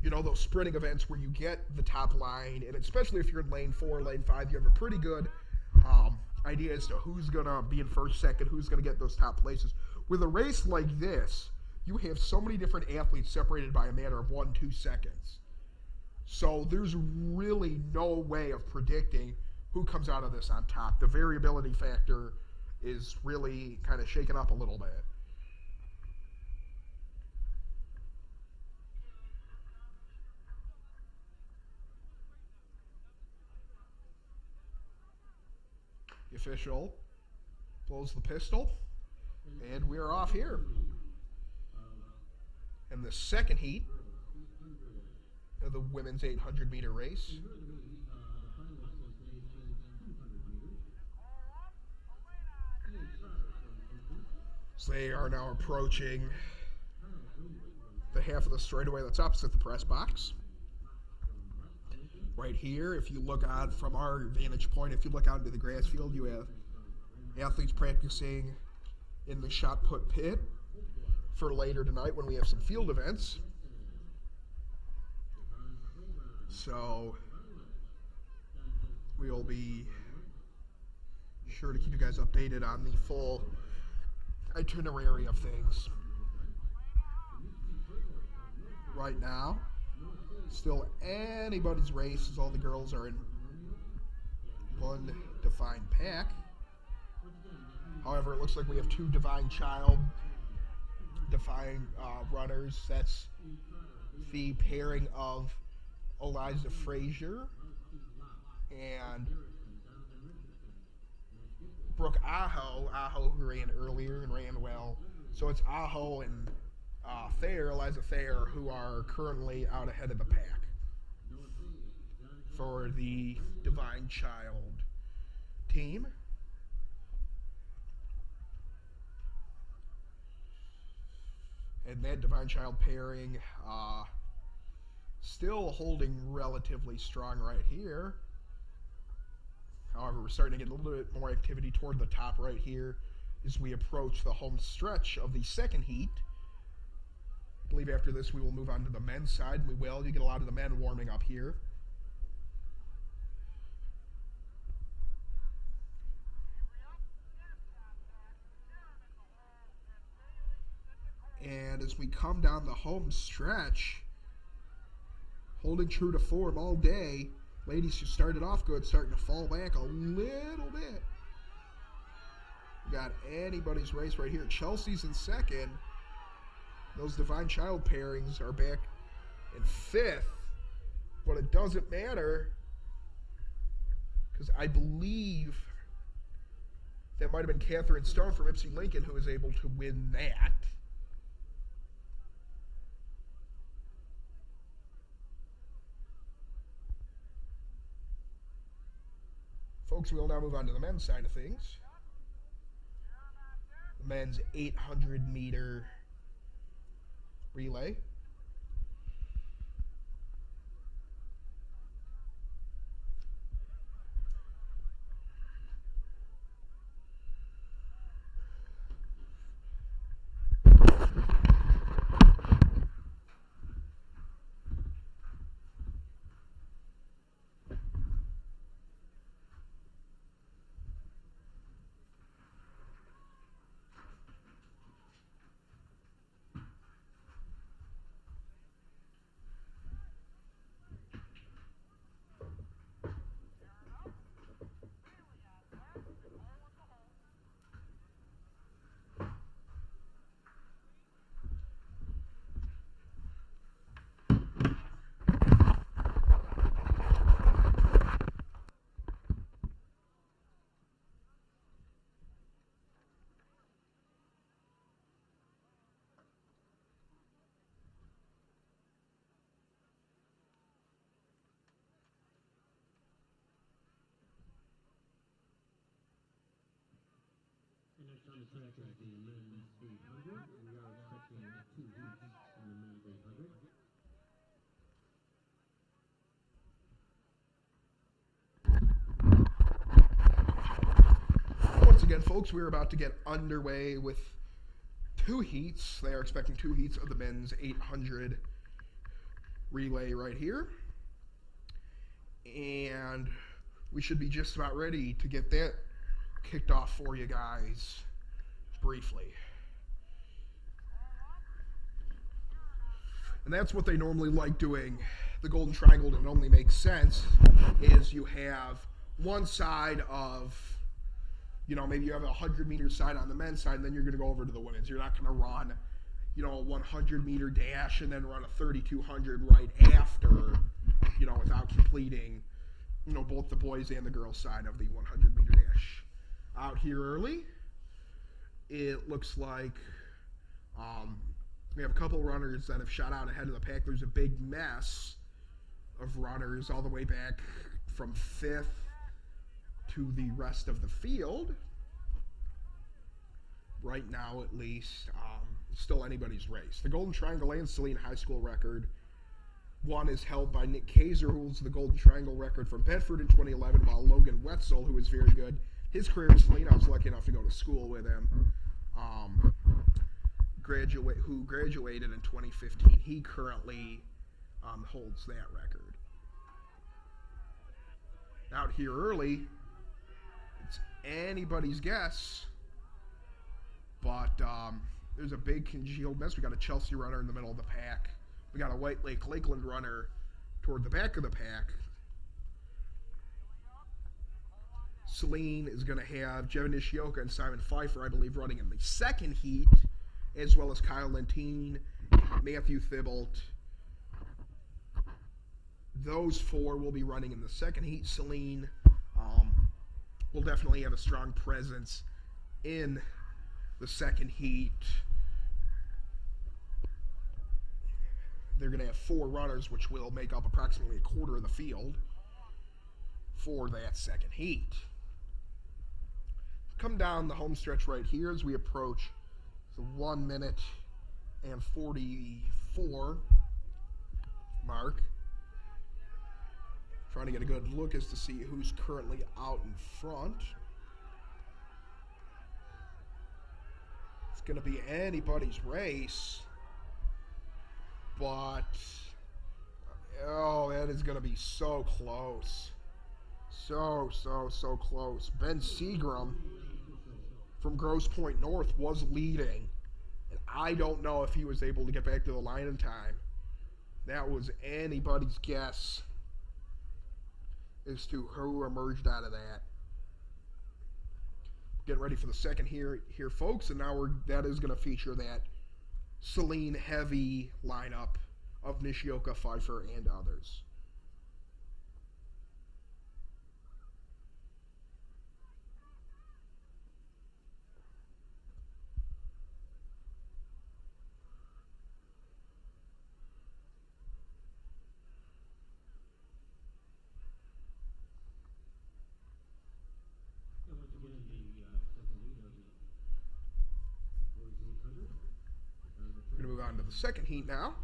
those sprinting events where you get the top line, and especially if you're in lane 4, lane 5, you have a pretty good idea as to who's going to be in first, second, who's going to get those top places. With a race like this, you have so many different athletes separated by a matter of 1-2 seconds. So there's really no way of predicting who comes out of this on top. The variability factor is really kind of shaken up a little bit. The official blows the pistol, and we're off here. In the second heat of the women's 800-meter race. So they are now approaching the half of the straightaway that's opposite the press box. Right here, if you look out from our vantage point, if you look out into the grass field, you have athletes practicing in the shot put pit for later tonight when we have some field events. So we'll be sure to keep you guys updated on the full itinerary of things. Right now, still anybody's race as all the girls are in one defined pack. However, it looks like we have two Divine Child defined runners. That's the pairing of Eliza Frazier and Brooke Aho. Aho, who ran earlier and ran well. So it's Aho and Eliza Thayer, who are currently out ahead of the pack for the Divine Child team. And that Divine Child pairing still holding relatively strong right here. However, we're starting to get a little bit more activity toward the top right here as we approach the home stretch of the second heat. I believe after this we will move on to the men's side. We will. You get a lot of the men warming up here. And as we come down the home stretch, holding true to form all day, ladies who started off good starting to fall back a little bit. We got anybody's race right here. Chelsea's in second. Those Divine Child pairings are back in fifth, but it doesn't matter because I believe that might have been Catherine Stone from Ipsy Lincoln who was able to win that. Folks, we'll now move on to the men's side of things. The men's 800-meter relay. On the track is the men's 800. We are expecting 2 heats in the men's 800. Once again, folks, we're about to get underway with 2 heats. They are expecting 2 heats of the men's 800 relay right here. And we should be just about ready to get that kicked off for you guys briefly. And that's what they normally like doing. The golden triangle, that only makes sense, is you have one side of, maybe you have a 100-meter side on the men's side, and then you're going to go over to the women's. You're not going to run, a 100-meter dash and then run a 3,200 right after, without completing, both the boys and the girls side of the 100-meter dash. Out here early, it looks like we have a couple runners that have shot out ahead of the pack. There's a big mess of runners all the way back from 5th to the rest of the field. Right now, at least, still anybody's race. The Golden Triangle and Saline High School record. One is held by Nick Kaiser, who holds the Golden Triangle record from Bedford in 2011, while Logan Wetzel, who is very good, his career in Saline, I was lucky enough to go to school with him, who graduated in 2015. He currently holds that record. Out here early, it's anybody's guess, but there's a big congealed mess. We got a Chelsea runner in the middle of the pack. We got a White Lake Lakeland runner toward the back of the pack. Saline is going to have Jevin Nishioka and Simon Pfeiffer, I believe, running in the second heat, as well as Kyle Lentine, Matthew Thibault. Those 4 will be running in the second heat. Saline will definitely have a strong presence in the second heat. They're going to have 4 runners, which will make up approximately a quarter of the field for that second heat. Come down the home stretch right here as we approach the 1 minute and 44 mark. Trying to get a good look as to see who's currently out in front. It's going to be anybody's race. But, that is going to be so close. So close. Ben Seagram from Grosse Pointe North was leading. And I don't know if he was able to get back to the line in time. That was anybody's guess as to who emerged out of that. Getting ready for the second here folks. And now that is going to feature that Saline heavy lineup of Nishioka, Pfeiffer, and others. And once again, the second heat of the boys 800. We're going to move on to the second heat now.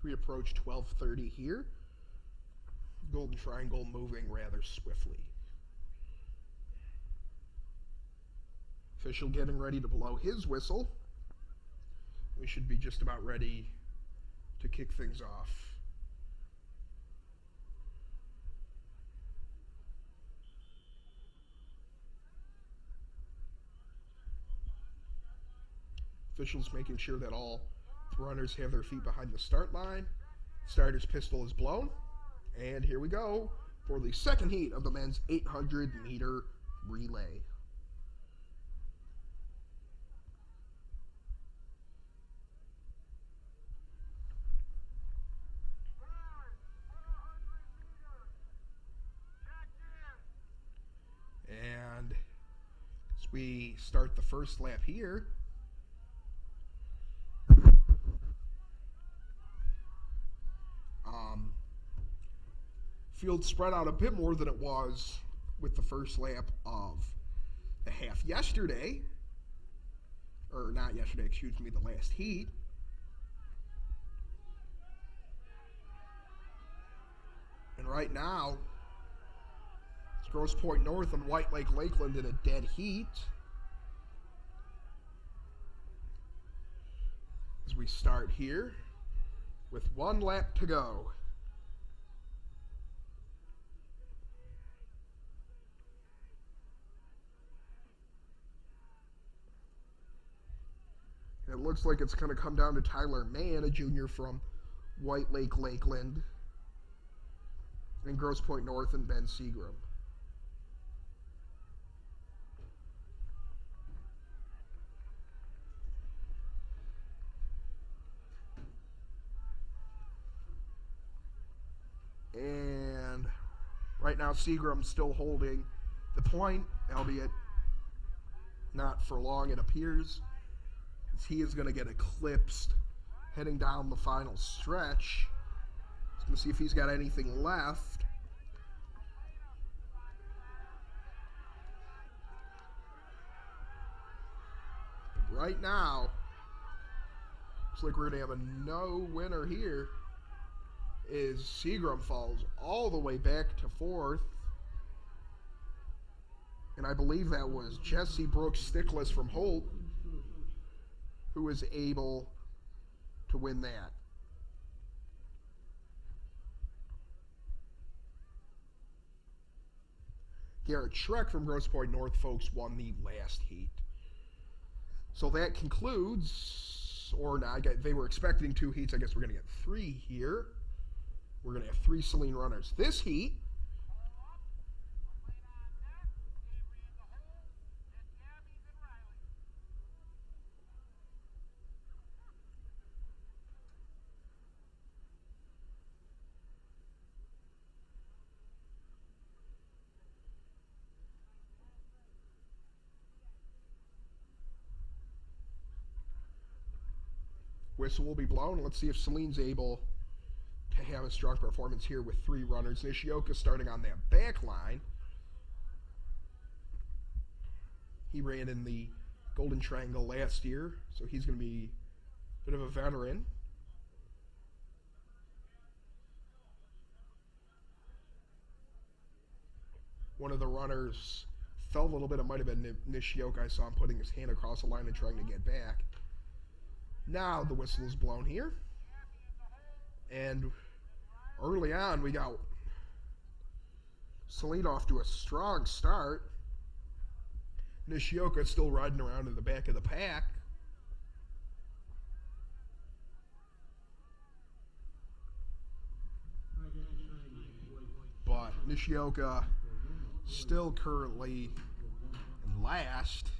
We approach 12:30 here. Golden Triangle moving rather swiftly. Official getting ready to blow his whistle. We should be just about ready to kick things off. Officials making sure that all runners have their feet behind the start line. Starter's pistol is blown. And here we go for the second heat of the men's 800-meter relay. And as we start the first lap here, field spread out a bit more than it was with the first lap of the half yesterday. Or not yesterday, excuse me, the last heat. And right now, it's Grosse Pointe North and White Lake Lakeland in a dead heat. As we start here with 1 lap to go. It looks like it's going to come down to Tyler Mann, a junior from White Lake Lakeland, and Grosse Pointe North, and Ben Seagram. And right now Seagram's still holding the point, albeit not for long, it appears. He is going to get eclipsed heading down the final stretch. He's going to see if he's got anything left. But right now, looks like we're going to have a no winner here. Is Seagram falls all the way back to 4th. And I believe that was Jesse Brooks Stickless from Holt who was able to win that. Garrett Schreck from Grosse Pointe North, folks, won the last heat. So that concludes, or not, they were expecting 2 heats. I guess we're going to get 3 here. We're going to have 3 Saline runners this heat. Whistle will be blown. Let's see if Saline's able to have a strong performance here with 3 runners. Nishioka starting on that back line. He ran in the Golden Triangle last year, so he's going to be a bit of a veteran. One of the runners fell a little bit. It might have been Nishioka. I saw him putting his hand across the line and trying to get back. Now the whistle is blown here. And early on, we got Saline off to a strong start. Nishioka still riding around in the back of the pack. But Nishioka still currently in last.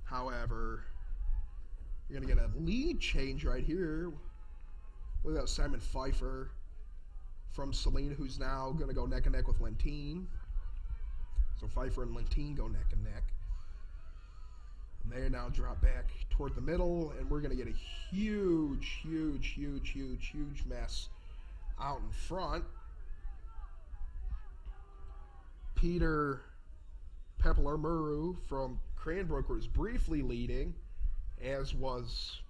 However, you're going to get a lead change right here. Look at that, Simon Pfeiffer from Saline, who's now going to go neck and neck with Lentine. So Pfeiffer and Lentine go neck and neck. And they now drop back toward the middle, and we're going to get a huge mess out in front. Peter Pepler-Muru from Cranbrook was briefly leading, as was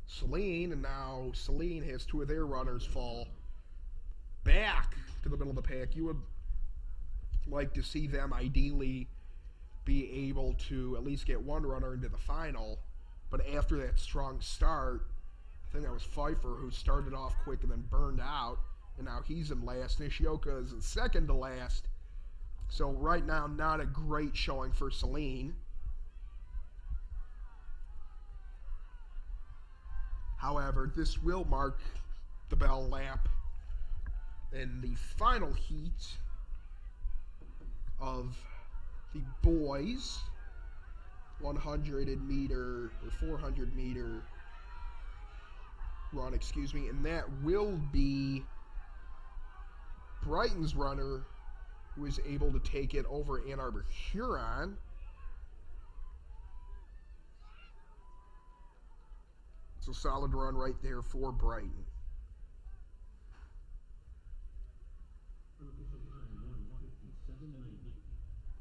Saline, and now Saline has 2 of their runners fall back to the middle of the pack. You would like to see them ideally be able to at least get 1 runner into the final, but after that strong start, I think that was Pfeiffer who started off quick and then burned out, and now he's in last. Nishioka is in second to last. So right now, not a great showing for Saline. However, this will mark the bell lap in the final heat of the boys 100 meter or 400 meter run, excuse me, and that will be Brighton's runner who is able to take it over Ann Arbor Huron. It's a solid run right there for Brighton.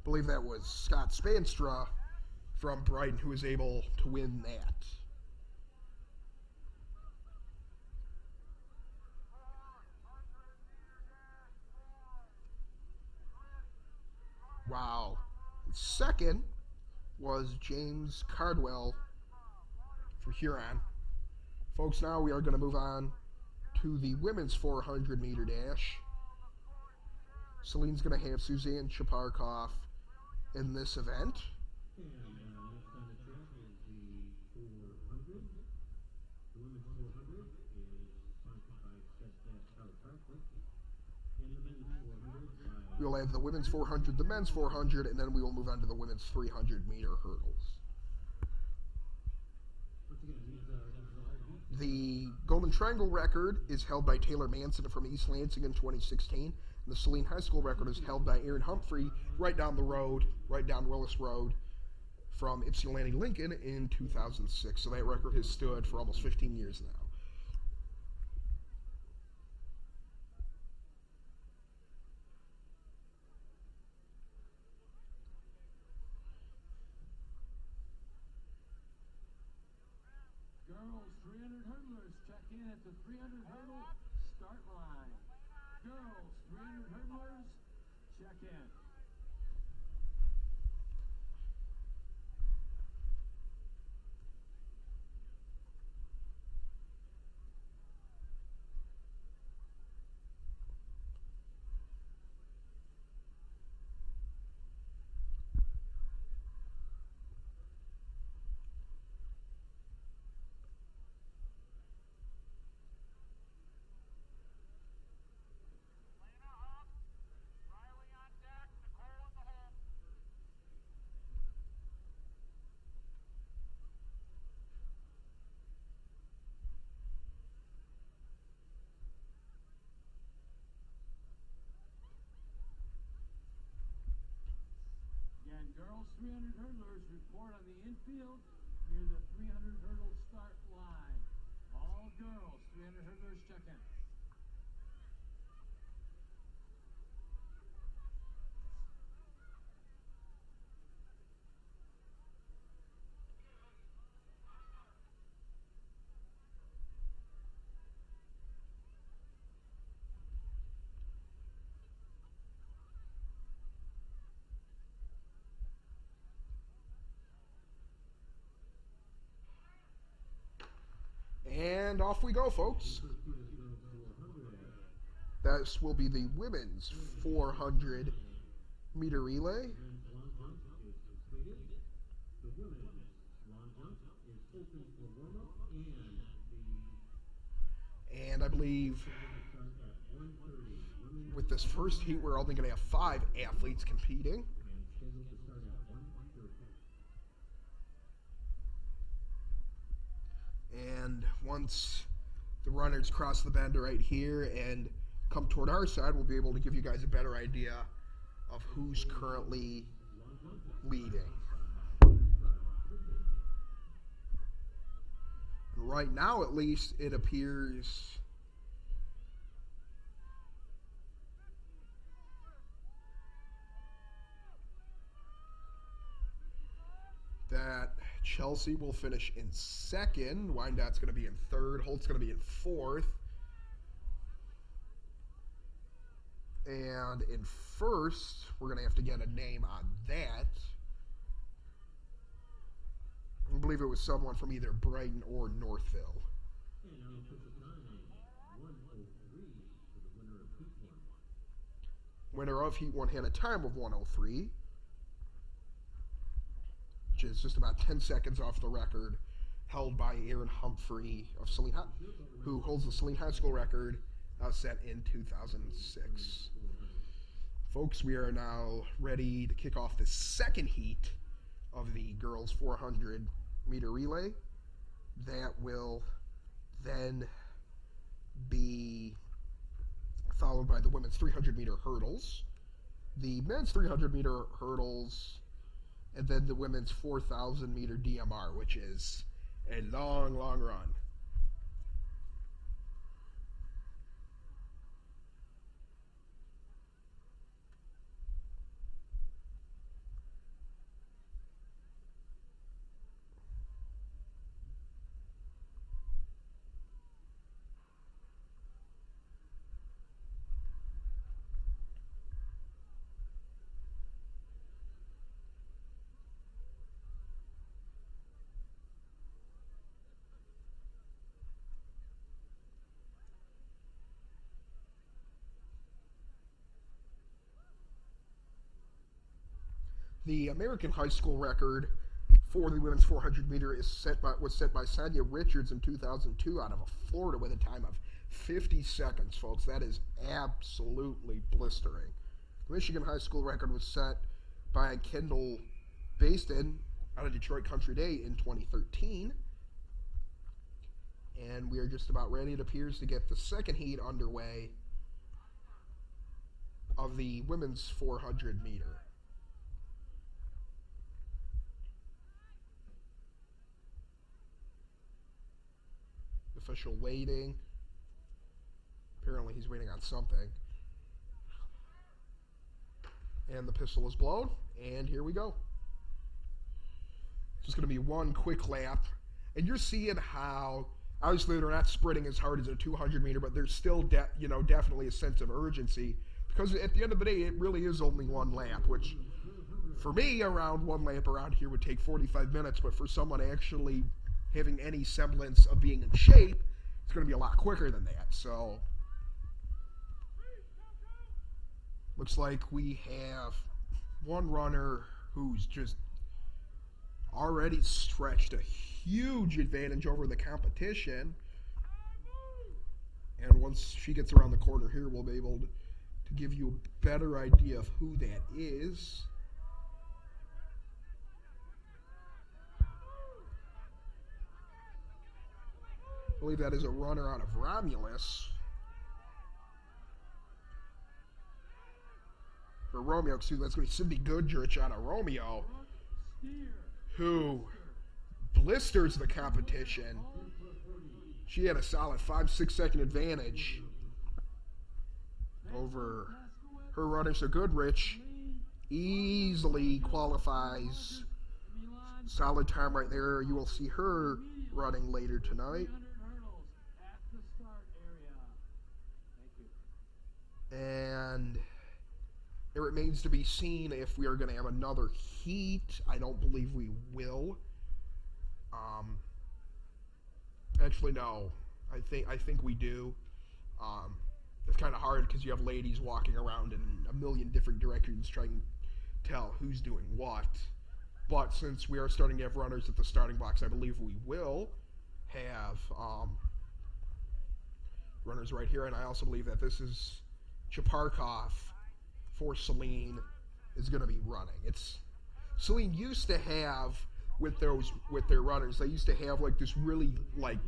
believe that was Scott Spanstra from Brighton who was able to win that. Wow. Second was James Cardwell for Huron. Folks, now we are going to move on to the women's 400 meter dash. Celine's going to have Suzanne Chaparkoff in this event. And next on the track is the 400. The women's 400 is sponsored by Steadfast Chiropractic. And the men's 400 by... We'll have the women's 400, the men's 400, and then we will move on to the women's 300 meter hurdles. Once again, these are all heats. The Golden Triangle record is held by Taylor Manson from East Lansing in 2016. And the Saline High School record is held by Aaron Humphrey right down the road, right down Willis Road from Ypsilanti Lincoln in 2006. So that record has stood for almost 15 years now. Girls 300 hurdlers check in at the 300 hurdle start line. Girls 300 hurdlers check in. Again, girls 300 hurdlers report on the infield near the 300 hurdle start line. All girls 300 hurdlers check in. And off we go, folks. This will be the women's 400 meter relay. Men's long jump is completed. The women's long jump is open for warm-up, and And I believe start at 1:30. Women with this first heat, we're only going to have 5 athletes competing. and scheduled to start at 1:30. And once the runners cross the bend right here and come toward our side, we'll be able to give you guys a better idea of who's currently leading. Right now, at least, it appears that Chelsea will finish in second. Wyandott's going to be in third. Holt's going to be in fourth. And in first, we're going to have to get a name on that. I believe it was someone from either Brighton or Northville. And now official time, 1:03 for the winner of Heat 1. Winner of Heat 1 had a time of 1:03, which is just about 10 seconds off the record held by Aaron Humphrey of Saline High, who holds the Saline High School record set in 2006. Folks, we are now ready to kick off the second heat of the girls 400 meter relay. That will then be followed by the women's 300 meter hurdles, the men's 300 meter hurdles, and then the women's 4,000 meter DMR, which is a long, long run. The American high school record for the women's 400 meter was set by Sonia Richards in 2002 out of Florida with a time of 50 seconds, folks. That is absolutely blistering. The Michigan high school record was set by Kendall Baston out of Detroit Country Day in 2013. And we are just about ready, it appears, to get the second heat underway of the women's 400 meter. Official waiting. Apparently he's waiting on something. And the pistol is blown, and here we go. Just going to be one quick lap. And you're seeing how, obviously they're not sprinting as hard as a 200 meter, but there's still definitely a sense of urgency. Because at the end of the day, it really is only one lap, which for me, around one lap around here would take 45 minutes, but for someone actually having any semblance of being in shape, it's going to be a lot quicker than that. So, looks like we have one runner who's just already stretched a huge advantage over the competition. And once she gets around the corner here, we'll be able to give you a better idea of who that is. I believe that is a runner out of Romulus. Or Romeo, excuse me, that's going to be Cindy Goodrich out of Romeo, who blisters the competition. She had a solid 5-6 second advantage over her runner. So Goodrich easily qualifies. Solid time right there. You will see her running later tonight. And it remains to be seen if we are going to have another heat. I don't believe we will. Actually, no. I think we do. It's kind of hard because you have ladies walking around in a million different directions trying to tell who's doing what. But since we are starting to have runners at the starting blocks, I believe we will have runners right here. And I also believe that this is Chaparkov for Celine is going to be running. Celine used to have with their runners, they used to have like this really like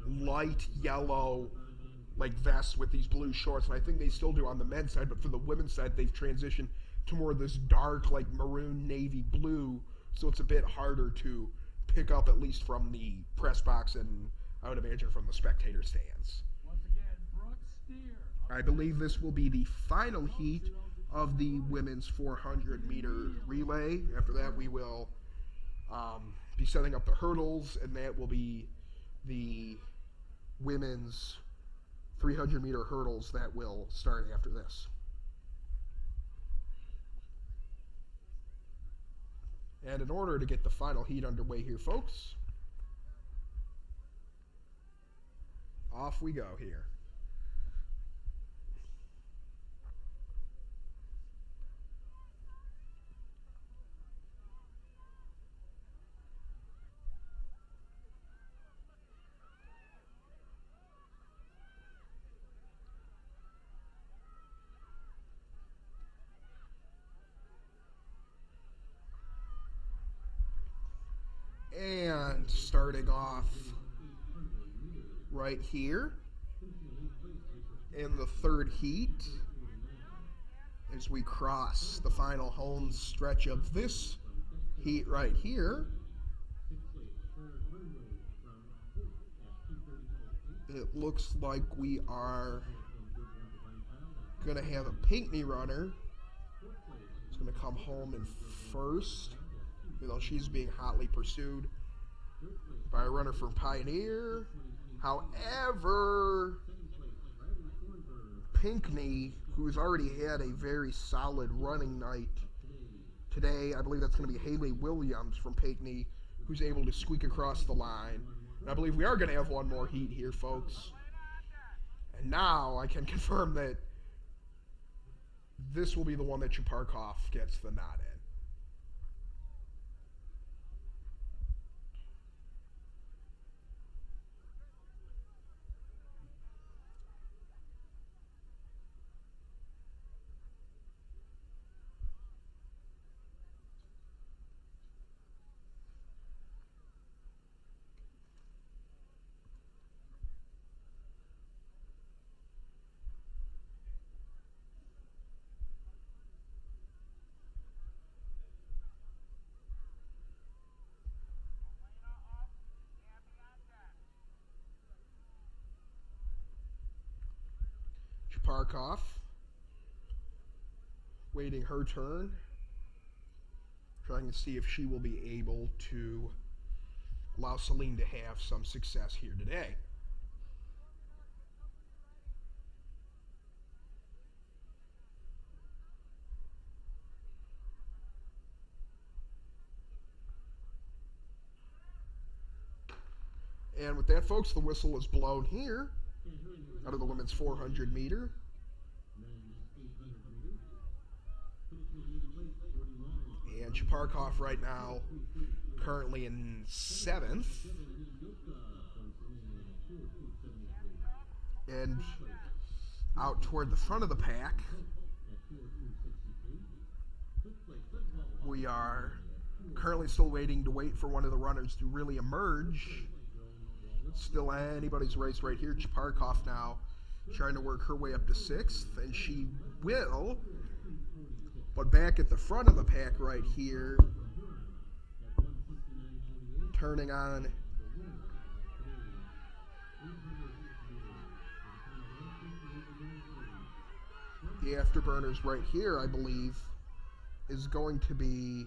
light yellow like vest with these blue shorts, and I think they still do on the men's side, but for the women's side they've transitioned to more of this dark like maroon navy blue, so it's a bit harder to pick up, at least from the press box and I would imagine from the spectator stands. Once again, Brooke Steer. I believe this will be the final heat of the women's 400 meter relay. After that we will be setting up the hurdles, and that will be the women's 300 meter hurdles that will start after this. And in order to get the final heat underway here, folks, off we go here. And starting off right here in the third heat as we cross the final home stretch of this heat right here. It looks like we are going to have a Pinckney runner who's going to come home in first. Though she's being hotly pursued by a runner from Pioneer. However, Pinckney, who's already had a very solid running night today, I believe that's going to be Haley Williams from Pinckney, who's able to squeak across the line. And I believe we are going to have one more heat here, folks. And now I can confirm that this will be the one that Chaparkov gets the nod in. Chaparkov waiting her turn, trying to see if she will be able to allow Celine to have some success here today. And with that, folks, the whistle is blown here out of the women's 400 meter. And Chaparkov right now currently in 7th. And out toward the front of the pack, we are currently still waiting for one of the runners to really emerge. Still anybody's race right here. Chaparkov now trying to work her way up to 6th, and she will. But back at the front of the pack right here, turning on the afterburners right here, I believe, is going to be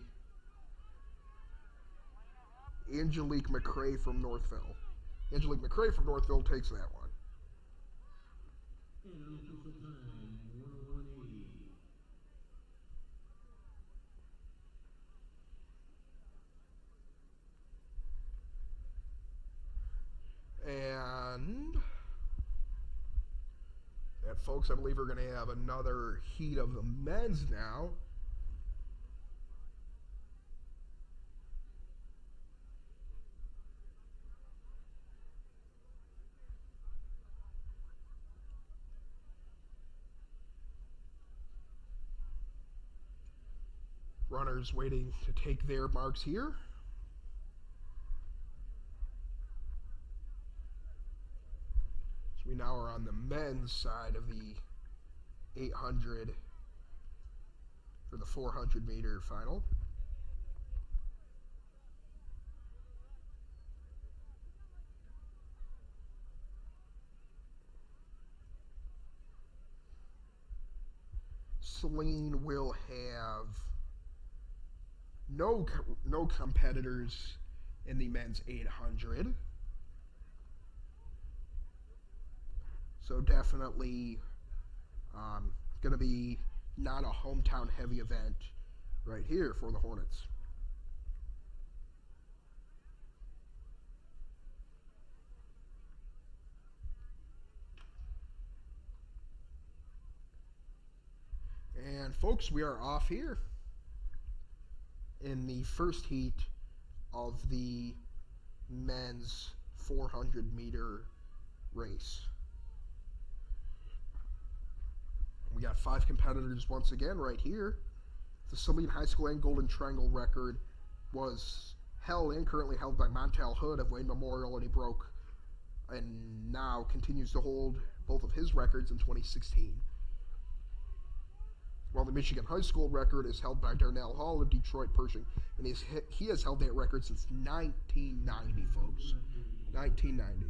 Angelique McRae from Northville. Angelique McRae from Northville takes that one. And that, folks, I believe we're going to have another heat of the men's now. Runners waiting to take their marks here. So we now are on the men's side of the 800 or the 400 meter final. Celine will have no competitors in the men's 800. So definitely going to be not a hometown heavy event right here for the Hornets. And folks, we are off here in the first heat of the men's 400 meter race. We got 5 competitors once again right here. The Celine High School and Golden Triangle record was currently held by Montel Hood of Wayne Memorial, and he broke and now continues to hold both of his records in 2016. While the Michigan High School record is held by Darnell Hall of Detroit Pershing, and he has held that record since 1990, folks. 1990.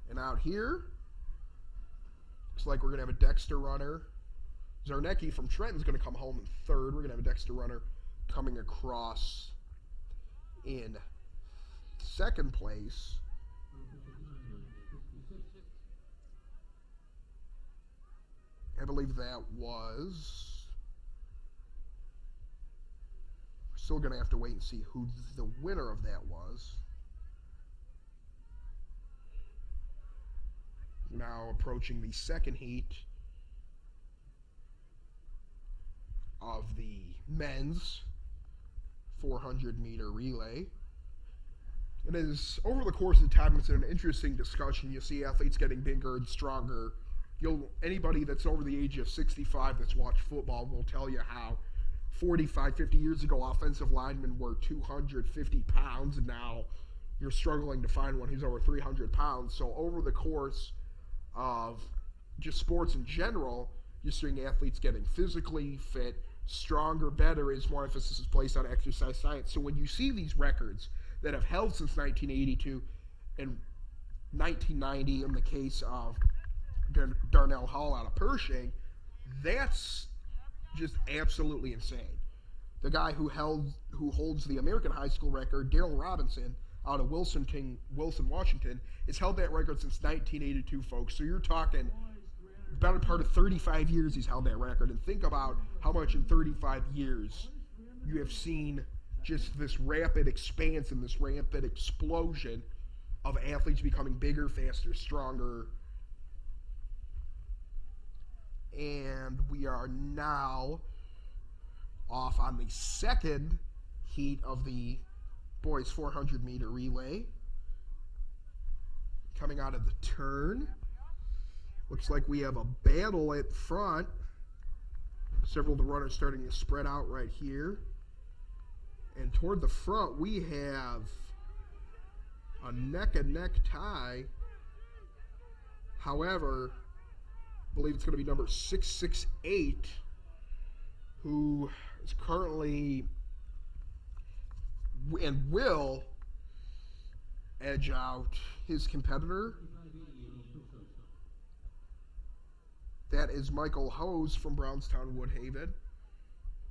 And out here, looks like we're going to have a Dexter runner. Zarnecki from Trenton's going to come home in 3rd. We're going to have a Dexter runner coming across in 2nd place. I believe that was... We're still going to have to wait and see who the winner of that was. Now approaching the 2nd heat of the men's 400 meter relay. It is, over the course of time, it's an interesting discussion. You see athletes getting bigger and stronger. Anybody that's over the age of 65 that's watched football will tell you how 45, 50 years ago offensive linemen were 250 pounds, and now you're struggling to find one who's over 300 pounds. So over the course of just sports in general, you're seeing athletes getting physically fit, stronger, better, as more emphasis is placed on exercise science. So when you see these records that have held since 1982 and 1990 in the case of Darnell Hall out of Pershing. That's just absolutely insane. The guy who holds the American high school record, Darrell Robinson, out of Wilson, Washington, has held that record since 1982, folks. So you're talking better part of 35 years he's held that record. And think about how much in 35 years you have seen just this rapid expanse and this rapid explosion of athletes becoming bigger, faster, stronger. And we are now off on the second heat of the boys 400 meter relay. Coming out of the turn. Looks like we have a battle at front. Several of the runners starting to spread out right here. And toward the front, we have a neck-and-neck tie. However, I believe it's going to be number 668, who is currently and will edge out his competitor. That is Michael Hose from Brownstown Woodhaven.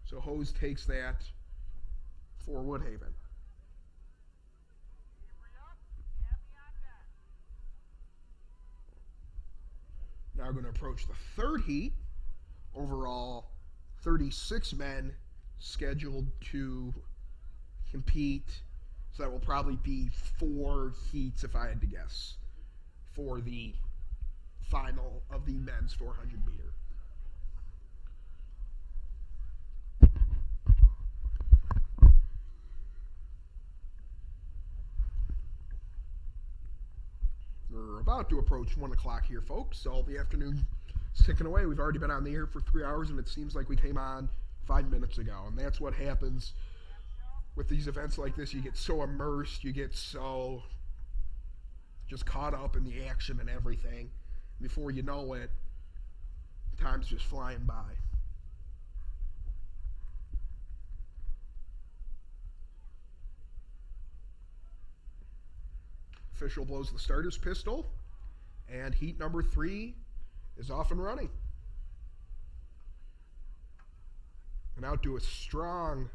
So Hose takes that for Woodhaven. Now going to approach the third heat. Overall, 36 men scheduled to compete. So that will probably be 4 heats, if I had to guess, for the final of the men's 400 meter. We're about to approach 1 o'clock here, folks. So the afternoon is ticking away. We've already been on the air for 3 hours, and it seems like we came on 5 minutes ago. And that's what happens with these events like this. You get so immersed, you get so just caught up in the action and everything. Before you know it, time's just flying by. Official blows the starter's pistol, and heat number 3 is off and running. And out to a strong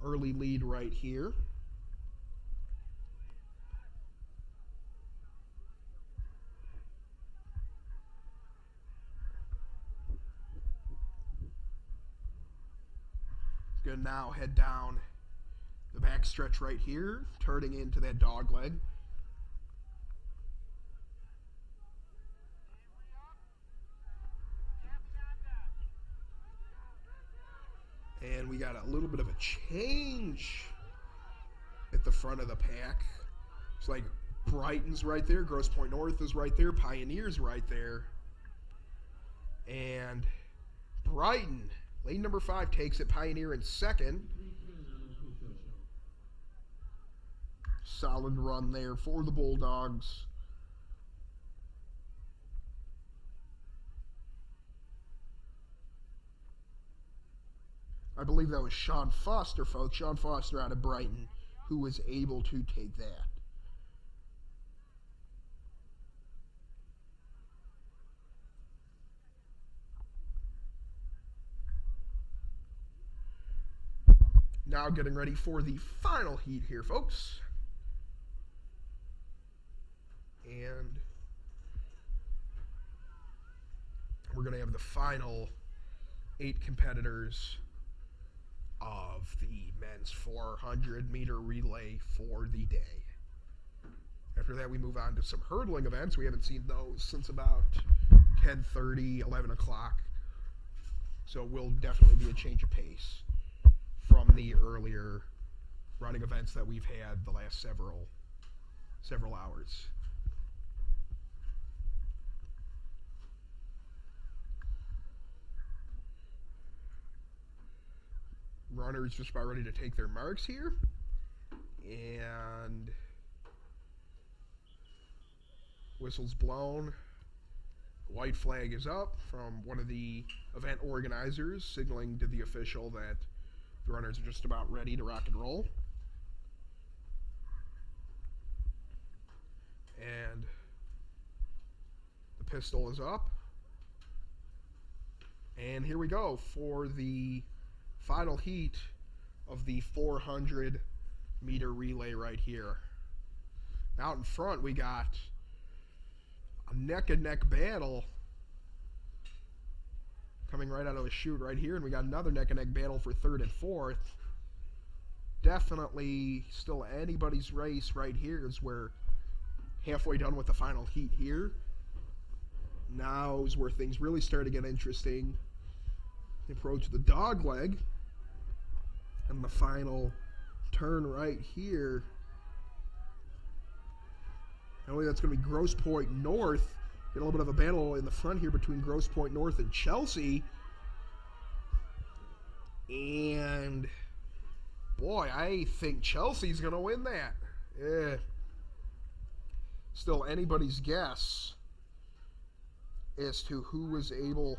early lead right here. Gonna now head down the back stretch right here, turning into that dog leg. And we got a little bit of a change at the front of the pack. It's like Brighton's right there, Grosse Pointe North is right there, Pioneer's right there. And Brighton, lane number 5, takes it. Pioneer in second. Solid run there for the Bulldogs. I believe that was Sean Foster, folks. Sean Foster out of Brighton, who was able to take that. Now getting ready for the final heat here, folks. And we're going to have the final 8 competitors of the men's 400 meter relay for the day. After that, we move on to some hurdling events. We haven't seen those since about 10:30, 11 o'clock. So will definitely be a change of pace from the earlier running events that we've had the last several hours. Runners just about ready to take their marks here. And whistle's blown. White flag is up from one of the event organizers, signaling to the official that the runners are just about ready to rock and roll. And the pistol is up. And here we go for the final heat of the 400-meter relay right here. Out in front, we got a neck-and-neck battle coming right out of the chute right here, and we got another neck-and-neck battle for third and fourth. Definitely still anybody's race right here as we're halfway done with the final heat here. Now is where things really start to get interesting. Approach the dog leg, and the final turn right here. I believe that's going to be Grosse Pointe North. Get a little bit of a battle in the front here between Grosse Pointe North and Chelsea. And boy, I think Chelsea's going to win that. Yeah. Still anybody's guess as to who was able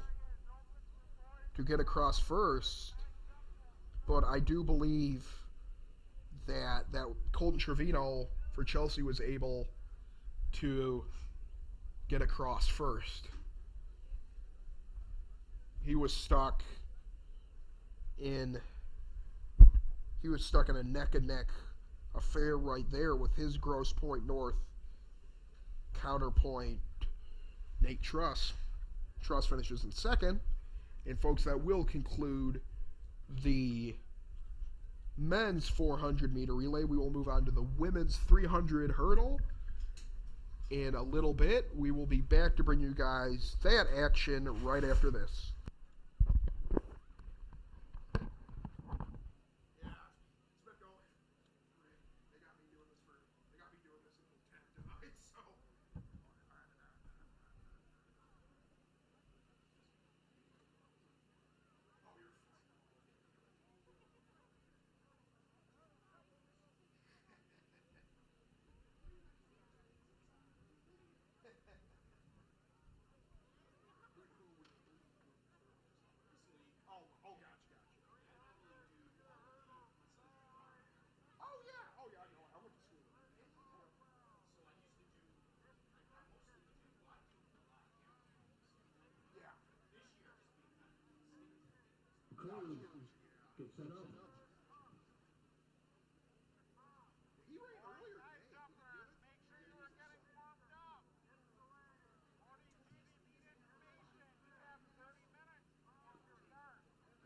to get across first. But I do believe that Colton Trevino for Chelsea was able to get across first. He was stuck in a neck-and-neck affair right there with his Grosse Pointe North counterpoint, Nate Truss. Truss finishes in second. And folks, that will conclude the men's 400-meter relay. We will move on to the women's 300 hurdle in a little bit. We will be back to bring you guys that action right after this. Get set up.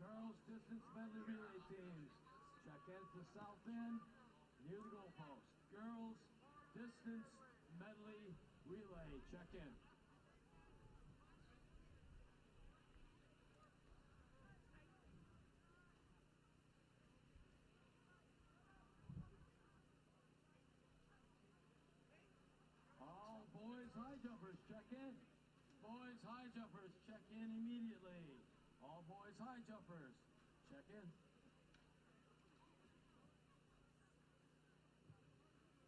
Girls distance medley relay teams. Check in at the south end near the goalpost. Girls distance medley relay. Check in. All boys high jumpers, check in. Boys high jumpers, check in immediately. All boys high jumpers, check in.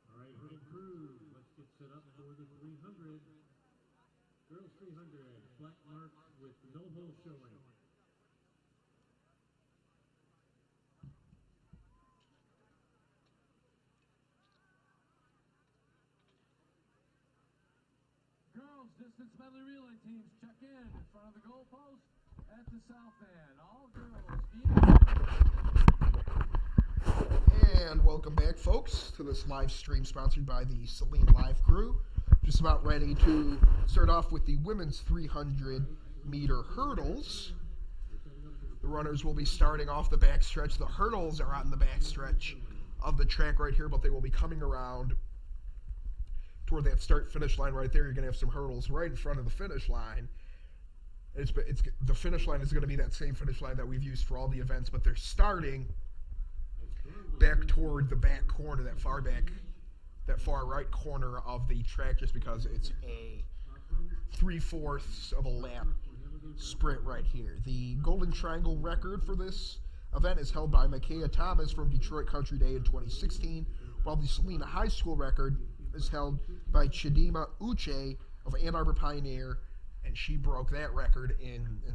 All right, hurdle crew, let's get set up for the 300. Girls 300, flat mark with no hole showing. Girls distance medley relay teams, check in front of the goalpost at the south end. All girls And welcome back, folks, to this live stream sponsored by the Saline Live crew. Just about ready to start off with the women's 300-meter hurdles. The runners will be starting off the backstretch. The hurdles are on the backstretch of the track right here, but they will be coming around toward that start-finish line right there. You're going to have some hurdles right in front of the finish line. The finish line is going to be that same finish line that we've used for all the events, but they're starting back toward the back corner, that far right corner of the track, just because it's a 3/4 of a lap sprint right here. The Golden Triangle record for this event is held by Micaiah Thomas from Detroit Country Day in 2016, while the Salina High School record is held by Chidima Uche of Ann Arbor Pioneer, and she broke that record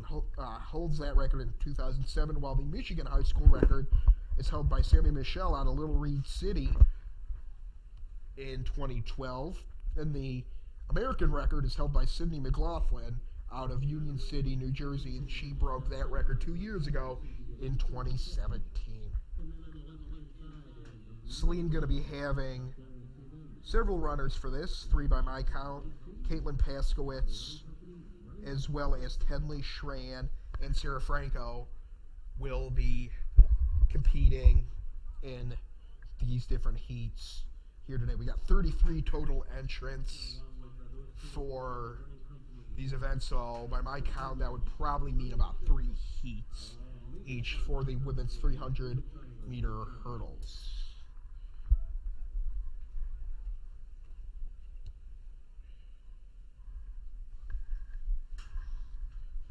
holds that record in 2007, while the Michigan High School record is held by Sammy Michelle out of Little Reed City in 2012. And the American record is held by Sydney McLaughlin out of Union City, New Jersey, and she broke that record 2 years ago in 2017. Celine going to be having several runners for this, 3 by my count. Caitlin Paskowitz, as well as Tenley Schran and Sarah Franco will be competing in these different heats here today. We got 33 total entrants for these events, so by my count that would probably mean about 3 heats each for the women's 300 meter hurdles.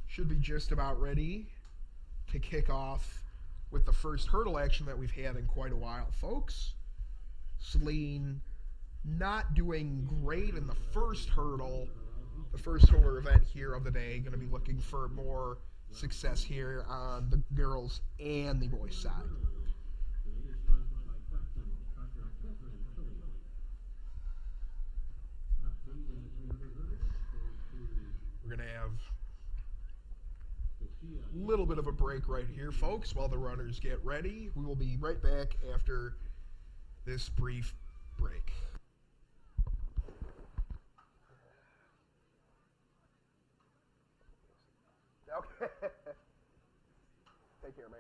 Should be just about ready to kick off with the first hurdle action that we've had in quite a while, folks. Celine not doing great in the first hurdle event here of the day. Going to be looking for more success here on the girls and the boys side. We're going to have a little bit of a break right here, folks, while the runners get ready. We will be right back after this brief break. Okay. Take care, man.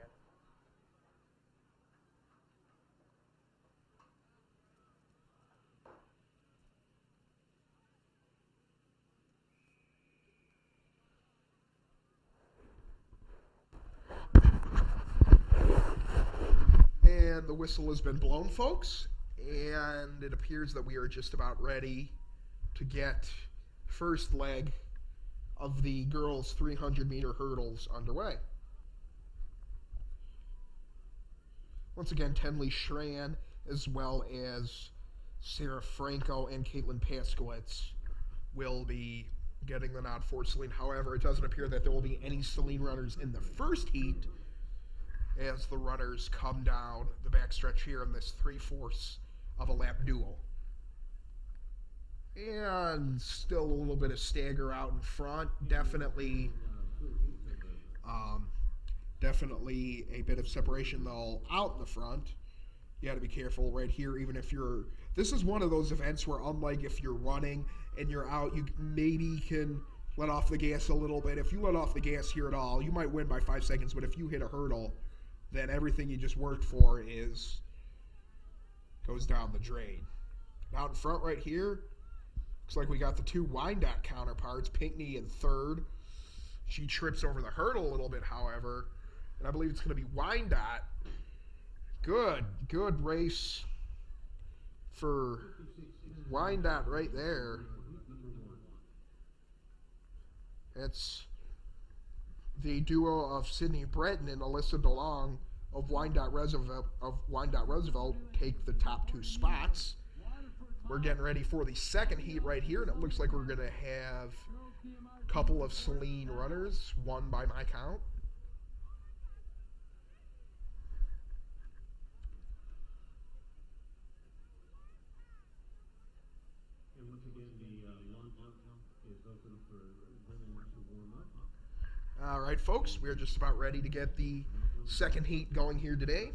And the whistle has been blown, folks, and it appears that we are just about ready to get first leg of the girls' 300-meter hurdles underway. Once again, Tenley Schran, as well as Sarah Franco and Caitlin Paskowitz will be getting the nod for Celine. However, it doesn't appear that there will be any Celine runners in the first heat as the runners come down the backstretch here in this 3/4 of a lap duel. And still a little bit of stagger out in front. Definitely a bit of separation, though, out in the front. You got to be careful right here, even if you're... This is one of those events where, unlike if you're running and you're out, you maybe can let off the gas a little bit. If you let off the gas here at all, you might win by 5 seconds, but if you hit a hurdle, then everything you just worked for goes down the drain. Out in front right here, looks like we got the 2 Wyandotte counterparts, Pinkney in third. She trips over the hurdle a little bit, however, and I believe it's going to be Wyandotte. Good race for Wyandotte right there. It's the duo of Sydney Breton and Alyssa DeLong of Wyandotte Roosevelt take the top 2 spots. We're getting ready for the second heat right here, and it looks like we're going to have a couple of Celine runners, 1 by my count. And once again, the long is open for women to warm up. All right, folks, we are just about ready to get the second heat going here today.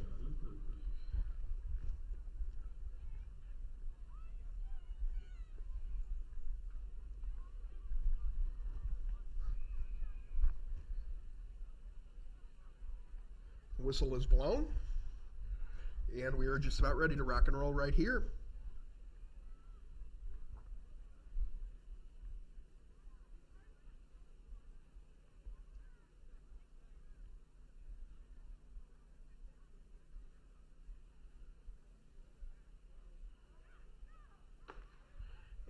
Whistle is blown, and we are just about ready to rock and roll right here.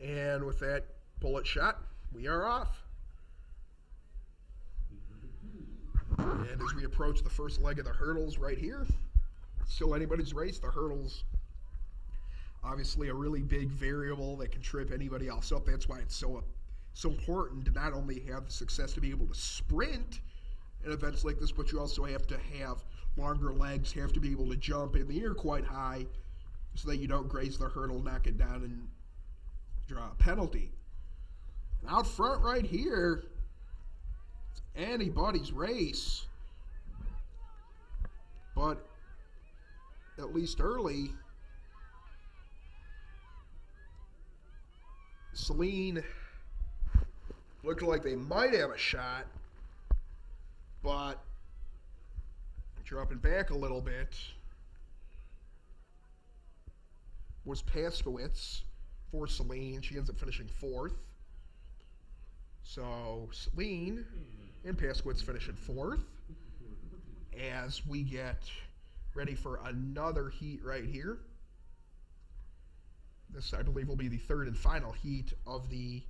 And with that bullet shot, we are off. And as we approach the first leg of the hurdles right here, still anybody's race. The hurdles, obviously a really big variable that can trip anybody else up. That's why it's so important to not only have the success to be able to sprint in events like this, but you also have to have longer legs, have to be able to jump in the air quite high so that you don't graze the hurdle, knock it down, and Draw a penalty. And out front right here, it's anybody's race. But at least early, Celine looked like they might have a shot, but dropping back a little bit was Paskowitz for Celine. She ends up finishing 4th. So Celine and Paskowitz finish in 4th as we get ready for another heat right here. This, I believe, will be the 3rd and final heat of the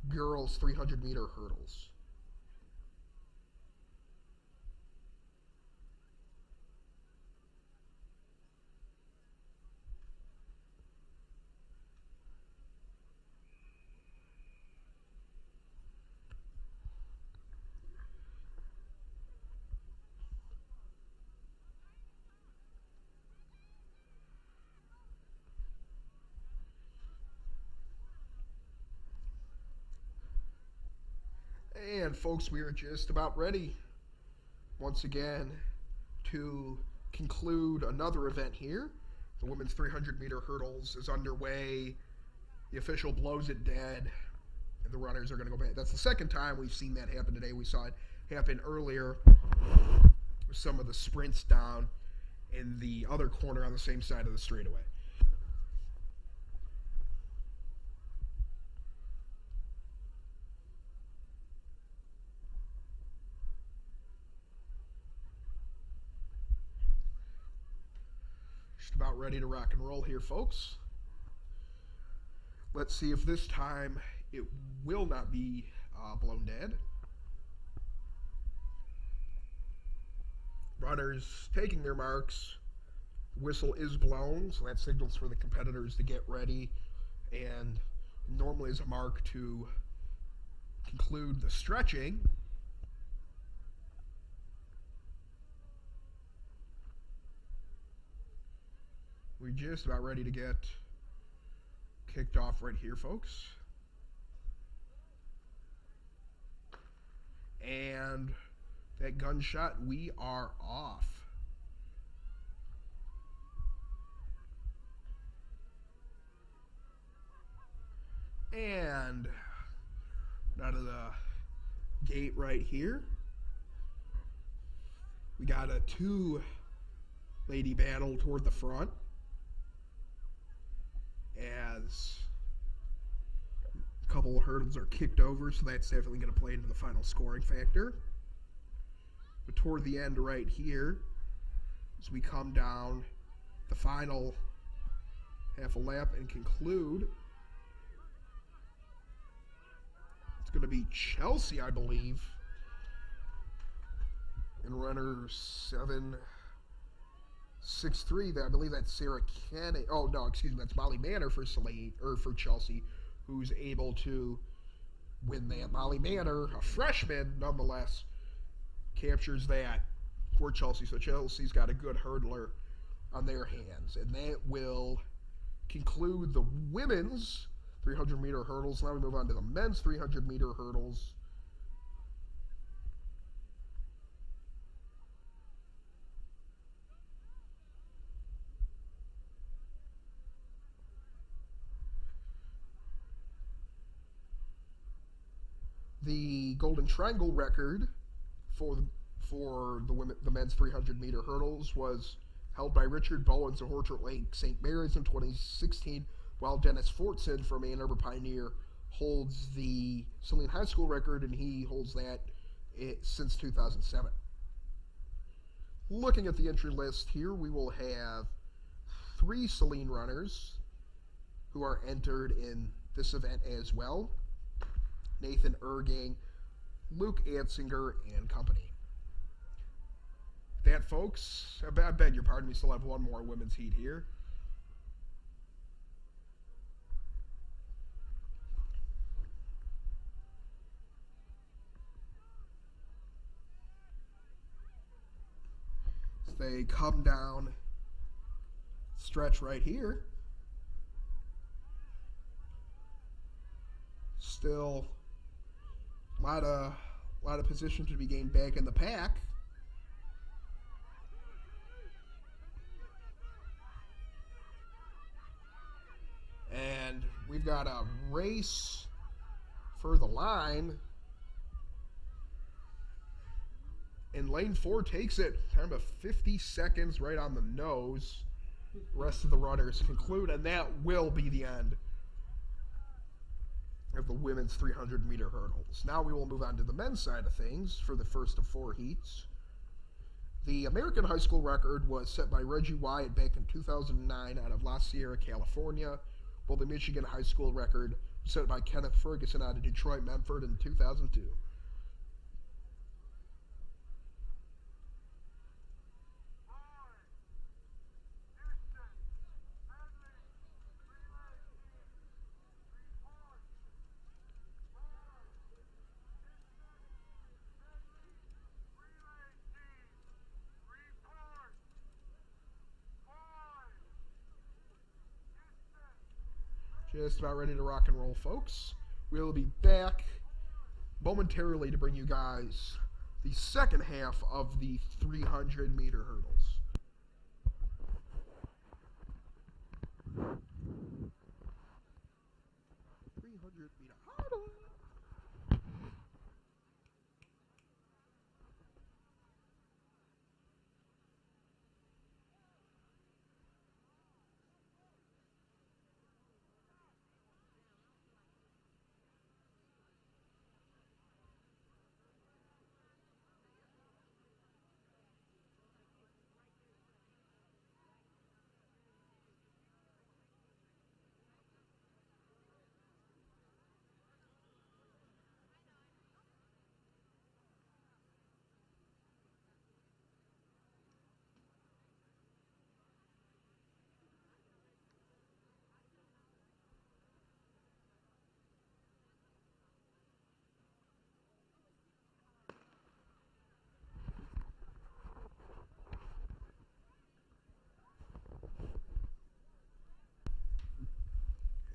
girls' 300-meter hurdles. And folks, we are just about ready once again to conclude another event here. The women's 300-meter hurdles is underway. The official blows it dead, and the runners are going to go back. That's the second time we've seen that happen today. We saw it happen earlier with some of the sprints down in the other corner on the same side of the straightaway. Just about ready to rock and roll here, folks. Let's see if this time it will not be blown dead. Runners taking their marks. Whistle is blown, so that signals for the competitors to get ready, and normally is a mark to conclude the stretching. We're just about ready to get kicked off right here, folks. And that gunshot, we are off. And out of the gate right here, we got a 2-lady battle toward the front, as a couple of hurdles are kicked over, so that's definitely going to play into the final scoring factor. But toward the end right here, as we come down the final half a lap and conclude, it's going to be Chelsea, I believe, in runner 7.63. I believe that's Sarah Kennedy. Oh no, excuse me, that's Molly Manor for Celine, or for Chelsea, who's able to win that. Molly Manor, a freshman, nonetheless, captures that for Chelsea. So Chelsea's got a good hurdler on their hands, and that will conclude the women's 300-meter hurdles. Now we move on to the men's 300-meter hurdles. The Golden Triangle record for the men's 300-meter hurdles was held by Richard Bowen of Orchard Lake, St. Mary's in 2016, while Dennis Fortson from Ann Arbor Pioneer holds the Celine High School record, and he holds that since 2007. Looking at the entry list here, we will have 3 Celine runners who are entered in this event as well: Nathan Ergang, Luke Ansinger, and company. That, folks, I beg your pardon, we still have one more women's heat here. As they come down, stretch right here, Still, a lot of position to be gained back in the pack. And we've got a race for the line. And lane 4 takes it. Time of 50 seconds right on the nose. The rest of the runners conclude, and that will be the end of the women's 300-meter hurdles. Now we will move on to the men's side of things for the first of 4 heats. The American high school record was set by Reggie Wyatt back in 2009 out of La Sierra, California, while the Michigan high school record was set by Kenneth Ferguson out of Detroit, Medford in 2002. Just about ready to rock and roll, folks. We'll be back momentarily to bring you guys the second half of the 300-meter hurdles.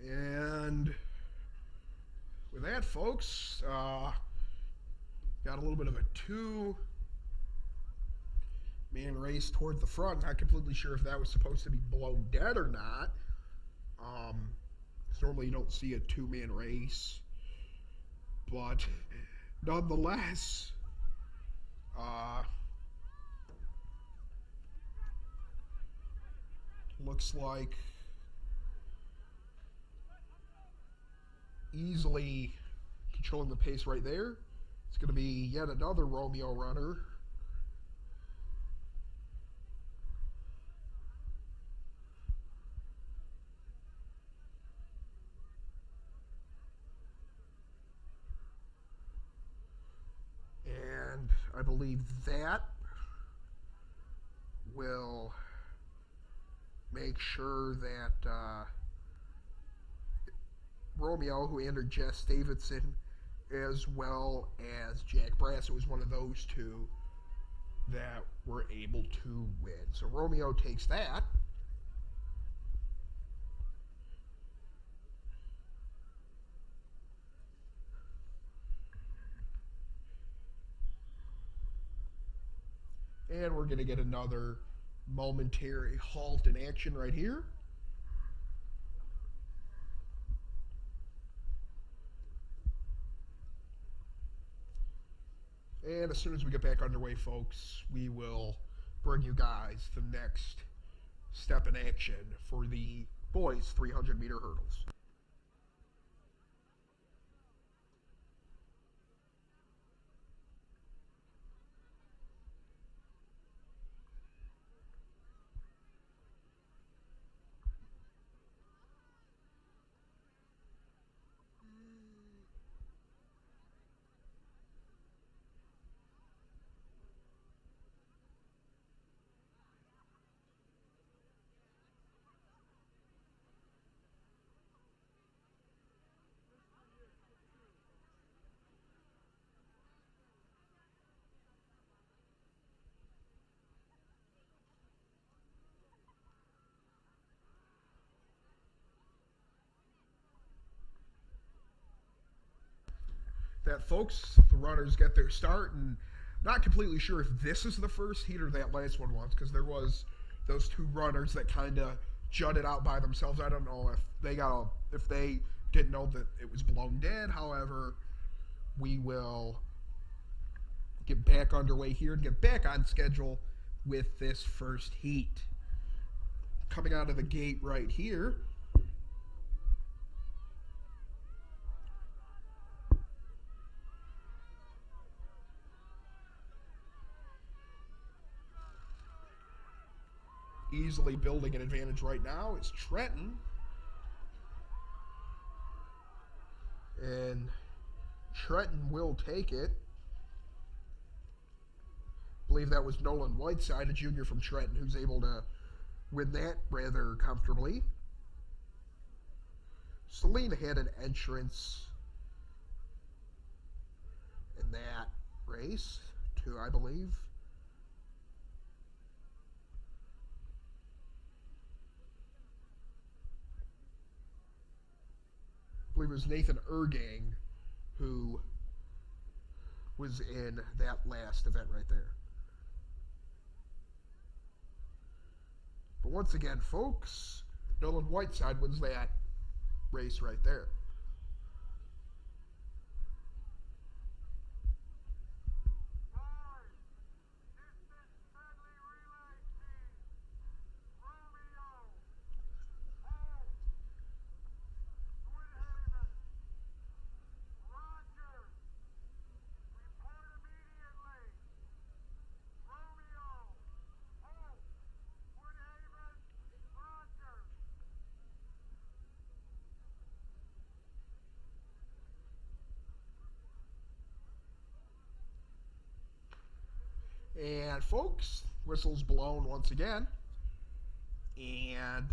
And with that, folks, got a little bit of a 2-man race toward the front. Not completely sure if that was supposed to be blown dead or not. Normally you don't see a 2-man race, but nonetheless, looks like easily controlling the pace right there. It's going to be yet another Romeo runner. And I believe that will make sure that Romeo, who entered Jess Davidson, as well as Jack Brass, it was one of those two that were able to win. So Romeo takes that. And we're going to get another momentary halt in action right here. And as soon as we get back underway, folks, we will bring you guys the next step in action for the boys' 300-meter hurdles. that, folks, the runners get their start, and not completely sure if this is the first heat or that last one was, because there was those two runners that kind of jutted out by themselves. I don't know if they didn't know that it was blown dead. However, we will get back underway here and get back on schedule with this first heat. Coming out of the gate right here, easily building an advantage right now is Trenton. And Trenton will take it. I believe that was Nolan Whiteside, a junior from Trenton, who's able to win that rather comfortably. Selena had an entrance in that race, too, I believe. I believe it was Nathan Ergang who was in that last event right there. But once again, folks, Nolan Whiteside wins that race right there. And folks, whistle's blown once again. And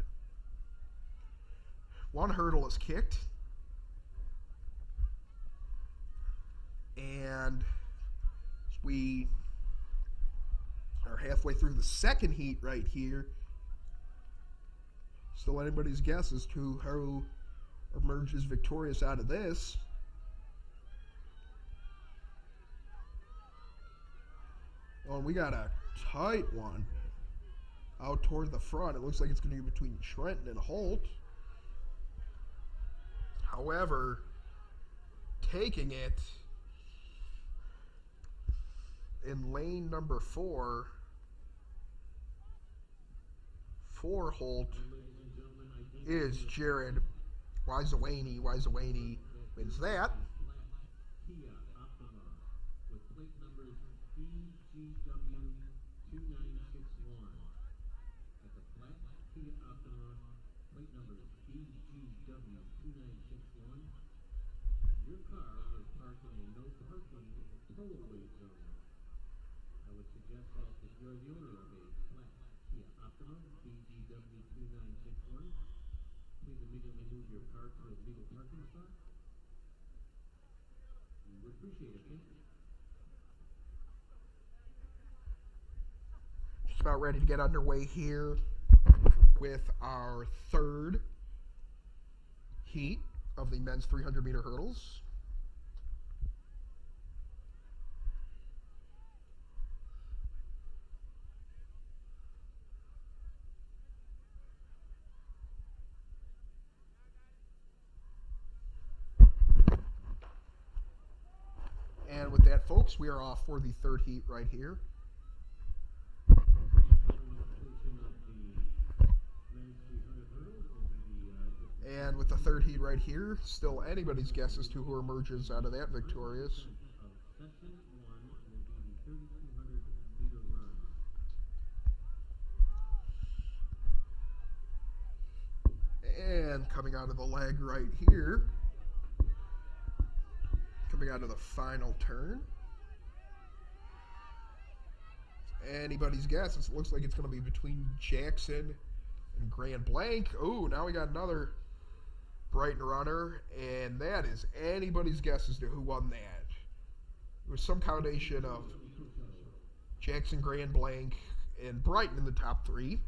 one hurdle is kicked. And we are halfway through the second heat right here. Still anybody's guess as to who emerges victorious out of this. Oh, we got a tight one out toward the front. It looks like it's going to be between Trenton and Holt. However, taking it in lane number 4 for Holt is Jared Wisewaney. Wisewaney wins that. Your car is parked in a no parking tollway zone. I would suggest that if you're the owner of a flat Kia Optima BGW 2961, please immediately move your car to a legal parking spot. We would appreciate it. Thank you. Just about ready to get underway here with our third heat of the men's 300-meter hurdles. And with that, folks, we are off for the third heat right here. And with the third heat right here, still anybody's guess as to who emerges out of that victorious. And coming out of the leg right here, coming out of the final turn, anybody's guess. It looks like it's going to be between Jackson and Grand Blanc. Oh, now we got another Brighton runner, and that is anybody's guess as to who won that. It was some combination of Jackson, Grand Blanc, and Brighton in the top 3.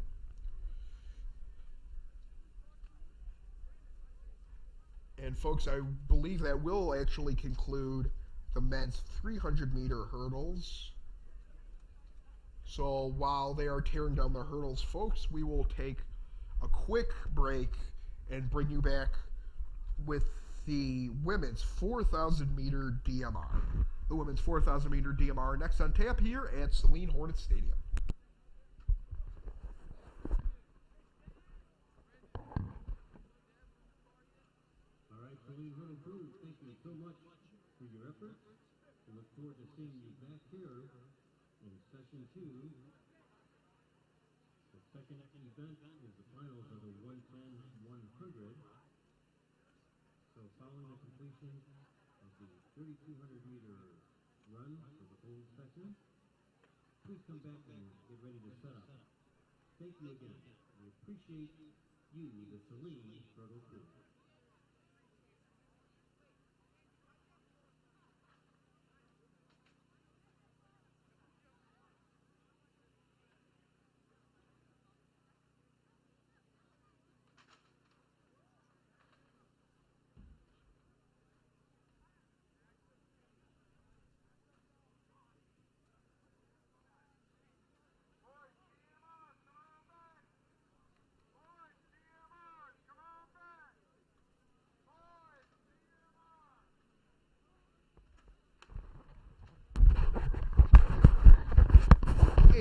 And folks, I believe that will actually conclude the men's 300-meter hurdles. So while they are tearing down the hurdles, folks, we will take a quick break and bring you back with the women's 4,000-meter DMR. The women's 4,000-meter DMR next on tap here at Saline Hornet Stadium. All right, Saline Hornet crew, thank you so much for your efforts. We look forward to seeing you back here in session 2. The second event is the finals of the 110-100. So following the completion of the 3,200-meter run for the whole session, please come back and get ready to set up. Thank you again. We appreciate you, the Saline Struggle crew.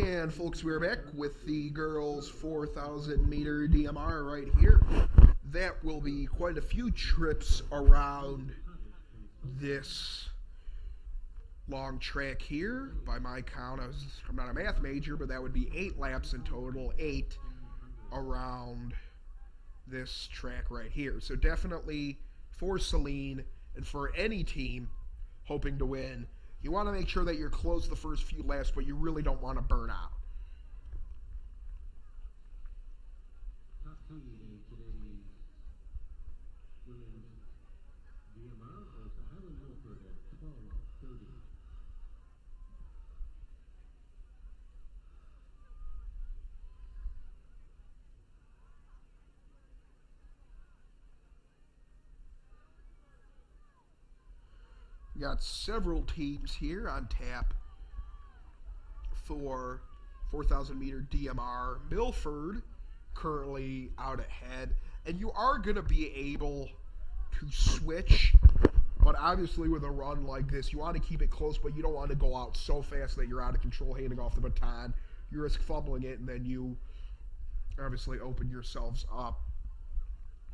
And folks, we're back with the girls 4,000-meter DMR right here. That will be quite a few trips around this long track here. By my count, I'm not a math major, but that would be 8 laps in total, 8 around this track right here. So definitely for Saline and for any team hoping to win, you want to make sure that you're close the first few laps, but you really don't want to burn out. Top seed in today's women's DMR was Highland Milford at 12:30. We got several teams here on tap for 4,000-meter DMR. Milford currently out ahead, and you are going to be able to switch, but obviously with a run like this, you want to keep it close, but you don't want to go out so fast that you're out of control handing off the baton. You risk fumbling it, and then you obviously open yourselves up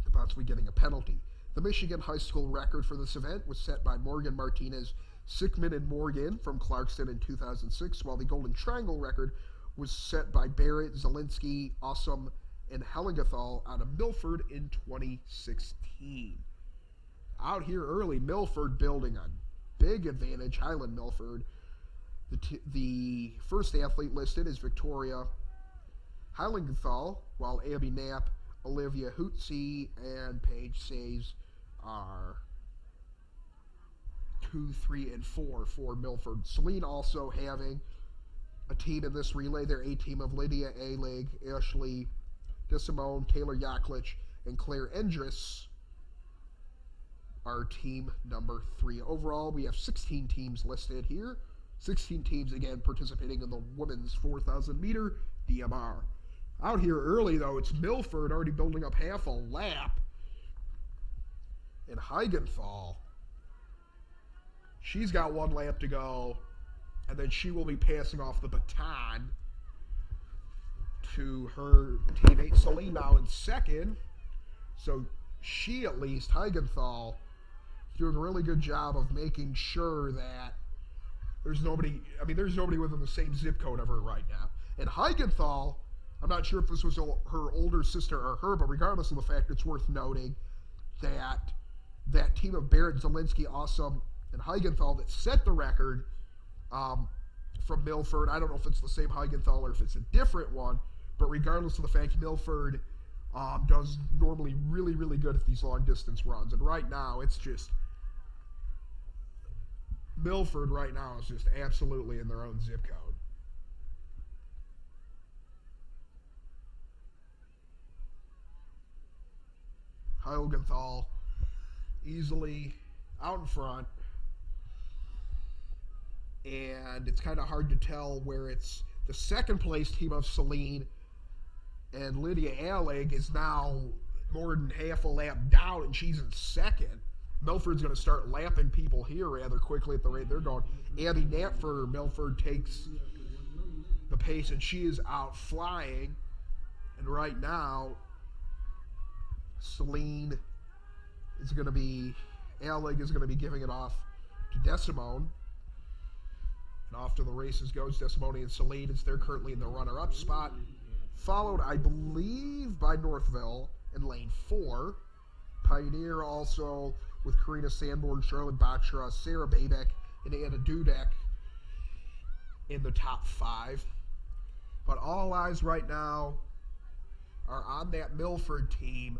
to possibly getting a penalty. The Michigan high school record for this event was set by Morgan Martinez, Sickman, and Morgan from Clarkston in 2006, while the Golden Triangle record was set by Barrett, Zielinski, Awesome, and Hellingathal out of Milford in 2016. Out here early, Milford building a big advantage, Highland Milford. The first athlete listed is Victoria Hellingathal, while Abby Knapp, Olivia Hootsey, and Paige Says are 2, 3, and 4 for Milford. Saline also having a team in this relay. Their A team of Lydia Alig, Ashley DeSimone, Taylor Yaklich, and Claire Endress are team number 3. Overall, we have 16 teams listed here. 16 teams, again, participating in the women's 4,000-meter DMR. Out here early, though, it's Milford already building up half a lap. And Heigenthal, she's got 1 lap to go, and then she will be passing off the baton to her teammate Saline now in second. So she, at least, Heigenthal, doing a really good job of making sure that there's nobody within the same zip code of her right now. And Heigenthal, I'm not sure if this was her older sister or her, but regardless of the fact, it's worth noting that that team of Barrett, Zielinski, Awesome, and Heigenthal that set the record from Milford, I don't know if it's the same Heigenthal or if it's a different one, but regardless of the fact, Milford does normally really, really good at these long-distance runs. And right now, it's just Milford right now is just absolutely in their own zip code. Heigenthal easily out in front. and it's kind of hard to tell where it's the second place team of Celine and Lydia Alleg is now more than half a lap down, and she's in second. Milford's going to start lapping people here rather quickly at the rate they're going. Abby Knapp for Milford takes the pace, and she is out flying. And right now, Celine is going to be, Alleg is going to be giving it off to Desimone. And off to the races goes Desimone and Celine as they're currently in the runner-up spot. Followed, I believe, by Northville in lane 4. Pioneer also with Karina Sanborn, Charlotte Bachra, Sarah Babek, and Anna Dudek in the top 5. But all eyes right now are on that Milford team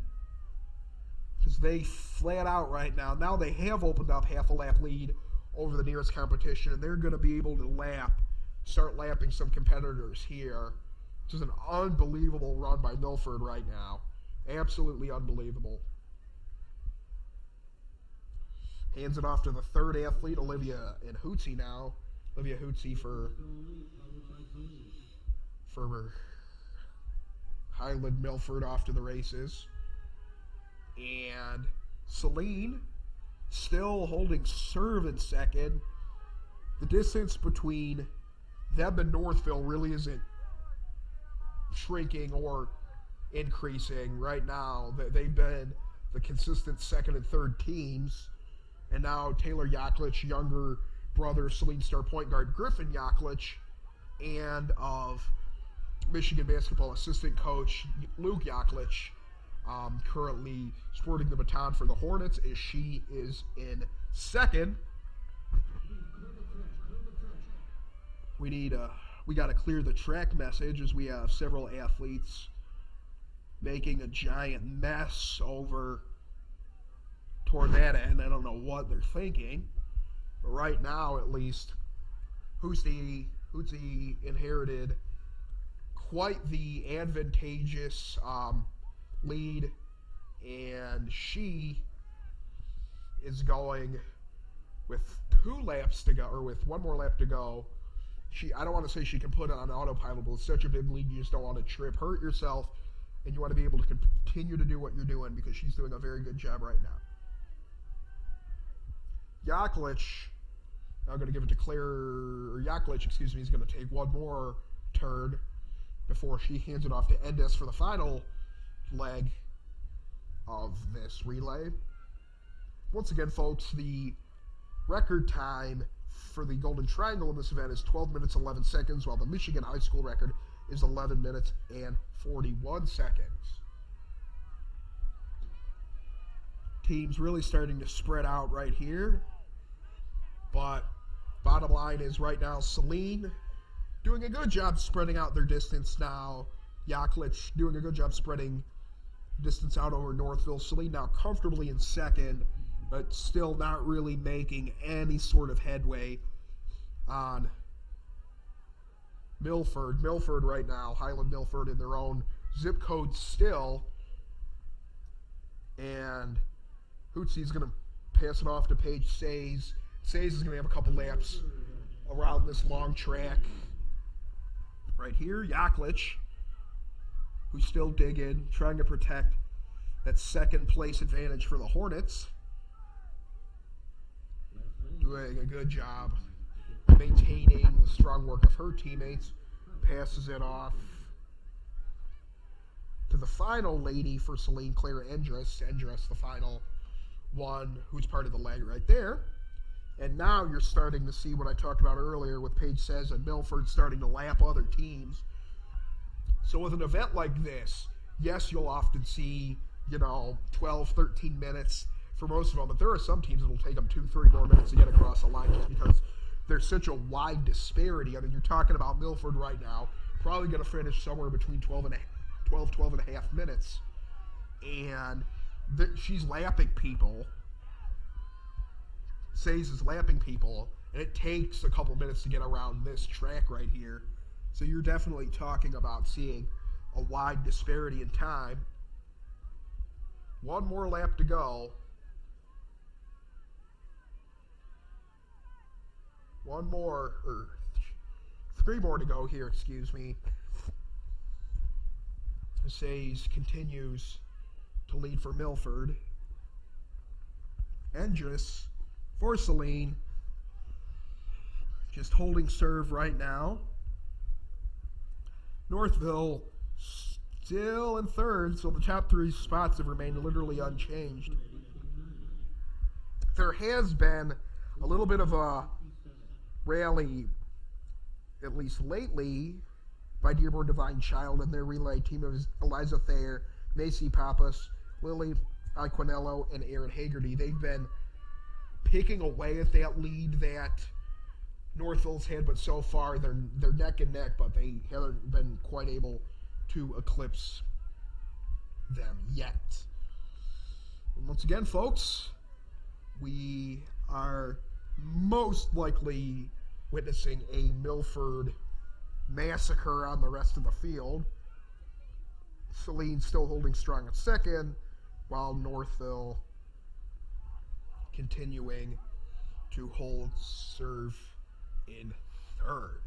because they flat out right now they have opened up half a lap lead over the nearest competition, and they're going to be able to start lapping some competitors here. This is an unbelievable run by Milford right now. Absolutely unbelievable. Hands it off to the third athlete, Olivia and Hootsy now. Olivia Hootsy for Highland Milford off to the races. And Celine still holding serve in second. The distance between them and Northville really isn't shrinking or increasing right now. They've been the consistent second and third teams. And now Taylor Yaklich, younger brother of Celine star point guard Griffin Yaklich, and of Michigan basketball assistant coach Luke Yaklich, currently sporting the baton for the Hornets as she is in second. We got to clear the track message as we have several athletes making a giant mess over toward that end. I don't know what they're thinking, but right now at least Hootsy inherited quite the advantageous lead, and she is going with 2 laps to go, or with 1 more lap to go. I don't want to say she can put it on autopilot, but it's such a big lead, you just don't want to trip, hurt yourself, and you want to be able to continue to do what you're doing because she's doing a very good job right now. Yaklich, I'm going to give it to Yaklich, is going to take 1 more turn before she hands it off to Endes for the final leg of this relay. Once again, folks, the record time for the Golden Triangle in this event is 12 minutes 11 seconds, while the Michigan High School record is 11 minutes and 41 seconds. Teams really starting to spread out right here. But bottom line is right now Celine doing a good job spreading out their distance now. Yaklich doing a good job spreading distance out over Northville. Celine now comfortably in second, but still not really making any sort of headway on Milford. Milford right now, Highland Milford in their own zip code still. And Hootsy's going to pass it off to Paige Says. Says is going to have a couple laps around this long track. Right here, Yaklich, who's still digging, trying to protect that second place advantage for the Hornets. Doing a good job maintaining the strong work of her teammates. Passes it off to the final lady for Celine, Clara Endress. Endress, the final one, who's part of the leg right there. And now you're starting to see what I talked about earlier with Paige Says and Milford starting to lap other teams. So with an event like this, yes, you'll often see, 12, 13 minutes for most of them, but there are some teams that will take them 2-3 more minutes to get across the line just because there's such a wide disparity. I mean, you're talking about Milford right now, probably going to finish somewhere between 12 and a half minutes. And she's lapping people. Says is lapping people, and it takes a couple minutes to get around this track right here. So you're definitely talking about seeing a wide disparity in time. 1 more lap to go. one more, or 3 more to go here, excuse me. Says continues to lead for Milford. Endress for Saline. Just holding serve right now. Northville still in third, so the top 3 spots have remained literally unchanged. There has been a little bit of a rally, at least lately, by Dearborn Divine Child and their relay team of Eliza Thayer, Macy Pappas, Lily Iquinello, and Aaron Hagerty. They've been picking away at that lead that Northville's had, but so far they're neck and neck, but they haven't been quite able to eclipse them yet. And once again, folks, we are most likely witnessing a Milford massacre on the rest of the field. Saline still holding strong at second, while Northville continuing to hold serve in third.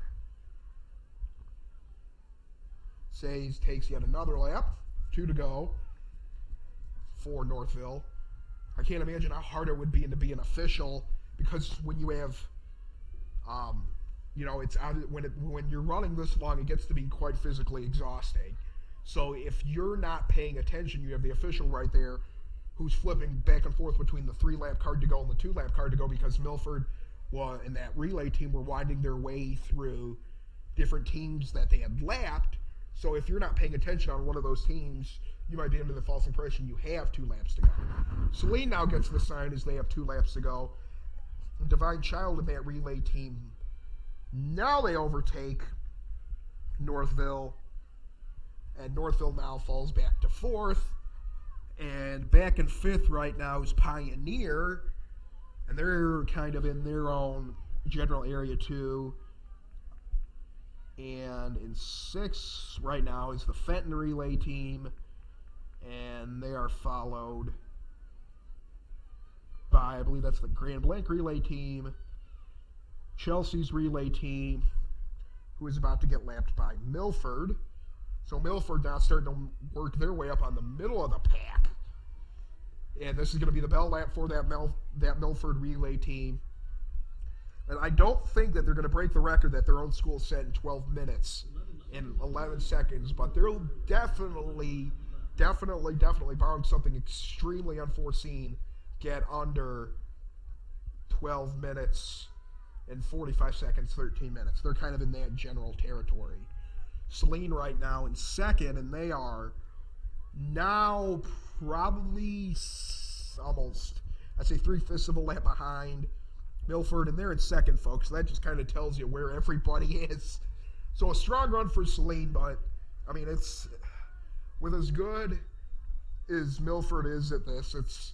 Says takes yet another lap, 2 to go for Northville. I can't imagine how hard it would be to be an official, because when you have it's when you're running this long, it gets to be quite physically exhausting. So if you're not paying attention, you have the official right there who's flipping back and forth between the 3-lap card to go and the 2-lap card to go, because Milford and that relay team were winding their way through different teams that they had lapped. So if you're not paying attention on one of those teams, you might be under the false impression you have 2 laps to go. Saline now gets the sign as they have 2 laps to go. Divine Child and that relay team, now they overtake Northville, and Northville now falls back to 4th, and back in 5th right now is Pioneer, and they're kind of in their own general area too. And in 6th right now is the Fenton relay team, and they are followed by, I believe that's the Grand Blanc relay team, Chelsea's relay team, who is about to get lapped by Milford. So Milford now starting to work their way up on the middle of the pack. And this is going to be the bell lap for that Milford relay team. And I don't think that they're going to break the record that their own school set in 12 minutes and 11 seconds, but they'll definitely, barring something extremely unforeseen, get under 12 minutes and 45 seconds, 13 minutes. They're kind of in that general territory. Saline right now in 2nd, and they are now probably almost, I'd say 3/5 of a lap behind Milford, and they're in 2nd, folks. So that just kind of tells you where everybody is. So a strong run for Saline, but, I mean, it's, with as good as Milford is at this, it's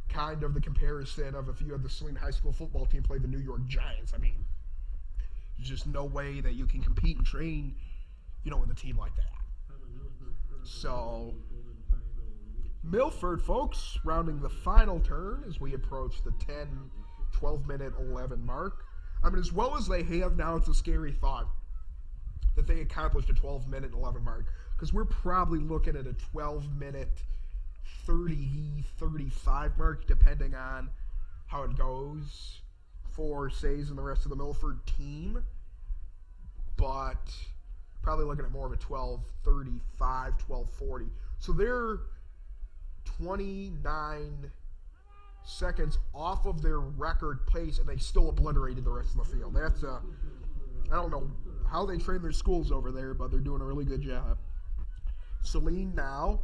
kind of the comparison of if you had the Saline High School football team play the New York Giants. I mean, there's just no way that you can compete and train, with a team like that. So, Milford, folks, rounding the final turn as we approach the 12-minute 11 mark. I mean, as well as they have now, it's a scary thought that they accomplished a 12-minute 11 mark, because we're probably looking at a 12-minute 30-35 mark, depending on how it goes for Says and the rest of the Milford team. But probably looking at more of a 12:35, 12:40. So they're 29 seconds off of their record pace, and they still obliterated the rest of the field. That's I don't know how they train their schools over there, but they're doing a really good job. Saline now,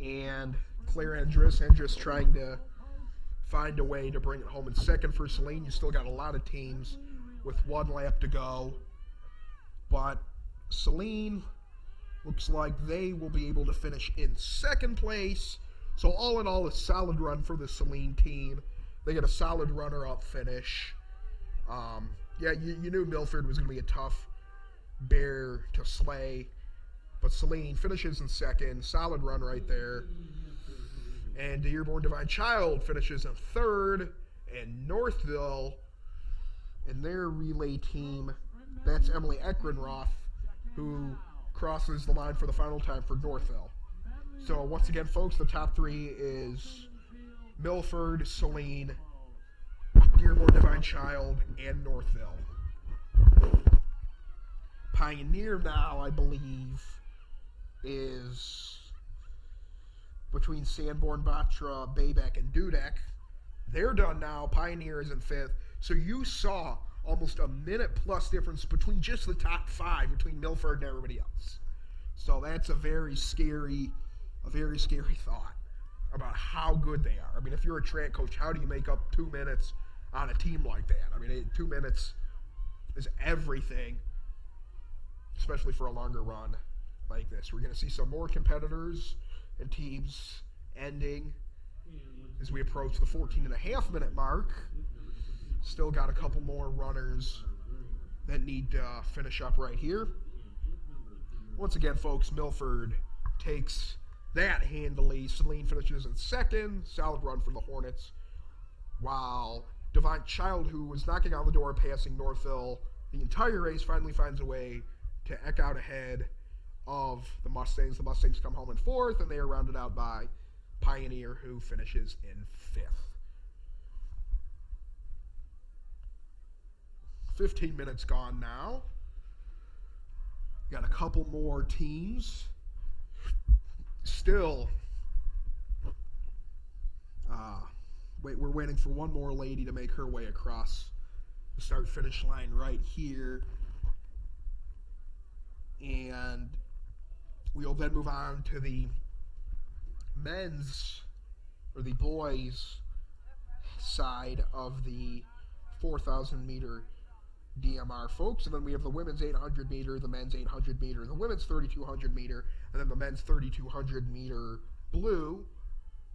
and Claire Endress trying to find a way to bring it home in 2nd for Saline. You still got a lot of teams with 1 lap to go, but Saline looks like they will be able to finish in 2nd place. So all in all, a solid run for the Saline team. They get a solid runner-up finish. You knew Milford was going to be a tough bear to slay, but Saline finishes in 2nd. Solid run right there. And Dearborn Divine Child finishes in 3rd, and Northville And their relay team, that's Emily Ekrenroth, who crosses the line for the final time for Northville. So once again, folks, the top three is Milford, Saline, Dearborn Divine Child, and Northville. Pioneer now, I believe, is between Sanborn, Batra, Baybeck, and Dudek. They're done now. Pioneer is in fifth. So you saw almost a minute plus difference between just the top five, between Milford and everybody else. So that's a very scary thought about how good they are. I mean, if you're a track coach, how do you make up 2 minutes on a team like that? I mean, 2 minutes is everything, especially for a longer run like this. We're going to see some more competitors and teams ending as we approach the 14.5-minute mark. Still got a couple more runners that need to finish up right here. Once again, folks, Milford takes that handily. Saline finishes in second. Solid run for the Hornets. While Divine Child, who was knocking on the door passing Northville the entire race, finally finds a way to eke out ahead of the Mustangs. The Mustangs come home in fourth, and they are rounded out by Pioneer, who finishes in fifth. 15 minutes gone now. Got a couple more teams. Still, we're waiting for one more lady to make her way across the start-finish line right here. And we'll then move on to the men's, or the boys' side of the 4,000-meter DMR, folks. And then we have the women's 800 meter, the men's 800 meter, the women's 3,200 meter, and then the men's 3,200 meter blue.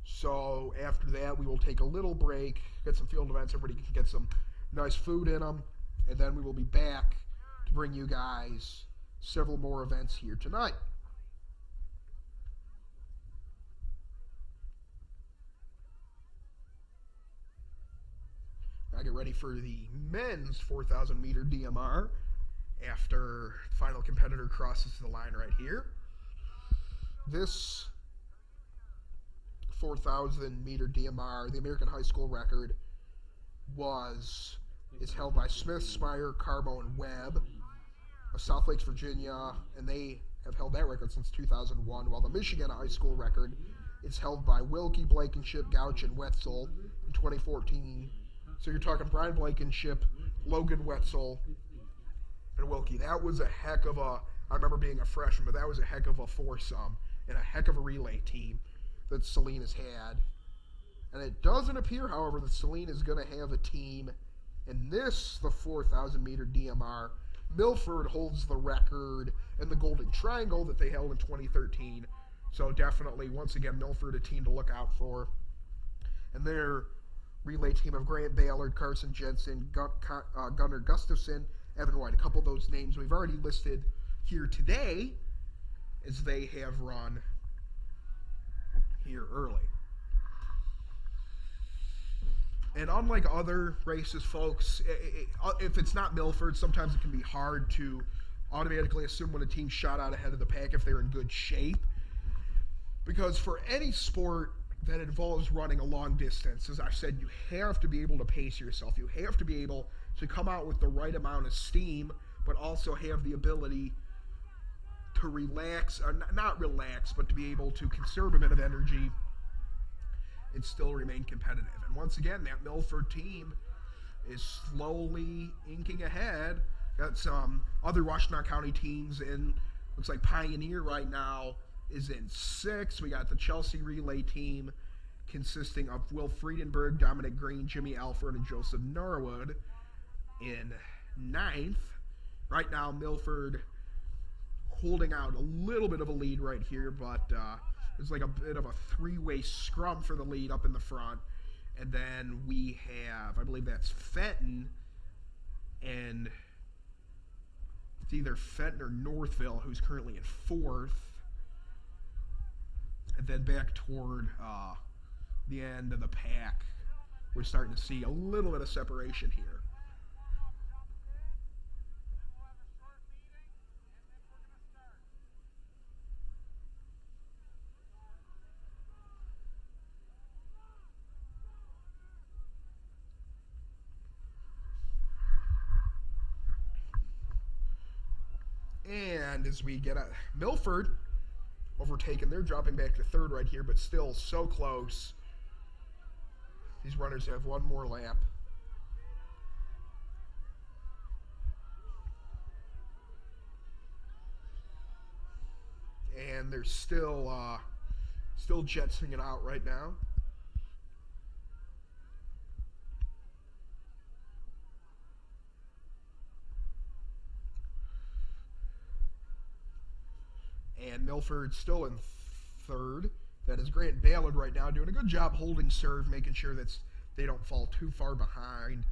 So after that, we will take a little break, get some field events, everybody can get some nice food in them, and then we will be back to bring you guys several more events here tonight. I get ready for the men's 4,000 meter DMR after the final competitor crosses the line right here. This 4,000 meter DMR, the American high school record, is held by Smith, Smyer, Carbo, and Webb of South Lakes, Virginia, and they have held that record since 2001, while the Michigan high school record is held by Wilkie, Blankenship, Gouch, and Wetzel in 2014. So you're talking Brian Blankenship, Logan Wetzel, and Wilkie. That was a heck of a, I remember being a freshman, but that was a heck of a foursome and a heck of a relay team that Saline has had. And it doesn't appear, however, that Saline is going to have a team in this, the 4,000 meter DMR. Milford holds the record in the Golden Triangle that they held in 2013. So definitely, once again, Milford a team to look out for. And their relay team of Grant Ballard, Carson Jensen, Gunnar Gustafson, Evan White. A couple of those names we've already listed here today as they have run here early. And unlike other races, folks, if it's not Milford, sometimes it can be hard to automatically assume when a team's shot out ahead of the pack if they're in good shape. Because for any sport that involves running a long distance, as I've said, you have to be able to pace yourself. You have to be able to come out with the right amount of steam, but also have the ability to relax, or not relax, but to be able to conserve a bit of energy and still remain competitive. And once again, that Milford team is slowly inking ahead. Got some other Washtenaw County teams in. Looks like Pioneer right now is in sixth. We got the Chelsea relay team consisting of Will Friedenberg, Dominic Green, Jimmy Alford, and Joseph Norwood in ninth. Right now, Milford holding out a little bit of a lead right here, but it's like a bit of a three-way scrum for the lead up in the front. And then we have, I believe that's Fenton, and it's either Fenton or Northville, who's currently in fourth. And then back toward the end of the pack, we're starting to see a little bit of separation here. And as we get Milford overtaken, they're dropping back to third right here, but still so close. These runners have one more lap. And they're still jetsoning it out right now. And Milford still in third. That is Grant Ballard right now doing a good job holding serve, making sure that they don't fall too far behind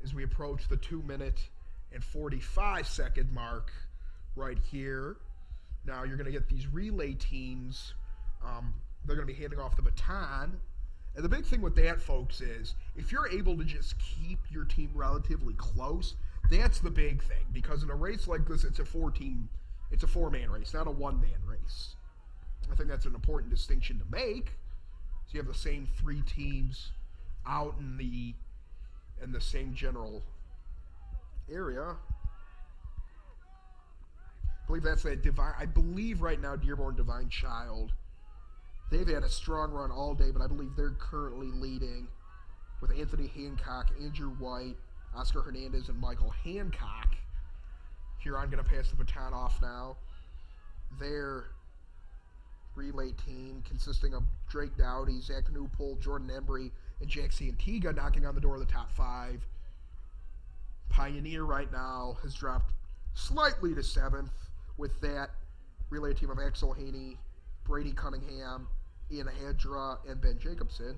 as we approach the 2-minute and 45-second mark right here. Now you're going to get these relay teams. They're going to be handing off the baton. And the big thing with that, folks, is if you're able to just keep your team relatively close, that's the big thing. Because in a race like this, it's a four-man race, not a one-man race. I think that's an important distinction to make. So you have the same 3 teams out in the same general area. I believe that's that I believe right now Dearborn Divine Child. They've had a strong run all day, but I believe they're currently leading with Anthony Hancock, Andrew White, Oscar Hernandez, and Michael Hancock. Here I'm going to pass the baton off now. Their relay team consisting of Drake Dowdy, Zach Newpool, Jordan Embry, and Jack Santiga knocking on the door of the top 5. Pioneer right now has dropped slightly to 7th with that relay team of Axel Haney, Brady Cunningham, Ian Hadra, and Ben Jacobson.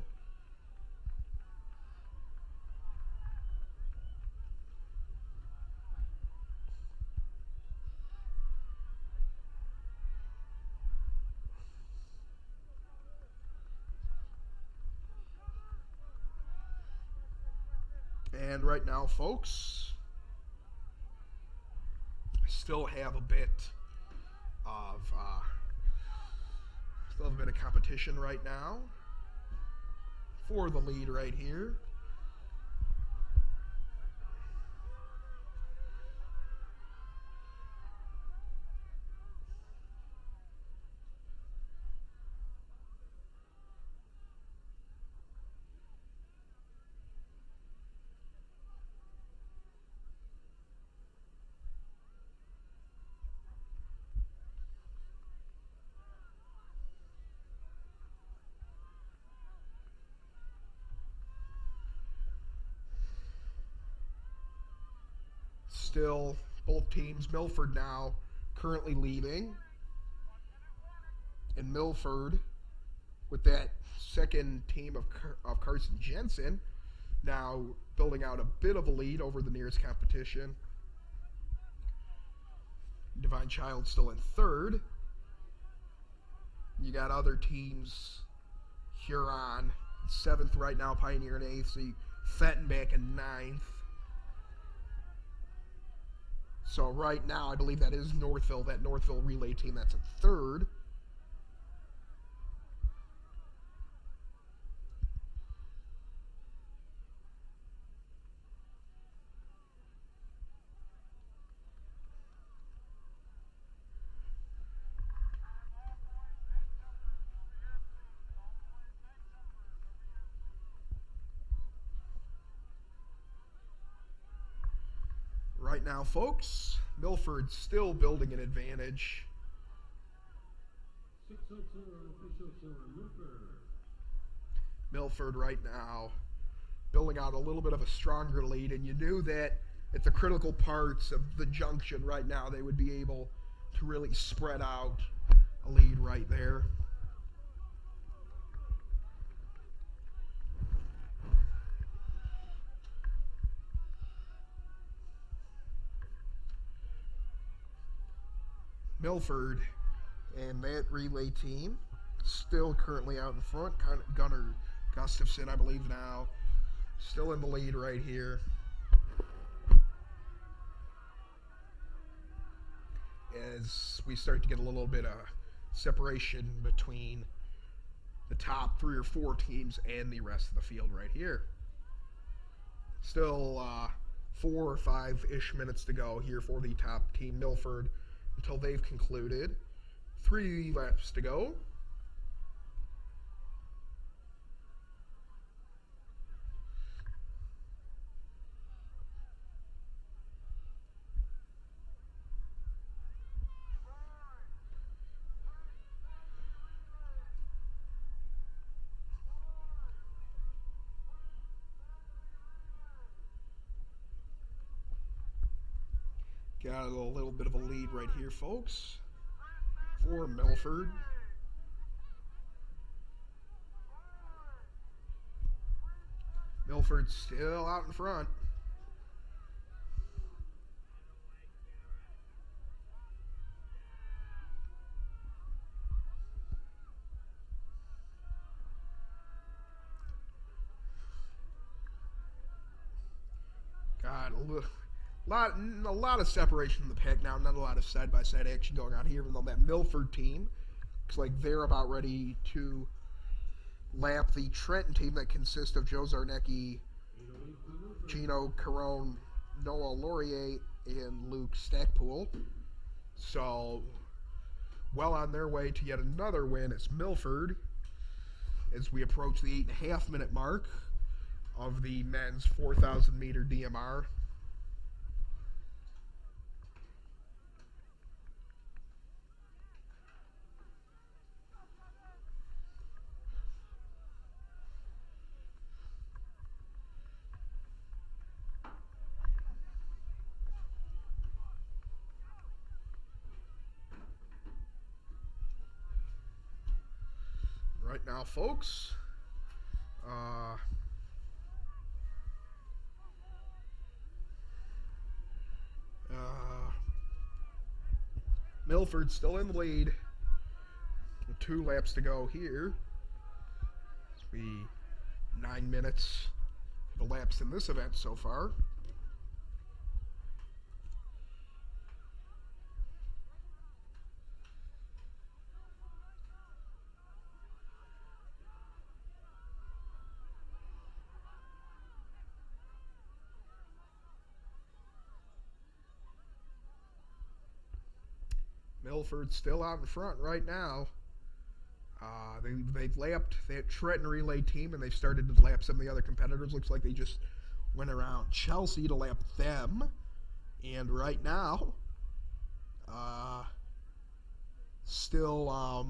And right now, folks, I still have a bit of competition right now for the lead right here. Still, both teams, Milford now currently leading. And Milford, with that second team of Carson Jensen, now building out a bit of a lead over the nearest competition. Divine Child still in third. You got other teams, Huron, 7th right now, Pioneer in 8th, so Fenton back in 9th. So right now, I believe that is Northville, that Northville relay team that's in third. Right now, folks, Milford still building an advantage. 604 official for Milford. Milford right now building out a little bit of a stronger lead, and you knew that at the critical parts of the junction right now they would be able to really spread out a lead right there. Milford and that relay team still currently out in front. Gunnar Gustafson, I believe now, still in the lead right here. As we start to get a little bit of separation between the top 3 or 4 teams and the rest of the field right here. Still 4 or 5-ish minutes to go here for the top team, Milford, until they've concluded. 3 laps to go. Got a little bit of a lead right here, folks, for Milford. Milford's still out in front. God, a lot of separation in the pack now. Not a lot of side-by-side action going on here, even though that Milford team looks like they're about ready to lap the Trenton team that consists of Joe Zarnecki, Gino Carone, Noah Laurier, and Luke Stackpool. So, well on their way to yet another win as Milford, as we approach the 8.5-minute mark of the men's 4,000 meter DMR. Right now, folks, Milford's still in the lead with 2 laps to go here. It's be 9 minutes of the laps in this event so far. Milford's still out in front right now. They've lapped that Trenton relay team, and they've started to lap some of the other competitors. Looks like they just went around Chelsea to lap them. And right now, still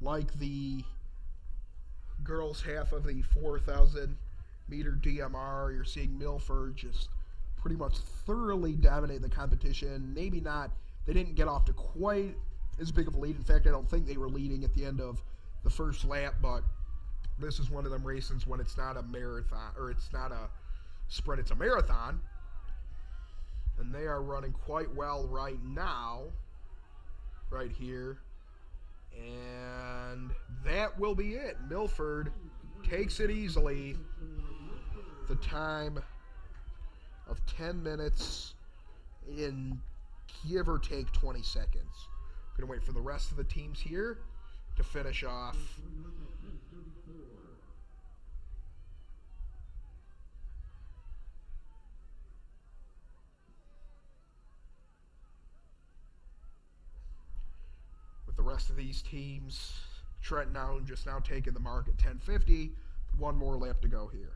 like the girls' half of the 4,000 meter DMR, you're seeing Milford just pretty much thoroughly dominate the competition. Maybe not. They didn't get off to quite as big of a lead. In fact, I don't think they were leading at the end of the first lap, but this is one of them races when it's not a marathon, or it's not a sprint, it's a marathon. And they are running quite well right now, right here. And that will be it. Milford takes it easily. The time of 10 minutes in give or take 20 seconds. We're going to wait for the rest of the teams here to finish off. With the rest of these teams, Trenton now taking the mark at 10:50. 1 more lap to go here.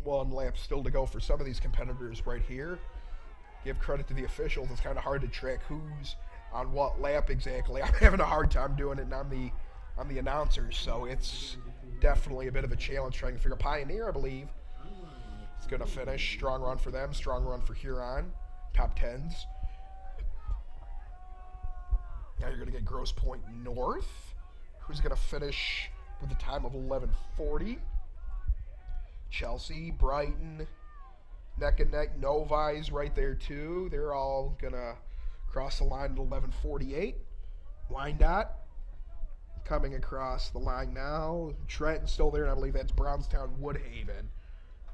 One lap still to go for some of these competitors right here. Give credit to the officials. It's kind of hard to track who's on what lap exactly. I'm having a hard time doing it, and I'm the announcer, so it's definitely a bit of a challenge trying to figure. Pioneer, I believe, is going to finish. Strong run for them. Strong run for Huron. Top 10s. Now you're going to get Grosse Pointe North, who's going to finish with a time of 11:40. Chelsea, Brighton, neck and neck. Novi's right there too. They're all gonna cross the line at 11:48. Wyandotte coming across the line now. Trenton's still there, and I believe that's Brownstown Woodhaven,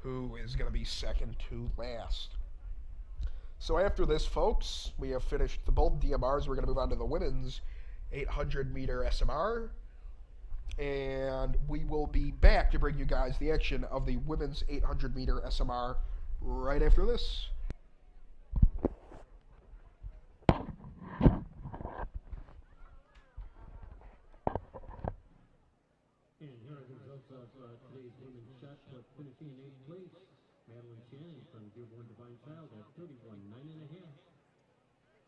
who is gonna be second to last. So after this, folks, we have finished the both DMRs. We're going to move on to the women's 800 meter SMR. And we will be back to bring you guys the action of the women's 800 meter SMR right after this. And here are the results of today's women's shot put, finishing in 8th place. Madeline Shannon from Dearborn Divine Child at 31.9 1/2.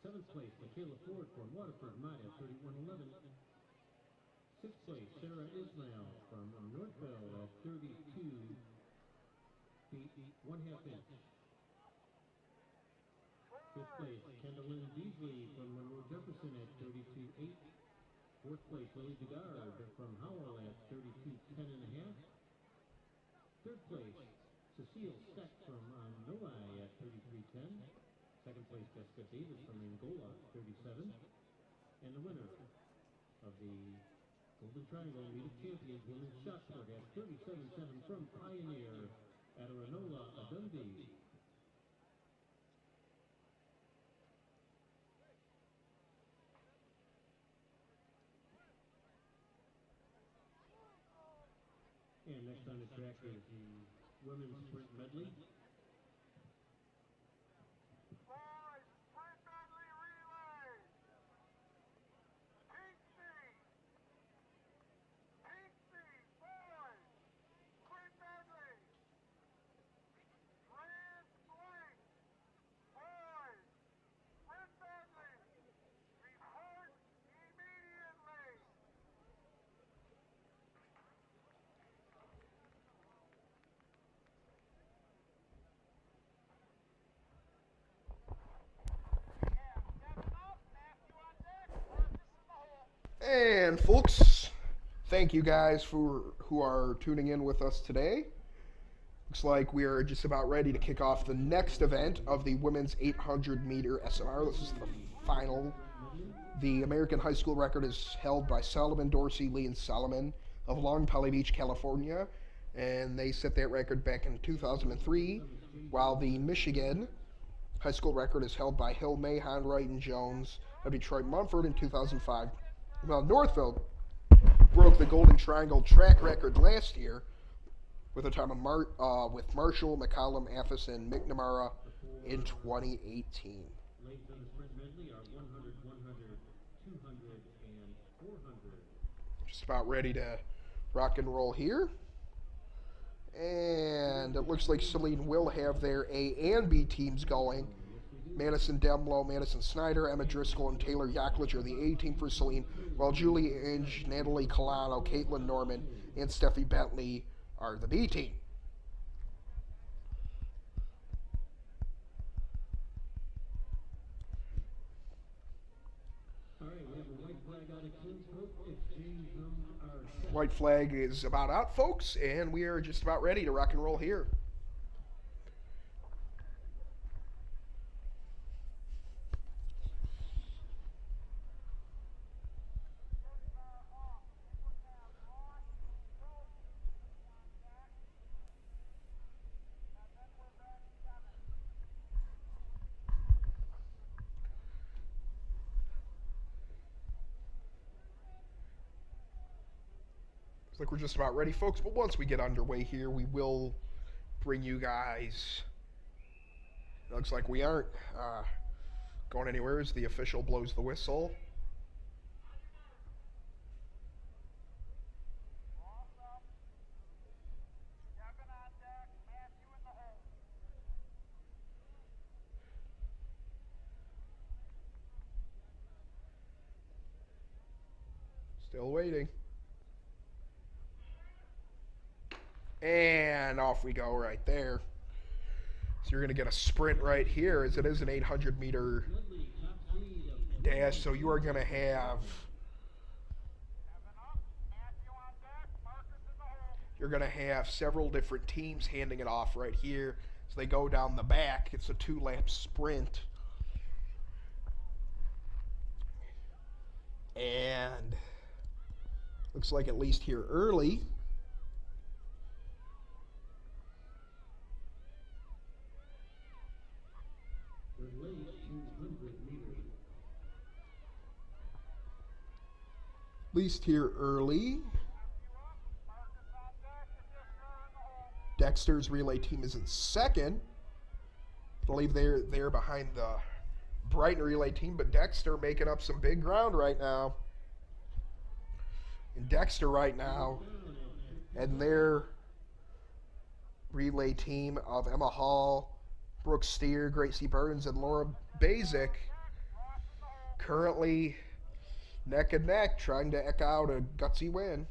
7th place, Michaela Ford from Waterford Mott at 31.11. 6th place, Sarah Ismail from Northville at 32 feet 1/2 inch. 5th place, Kendallyn Beasley from Monroe Jefferson at 32.8. 4th place, Lily Degard from Howell at 32.10 1/2. 3rd place, Cecile Steck from Novi at 33.10. 2nd place, Jessica Davis from Angola, 37. And the winner of the Golden Triangle Meet Champions Women's Shot Put at 37.7 from Pioneer at Aranola, Dundee. And next on the track is the women's sprint medley. Boys, sprint medley relay. Pink seat. Pink seat, boys. Sprint medley. Trans link. Boys, sprint medley. Report immediately. And folks, thank you guys for who are tuning in with us today. Looks like we are just about ready to kick off the next event of the women's 800 meter SMR. This is the final. The American high school record is held by Solomon Dorsey, Lee, and Solomon of Long Pali Beach, California, and they set that record back in 2003, while the Michigan high school record is held by Hill, May, Honwright, and Jones of Detroit, Mumford in 2005. Well, Northville broke the Golden Triangle track record last year with a time of with Marshall, McCollum, Athos, and McNamara in 2018. Ladies on the sprint medley are 100, 100, 200, and 400. Just about ready to rock and roll here. And it looks like Celine will have their A and B teams going. Madison Demlow, Madison Snyder, Emma Driscoll, and Taylor Yaklich are the A team for Celine, while Julie Inge, Natalie Colano, Caitlin Norman, and Steffi Bentley are the B team. All right, we have a white flag on a clean coat. Exchange room are set. White flag is about out, folks, and we are just about ready to rock and roll here. Like we're just about ready, folks, but once we get underway here, we will bring you guys. It looks like we aren't going anywhere as the official blows the whistle. Still waiting. And off we go right there. So you're going to get a sprint right here, as it is an 800 meter dash. So you are going to have, several different teams handing it off right here. So they go down the back. It's a 2-lap sprint. And looks like at least here early, With least here early. Dexter's relay team is in second. I believe they're behind the Brighton relay team, but Dexter making up some big ground right now. And Dexter right now, and their relay team of Emma Hall, Brooke Steer, Gracie Burns, and Laura Basic currently neck and neck trying to eke out a gutsy win.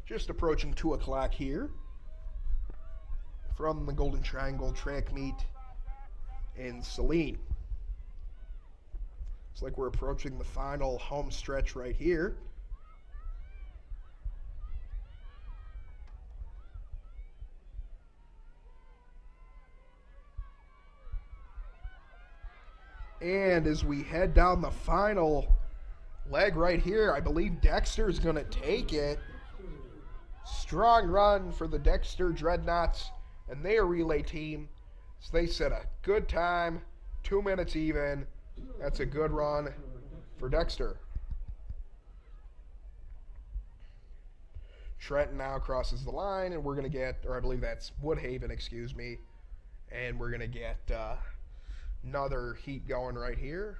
Just approaching 2 o'clock here from the Golden Triangle track meet in Saline. It's like we're approaching the final home stretch right here. And as we head down the final leg right here, I believe Dexter's going to take it. Strong run for the Dexter Dreadnoughts and their relay team. So they set a good time, 2 minutes even. That's a good run for Dexter. Trenton now crosses the line, and we're going to get, or I believe that's Woodhaven, excuse me. And we're going to get another heat going right here.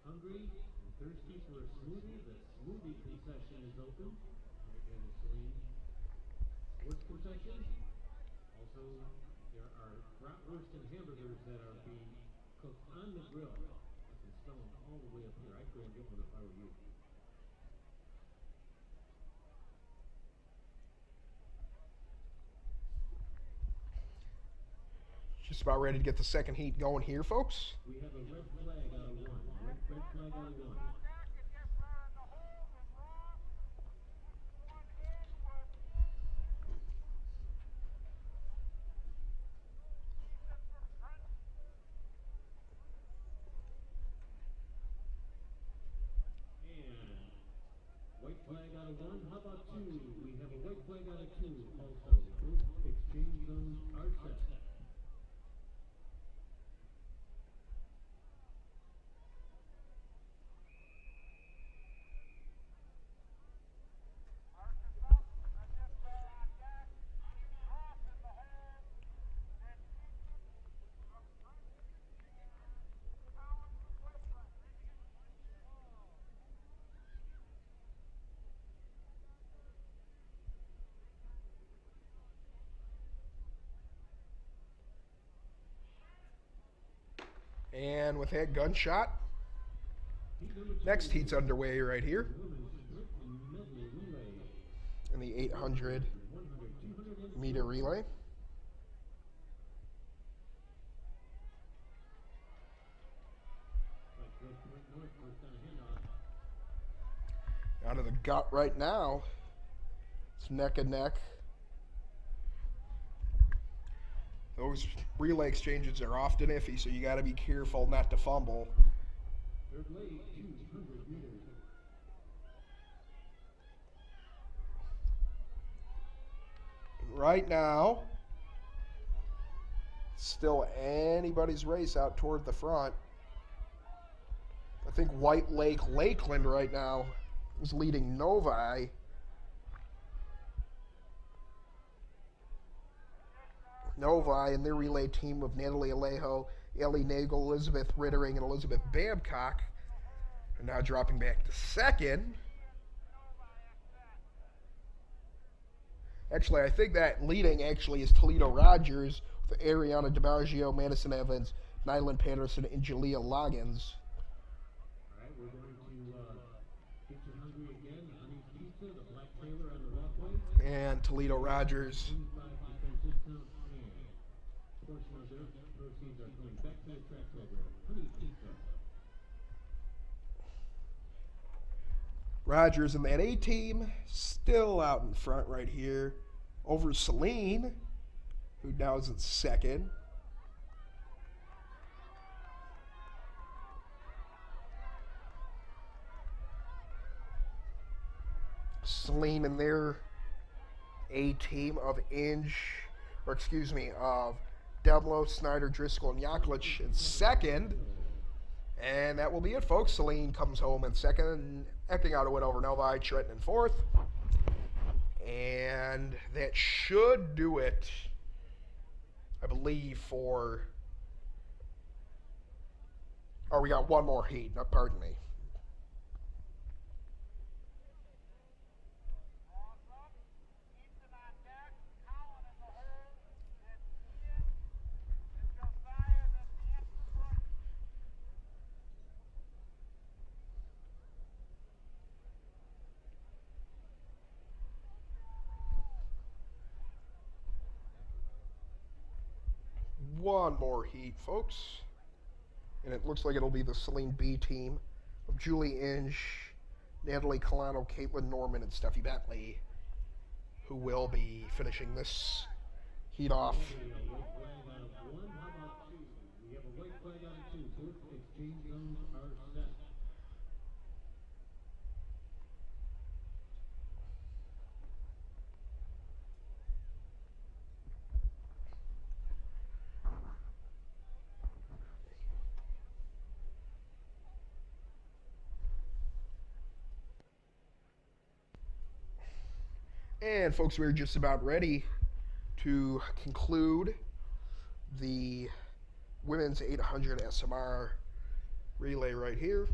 Hungry and thirsty for a smoothie? The smoothie concession is open right there in the Saline Sports concession. Also, there are bratwurst and hamburgers that are being cooked on the grill. I can smell them all the way up here. I'd go and get one if I were you. Just about ready to get the second heat going here, folks. We have a red flag out of one. Red flag out of one. And white flag out of one. How about two? We have a white flag out of two also. Both exchange zones are set. And with that gunshot, next heat's underway right here in the 800 meter relay. Out of the gut right now, it's neck and neck. Those relay exchanges are often iffy, so you got to be careful not to fumble. Right now, still anybody's race out toward the front. I think White Lake Lakeland right now is leading Novi. Novi and their relay team of Natalie Alejo, Ellie Nagel, Elizabeth Rittering, and Elizabeth Babcock are now dropping back to second. Actually, I think that leading actually is Toledo Rogers with Ariana DiMaggio, Madison Evans, Nyland Patterson, and Jalea Loggins. All right, we're going to get you hungry again. Honey's Pizza, the Black Trailer on the walkway. And Toledo Rogers portion of their proceeds are going back to the track program. Honey Pizza. Rogers and that A team still out in front right here over Celine, who now is in second. Celine and their A team of of Demlo, Snyder, Driscoll, and Yaklich in second. And that will be it, folks. Celine comes home in second, eking out a win over Novi, Trenton in fourth. And that should do it, I believe, for... Oh, we got one more heat. No, pardon me. One more heat, folks. And it looks like it'll be the Celine B team of Julie Inge, Natalie Colano, Caitlin Norman, and Steffi Bentley, who will be finishing this heat off. We have a white flag out of one. How about two? We have a white flag out of two. Both exchange zones are set. And folks, we're just about ready to conclude the women's 800 SMR relay right here.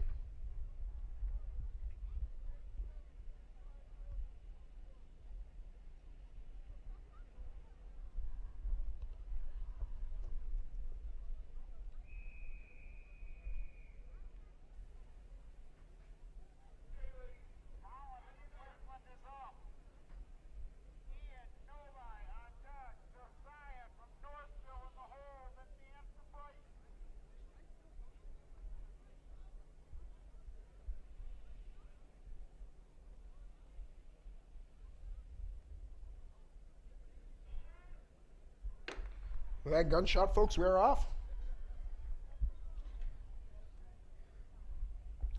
With that gunshot, folks, we are off.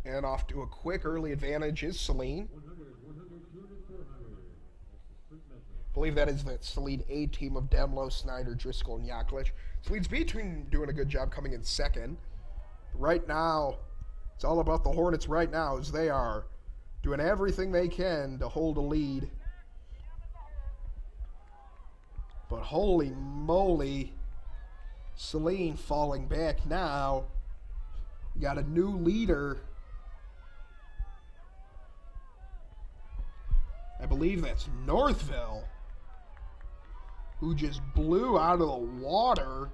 And off to a quick early advantage is Celine. 100, 100, 200, 400. That's the sprint method. I believe that is the Celine A team of Demlo, Snyder, Driscoll, and Yaklich. Celine's B team doing a good job coming in second. Right now, it's all about the Hornets right now, as they are doing everything they can to hold a lead. But holy moly, Celine falling back now. You got a new leader. I believe that's Northville, who just blew out of the water.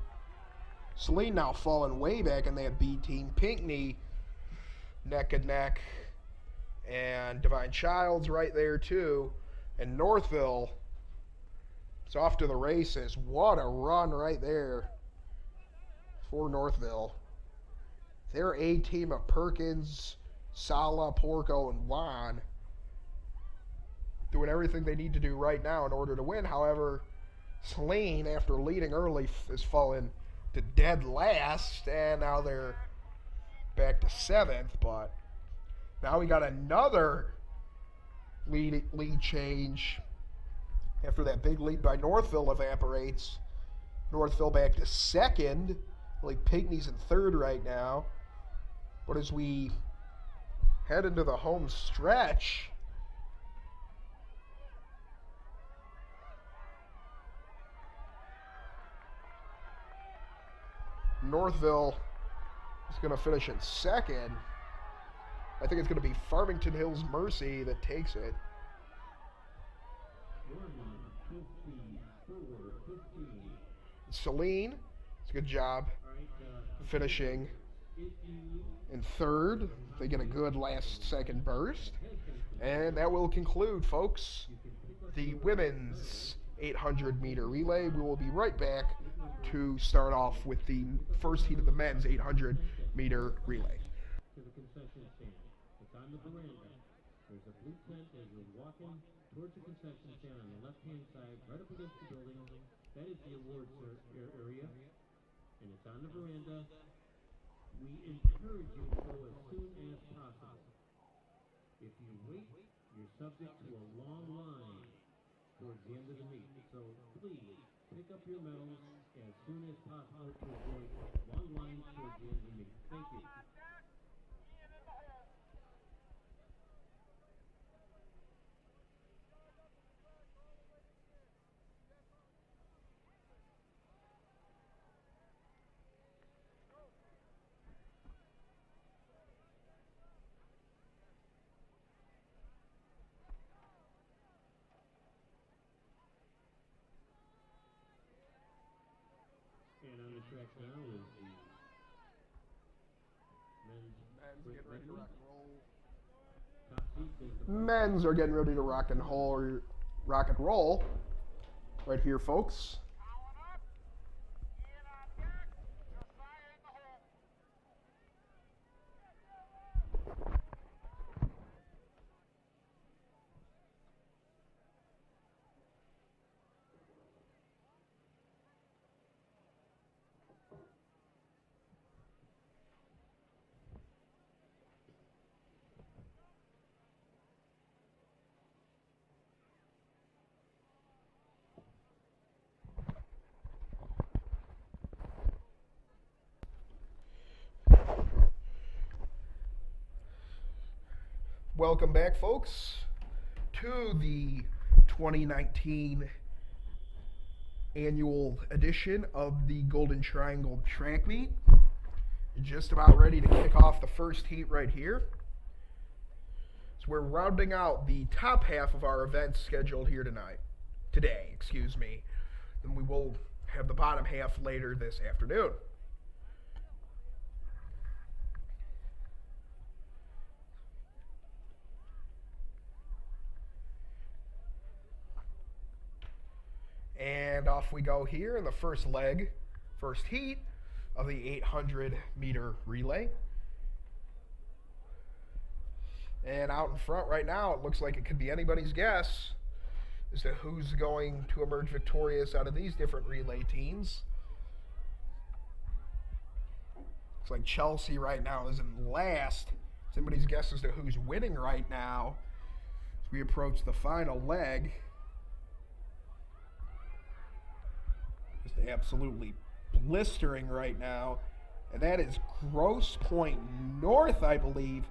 Celine now falling way back in that B team. Pinckney neck and neck. And Divine Childs right there too. And Northville is off to the races. What a run right there for Northville. Their A team of Perkins, Sala, Porco, and Juan doing everything they need to do right now in order to win. However, Celine, after leading early, is falling to dead last, and now they're back to 7th. But now we got another lead change after that big lead by Northville evaporates. Northville back to 2nd. Like Pinckney's in 3rd right now. But as we head into the home stretch, Northville is going to finish in 2nd. I think it's going to be Farmington Hills Mercy that takes it. 154, 15. Celine, it's a good job All right, finishing if you in 3rd. They get a good last second burst. And that will conclude, folks, the women's 800-meter relay. We will be right back to start off with the first heat of the men's 800-meter relay. To the concession stand. It's on the veranda. There's a blue tent as you're walking towards the concession stand on the left-hand side, right up against the building. That is the awards area, and it's on the veranda. We encourage you to go as soon as possible. If you wait, you're subject to a long line towards the end of the meet. So please pick up your medals as soon as possible to avoid long lines towards the end of the meet. Thank you. And on the track now is the men's Getting ready to rock and roll. top seat is the Men's are getting ready to rock and roll. Right here, folks. Welcome back, folks, to the 2019 annual edition of the Golden Triangle Track Meet. Just about ready to kick off the first heat right here. So we're rounding out the top half of our events scheduled here today, excuse me. Then we will have the bottom half later this afternoon. And off we go here in the first heat of the 800-meter relay. And out in front right now, it looks like it could be anybody's guess as to who's going to emerge victorious out of these different relay teams. Looks like Chelsea right now is in last. Somebody's guess as to who's winning right now as we approach the final leg. Just absolutely blistering right now. And that is Grosse Pointe North, I believe.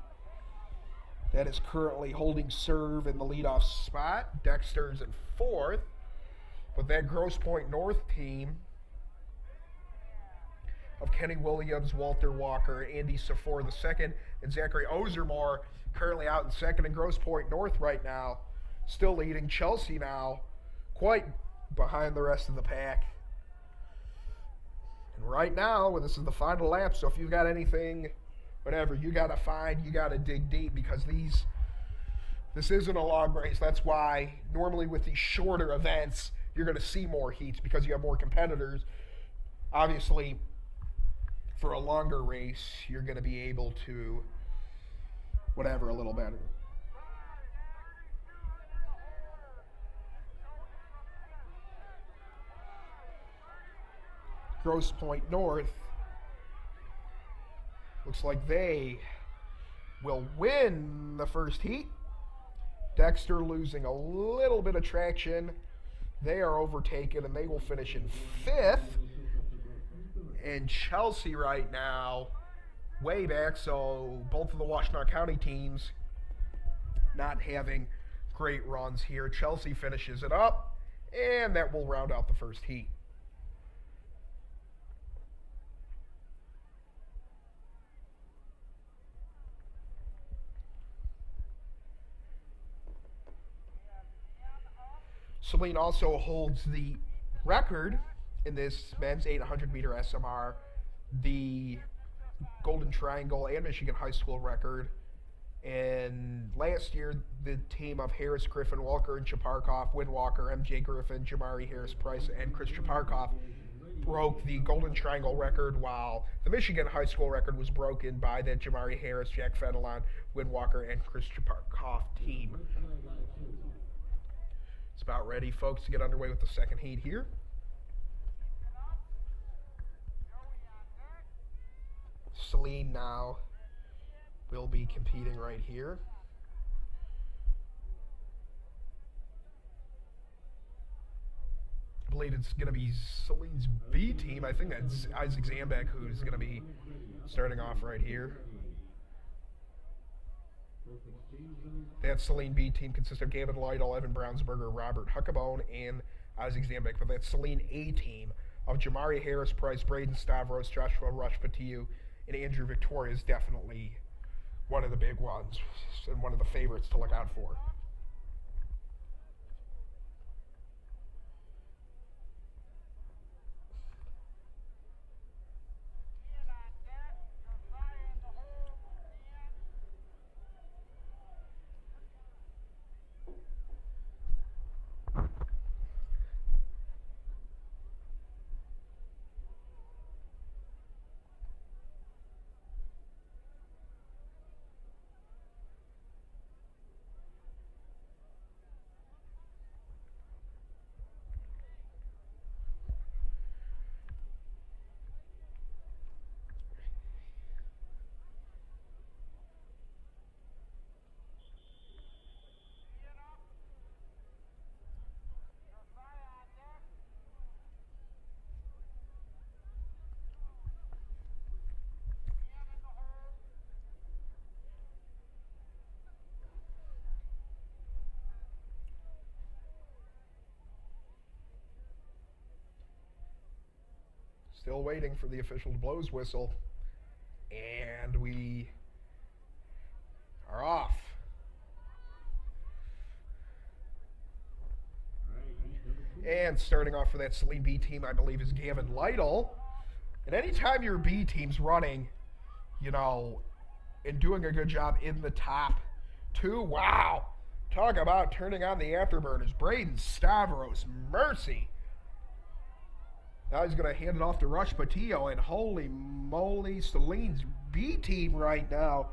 That is currently holding serve in the leadoff spot. Dexter's in fourth. But that Grosse Pointe North team of Kenny Williams, Walter Walker, Andy Safor II, and Zachary Ozermore currently out in second. And Grosse Pointe North right now still leading. Chelsea now quite behind the rest of the pack. And right now, this is the final lap, so if you've got anything, whatever, you got to find, you got to dig deep, because this isn't a long race. That's why normally with these shorter events, you're going to see more heats because you have more competitors. Obviously, for a longer race, you're going to be able to, whatever, a little better. Grosse Pointe North looks like they will win the first heat. Dexter losing a little bit of traction. They are overtaken and they will finish in fifth. And Chelsea right now way back, so both of the Washtenaw County teams not having great runs here. Chelsea finishes it up, and that will round out the first heat. Celine also holds the record in this men's 800-meter SMR, the Golden Triangle and Michigan High School record And last year, the team of Harris, Griffin, Walker, and Chaparkov, Windwalker, M.J. Griffin, Jamari Harris Price, and Chris Chaparkov broke the Golden Triangle record, while the Michigan high school record was broken by the Jamari Harris, Jack Fenelon, Windwalker, and Chris Chaparkov team. It's about ready, folks, to get underway with the second heat here. Celine now will be competing right here. I believe it's going to be Celine's B team. I think that's Isaac Zambek who's going to be starting off right here. That Celine B team consists of Gavin Lytle, Evan Brownsberger, Robert Huckabone, and Isaac Zambek. But that Celine A team of Jamari Harris Price, Braden Stavros, Joshua Rush Patiu, and Andrew Victoria is definitely one of the big ones and one of the favorites to look out for. Still waiting for the official to blow his whistle. And we are off. And starting off for that Celine B team, I believe, is Gavin Lytle. And anytime your B team's running, you know, and doing a good job in the top two, wow. Talk about turning on the afterburners. Braden Stavros, mercy. Now he's going to hand it off to Rush Patillo, and holy moly, Celine's B team right now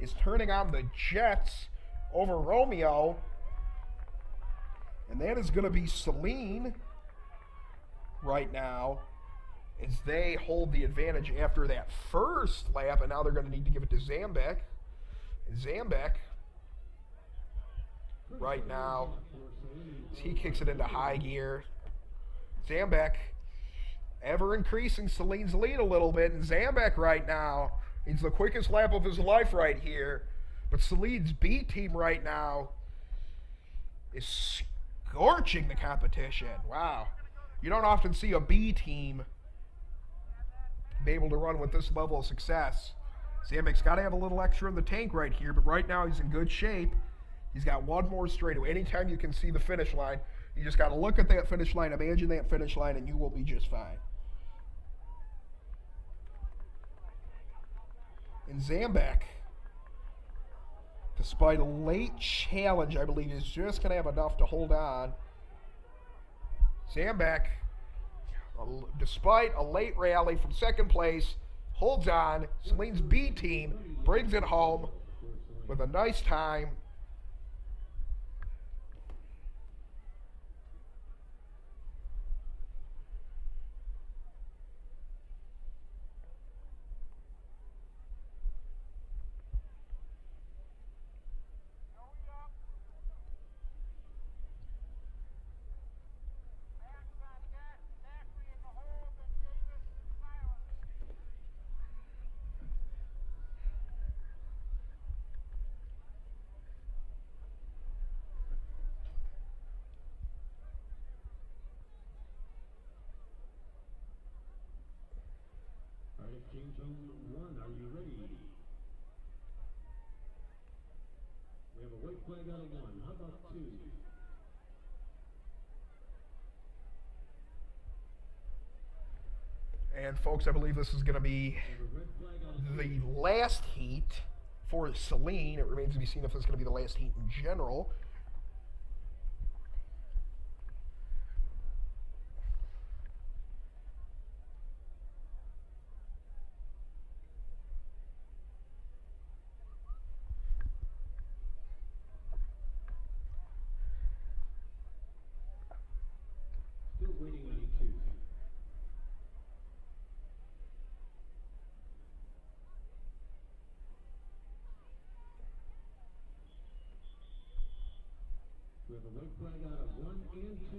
is turning on the Jets over Romeo. And that is going to be Celine right now as they hold the advantage after that first lap, and now they're going to need to give it to Zambek. And Zambek right now, as he kicks it into high gear. Zambek ever increasing Celine's lead a little bit, and Zambek right now needs the quickest lap of his life right here. But Celine's B team right now is scorching the competition. Wow. You don't often see a B team be able to run with this level of success. Zambek's got to have a little extra in the tank right here, but right now he's in good shape. He's got one more straightaway. Anytime you can see the finish line, you just got to look at that finish line, imagine that finish line, and you will be just fine. And Zambek, despite a late challenge, I believe, is just going to have enough to hold on. Zambek, despite a late rally from second place, holds on. Celine's B team brings it home with a nice time. Exchange zone 1, are you ready? We have a white flag out of 1. How about 2? And folks, I believe this is going to be the last heat for Celine. It remains to be seen if this is going to be the last heat in general. Still waiting on two. We have a white flag out of 1 and 2.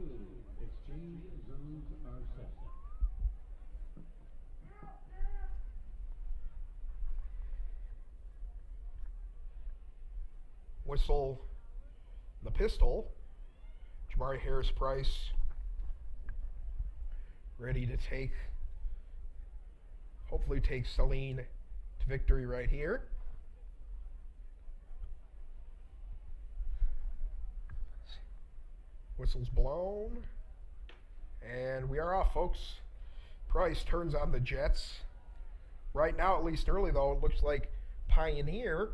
Exchange zones are set. Whistle the pistol. Jamari Harris Price ready to hopefully take Celine to victory right here. Whistle's blown. And we are off, folks. Price turns on the Jets. Right now, at least early though, it looks like Pioneer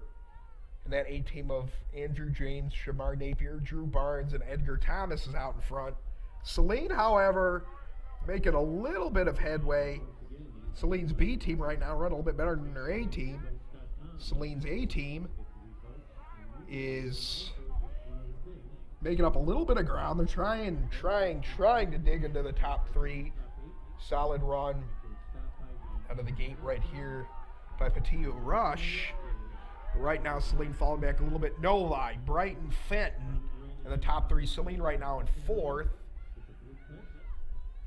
and that A-team of Andrew James, Shamar Napier, Drew Barnes, and Edgar Thomas is out in front. Celine, however, making a little bit of headway. Celine's B team right now run a little bit better than their A team. Celine's A team is making up a little bit of ground. They're trying to dig into the top three. Solid run out of the gate right here by Patillo Rush. Right now, Celine falling back a little bit. Novi, Brighton, Fenton in the top three. Celine right now in fourth.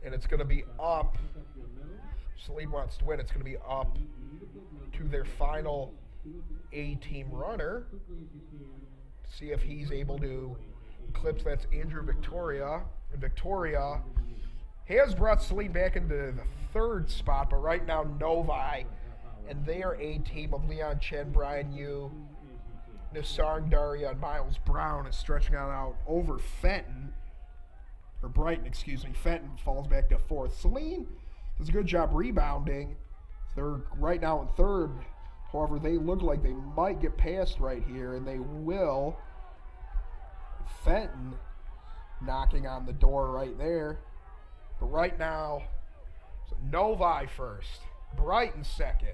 And it's going to be up. Celine wants to win. It's going to be up to their final A-team runner. See if he's able to eclipse. That's Andrew Victoria. And Victoria has brought Celine back into the third spot, but right now Novi and their A-team of Leon Chen, Brian Yu, Nisarg Daria, and Miles Brown is stretching out over Fenton. Or Brighton, excuse me. Fenton falls back to fourth. Celine does a good job rebounding. They're right now in third. However, they look like they might get past right here, and they will. Fenton knocking on the door right there. But right now, so Novi first. Brighton second.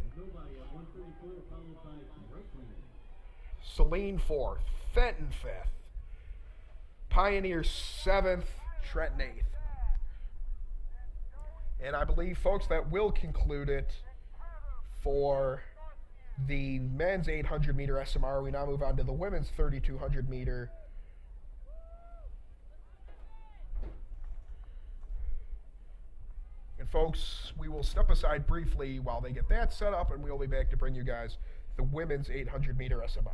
Celine fourth. Fenton fifth. Pioneer seventh. Trenton eighth. And I believe, folks, that will conclude it for the men's 800 meter SMR. We now move on to the women's 3200 meter. And folks, we will step aside briefly while they get that set up, and we'll be back to bring you guys the women's 800 meter SMR.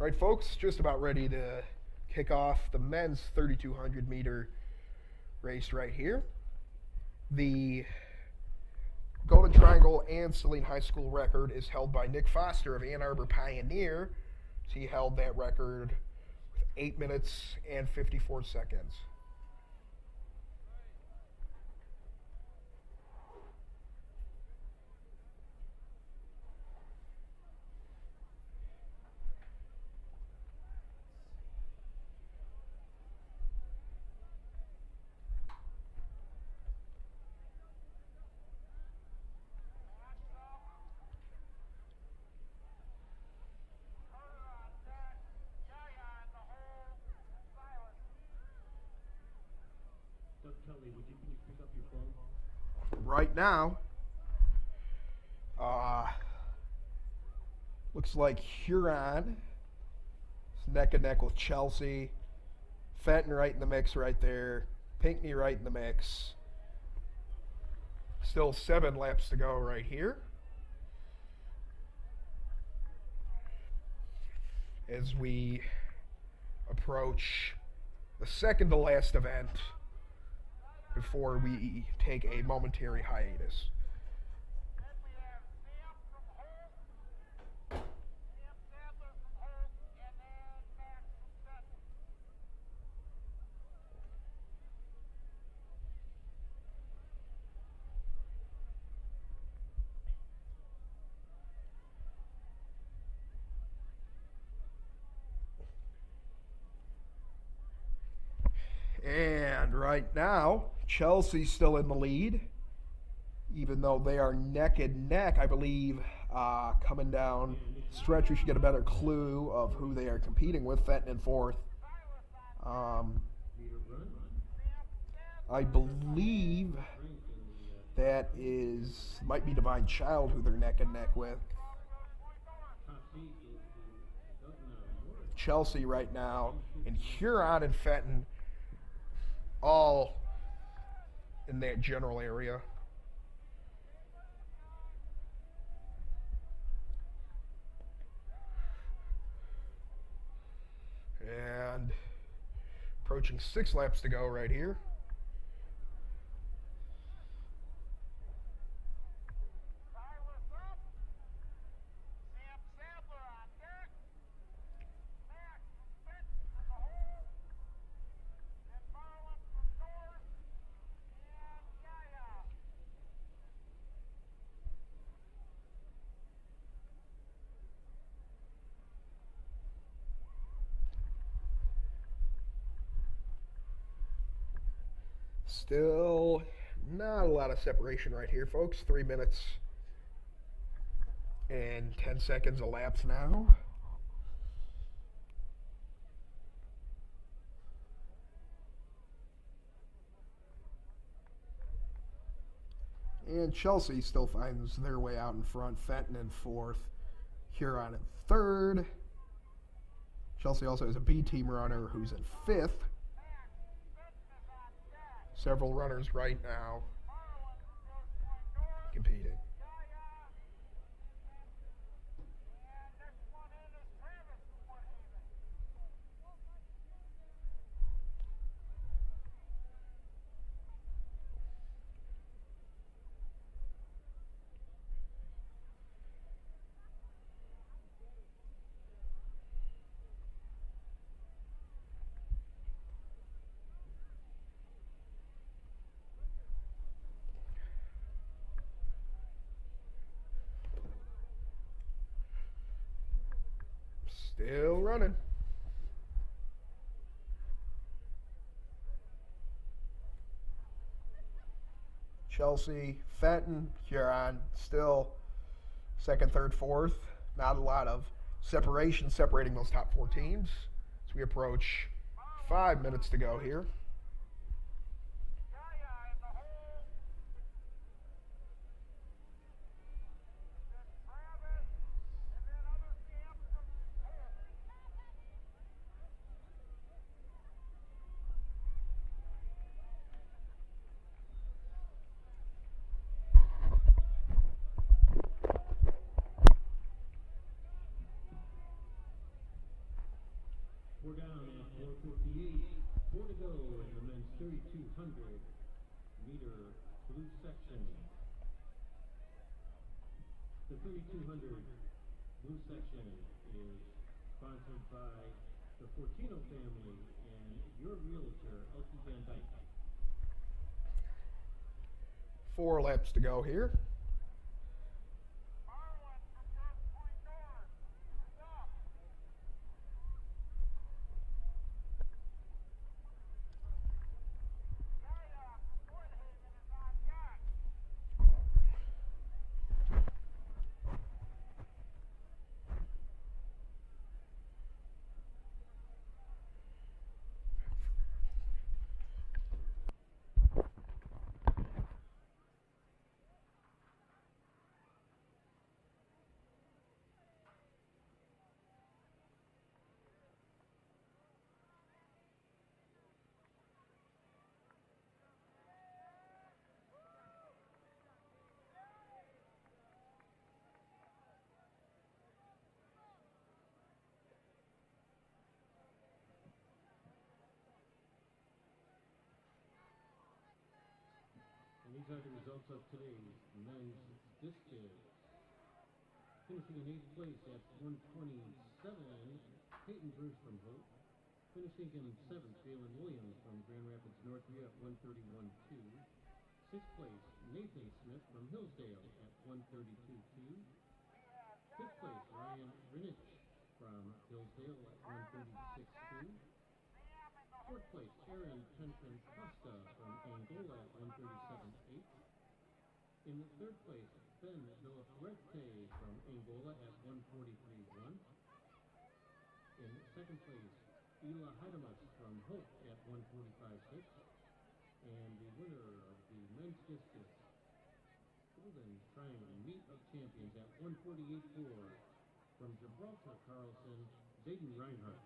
All right, folks, just about ready to kick off the men's 3200 meter race right here. The Golden Triangle and Celine High School record is held by Nick Foster of Ann Arbor Pioneer. He held that record with 8 minutes and 54 seconds. Kelly, would you please pick up your phone? Right now, looks like Huron is neck and neck with Chelsea. Fenton right in the mix right there. Pinckney right in the mix. Still 7 laps to go right here. As we approach the second to last event before we take a momentary hiatus. And right now, Chelsea's still in the lead, even though they are neck and neck. I believe coming down stretch, we should get a better clue of who they are competing with. Fenton in 4th. I believe that might be Divine Child who they're neck and neck with. Chelsea right now, and Huron and Fenton all in that general area. And approaching 6 laps to go right here. Still not a lot of separation right here, folks. 3 minutes and 10 seconds elapsed now. And Chelsea still finds their way out in front. Fenton in 4th. Huron in 3rd. Chelsea also has a B team runner who's in 5th. Several runners right now competing. Still running. Chelsea, Fenton, Huron, still 2nd, 3rd, 4th. Not a lot of separation separating those top 4 teams as we approach 5 minutes to go here. We're down at 4:58. 4 to go in the men's 3,200 meter blue section. The 3,200 blue section is sponsored by the Fortino family and your realtor, Elkie Van Dyke. 4 laps to go here. are the results of today's men's discus. Finishing in 8th place at 127, Peyton Bruce from Hope. Finishing in 7th, Jalen Williams from Grand Rapids Northview at 131.2. 6th place, Nathan Smith from Hillsdale at 132.2. 5th place, Ryan Rinich from Hillsdale at 136.2. 4th place, Aaron Penton Costa from Angola at 137.8. In 3rd place, Ben Villafuerte from Angola at 143.1. In 2nd place, Ela Heidemus from Hope at 145.6. And the winner of the men's discus Golden Triangle Meet of Champions at 148.4 from Gibraltar Carlson, Zayden Reinhardt.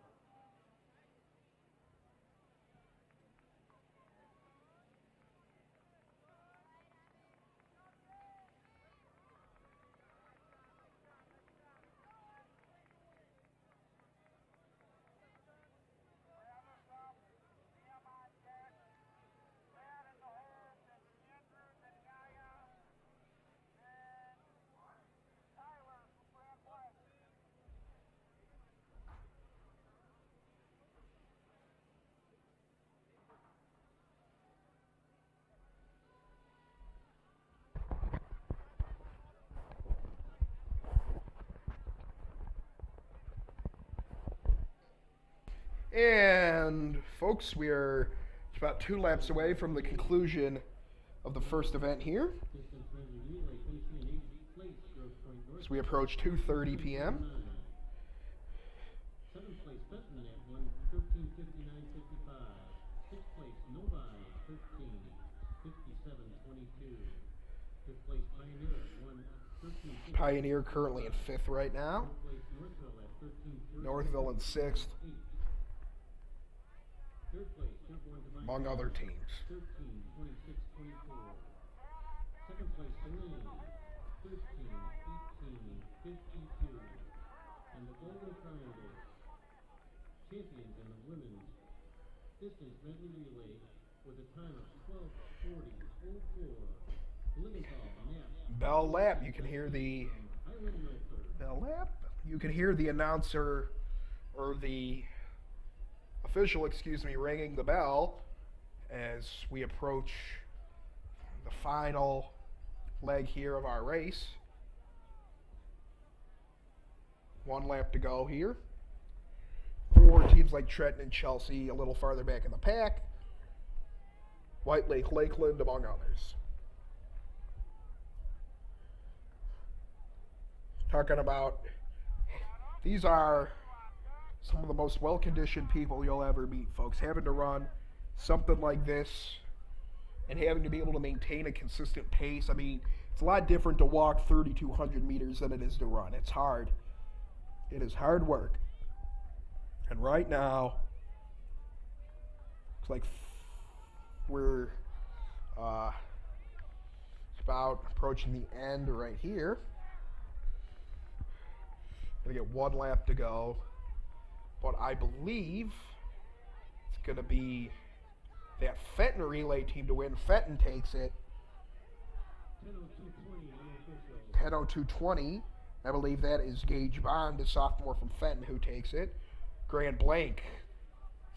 And folks, we are about 2 laps away from the conclusion of the first event here. As we approach 2:30 p.m. 7th place Benton at 1:13:59.55. 6th place Novi 13:57.22. 5th place Pioneer at 1:13. Pioneer currently in 5th right now. 4th place Northville at 13:30. Northville in 6th, 3rd place Dearborn Divine among other teams. 13:26.24. 2nd place Delaney 13:18.52. And the Golden Triangle champions in the women's distance medley relay with a time of 12:40.04. Blumenthal, Knapp, Bell lap. You can hear the Highland Milford. bell lap. You can hear the announcer or the official, ringing the bell as we approach the final leg here of our race. 1 lap to go here. 4 teams like Trenton and Chelsea a little farther back in the pack. White Lake, Lakeland, among others. Talking about, these are some of the most well-conditioned people you'll ever meet, folks. Having to run something like this and having to be able to maintain a consistent pace. I mean, it's a lot different to walk 3,200 meters than it is to run. It's hard. It is hard work. And right now, it's like we're about approaching the end right here. Gonna get 1 lap to go. But I believe it's going to be that Fenton relay team to win. Fenton takes it. 10:02.20. I believe that is Gage Bond, the sophomore from Fenton, who takes it. Grand Blanc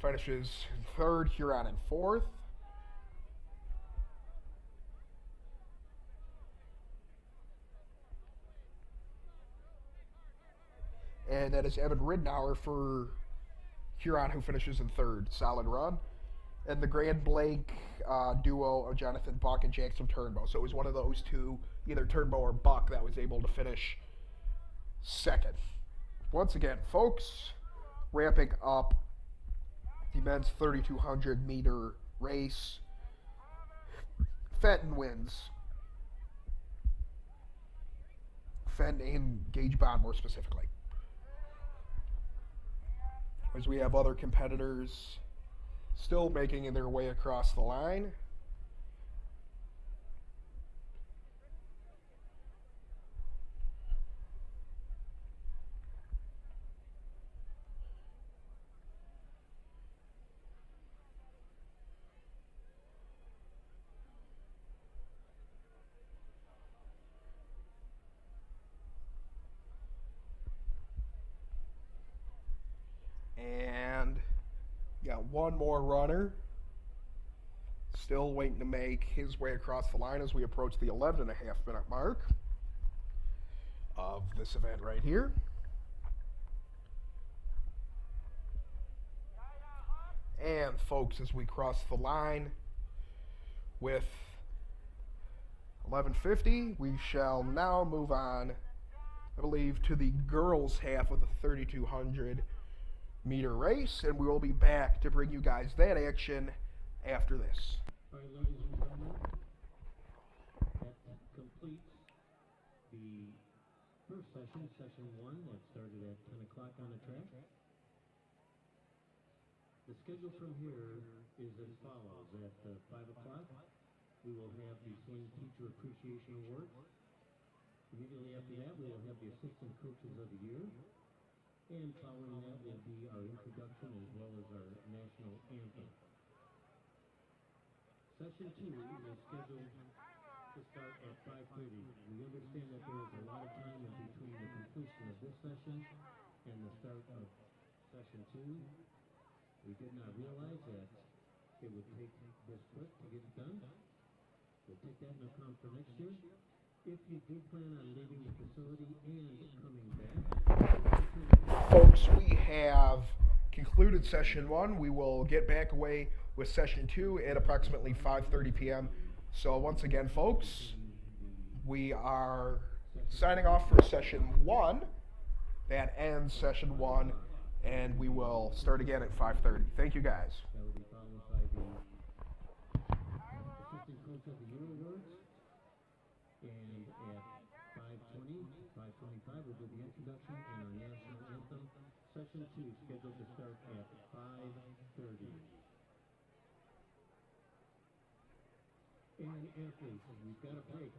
finishes in 3rd, Huron in 4th. And that is Evan Ridnour for Huron, who finishes in 3rd. Solid run. And the Grand Blanc duo of Jonathan Buck and Jackson Turnbow. So it was one of those two, either Turnbow or Buck, that was able to finish 2nd. Once again, folks, wrapping up the men's 3,200 meter race. Fenton wins. Fenton and Gage Bond more specifically. As we have other competitors still making their way across the line. Got one more runner. Still waiting to make his way across the line as we approach the 11.5-minute mark of this event right here. And folks, as we cross the line with 11:50, we shall now move on, I believe, to the girls' half of the 3,200-meter race, and we will be back to bring you guys that action after this. All right, ladies and gentlemen, that completes the first session, session 1, that started at 10 o'clock on the track. The schedule from here is as follows. At 5 o'clock, we will have the Swing Teacher Appreciation Award. Immediately after that, we will have the Assistant Coaches of the Year. And following that will be our introduction as well as our national anthem. Session 2 is scheduled to start at 5:30. We understand that there is a lot of time in between the completion of this session and the start of session 2. We did not realize that it would take this quick to get it done. We'll take that into account for next year. If you do plan on leaving the facility and coming back, folks, we have concluded session 1. We will get back away with session 2 at approximately 5:30 p.m. So once again, folks, we are signing off for session 1. That ends session 1, and we will start again at 5:30. Thank you, guys. that will be followed by the Assistant Coach of the Year Awards. And at 5:20, 5:25 will be the introduction and our national anthem. Session 2 scheduled to start at 5:30. And athletes, we've got a break.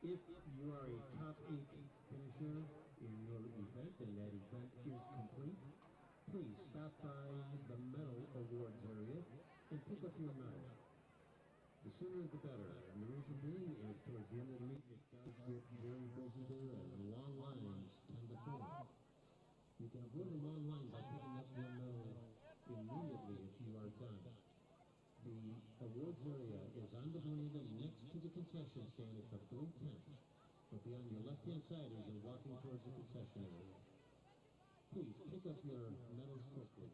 If you are a top 8 finisher in your event and that event is complete, please stop by the medal awards area and pick up your medal. The sooner the better. And the reason being is towards the end of the meet, it does get very busy there and long lines tend to form. You can avoid a long line by picking up your medal immediately if you are done. The awards area is on the veranda next to the concession stand. It's a blue tent. It'll be on your left-hand side as you're walking towards the concession area. Please pick up your medals quickly.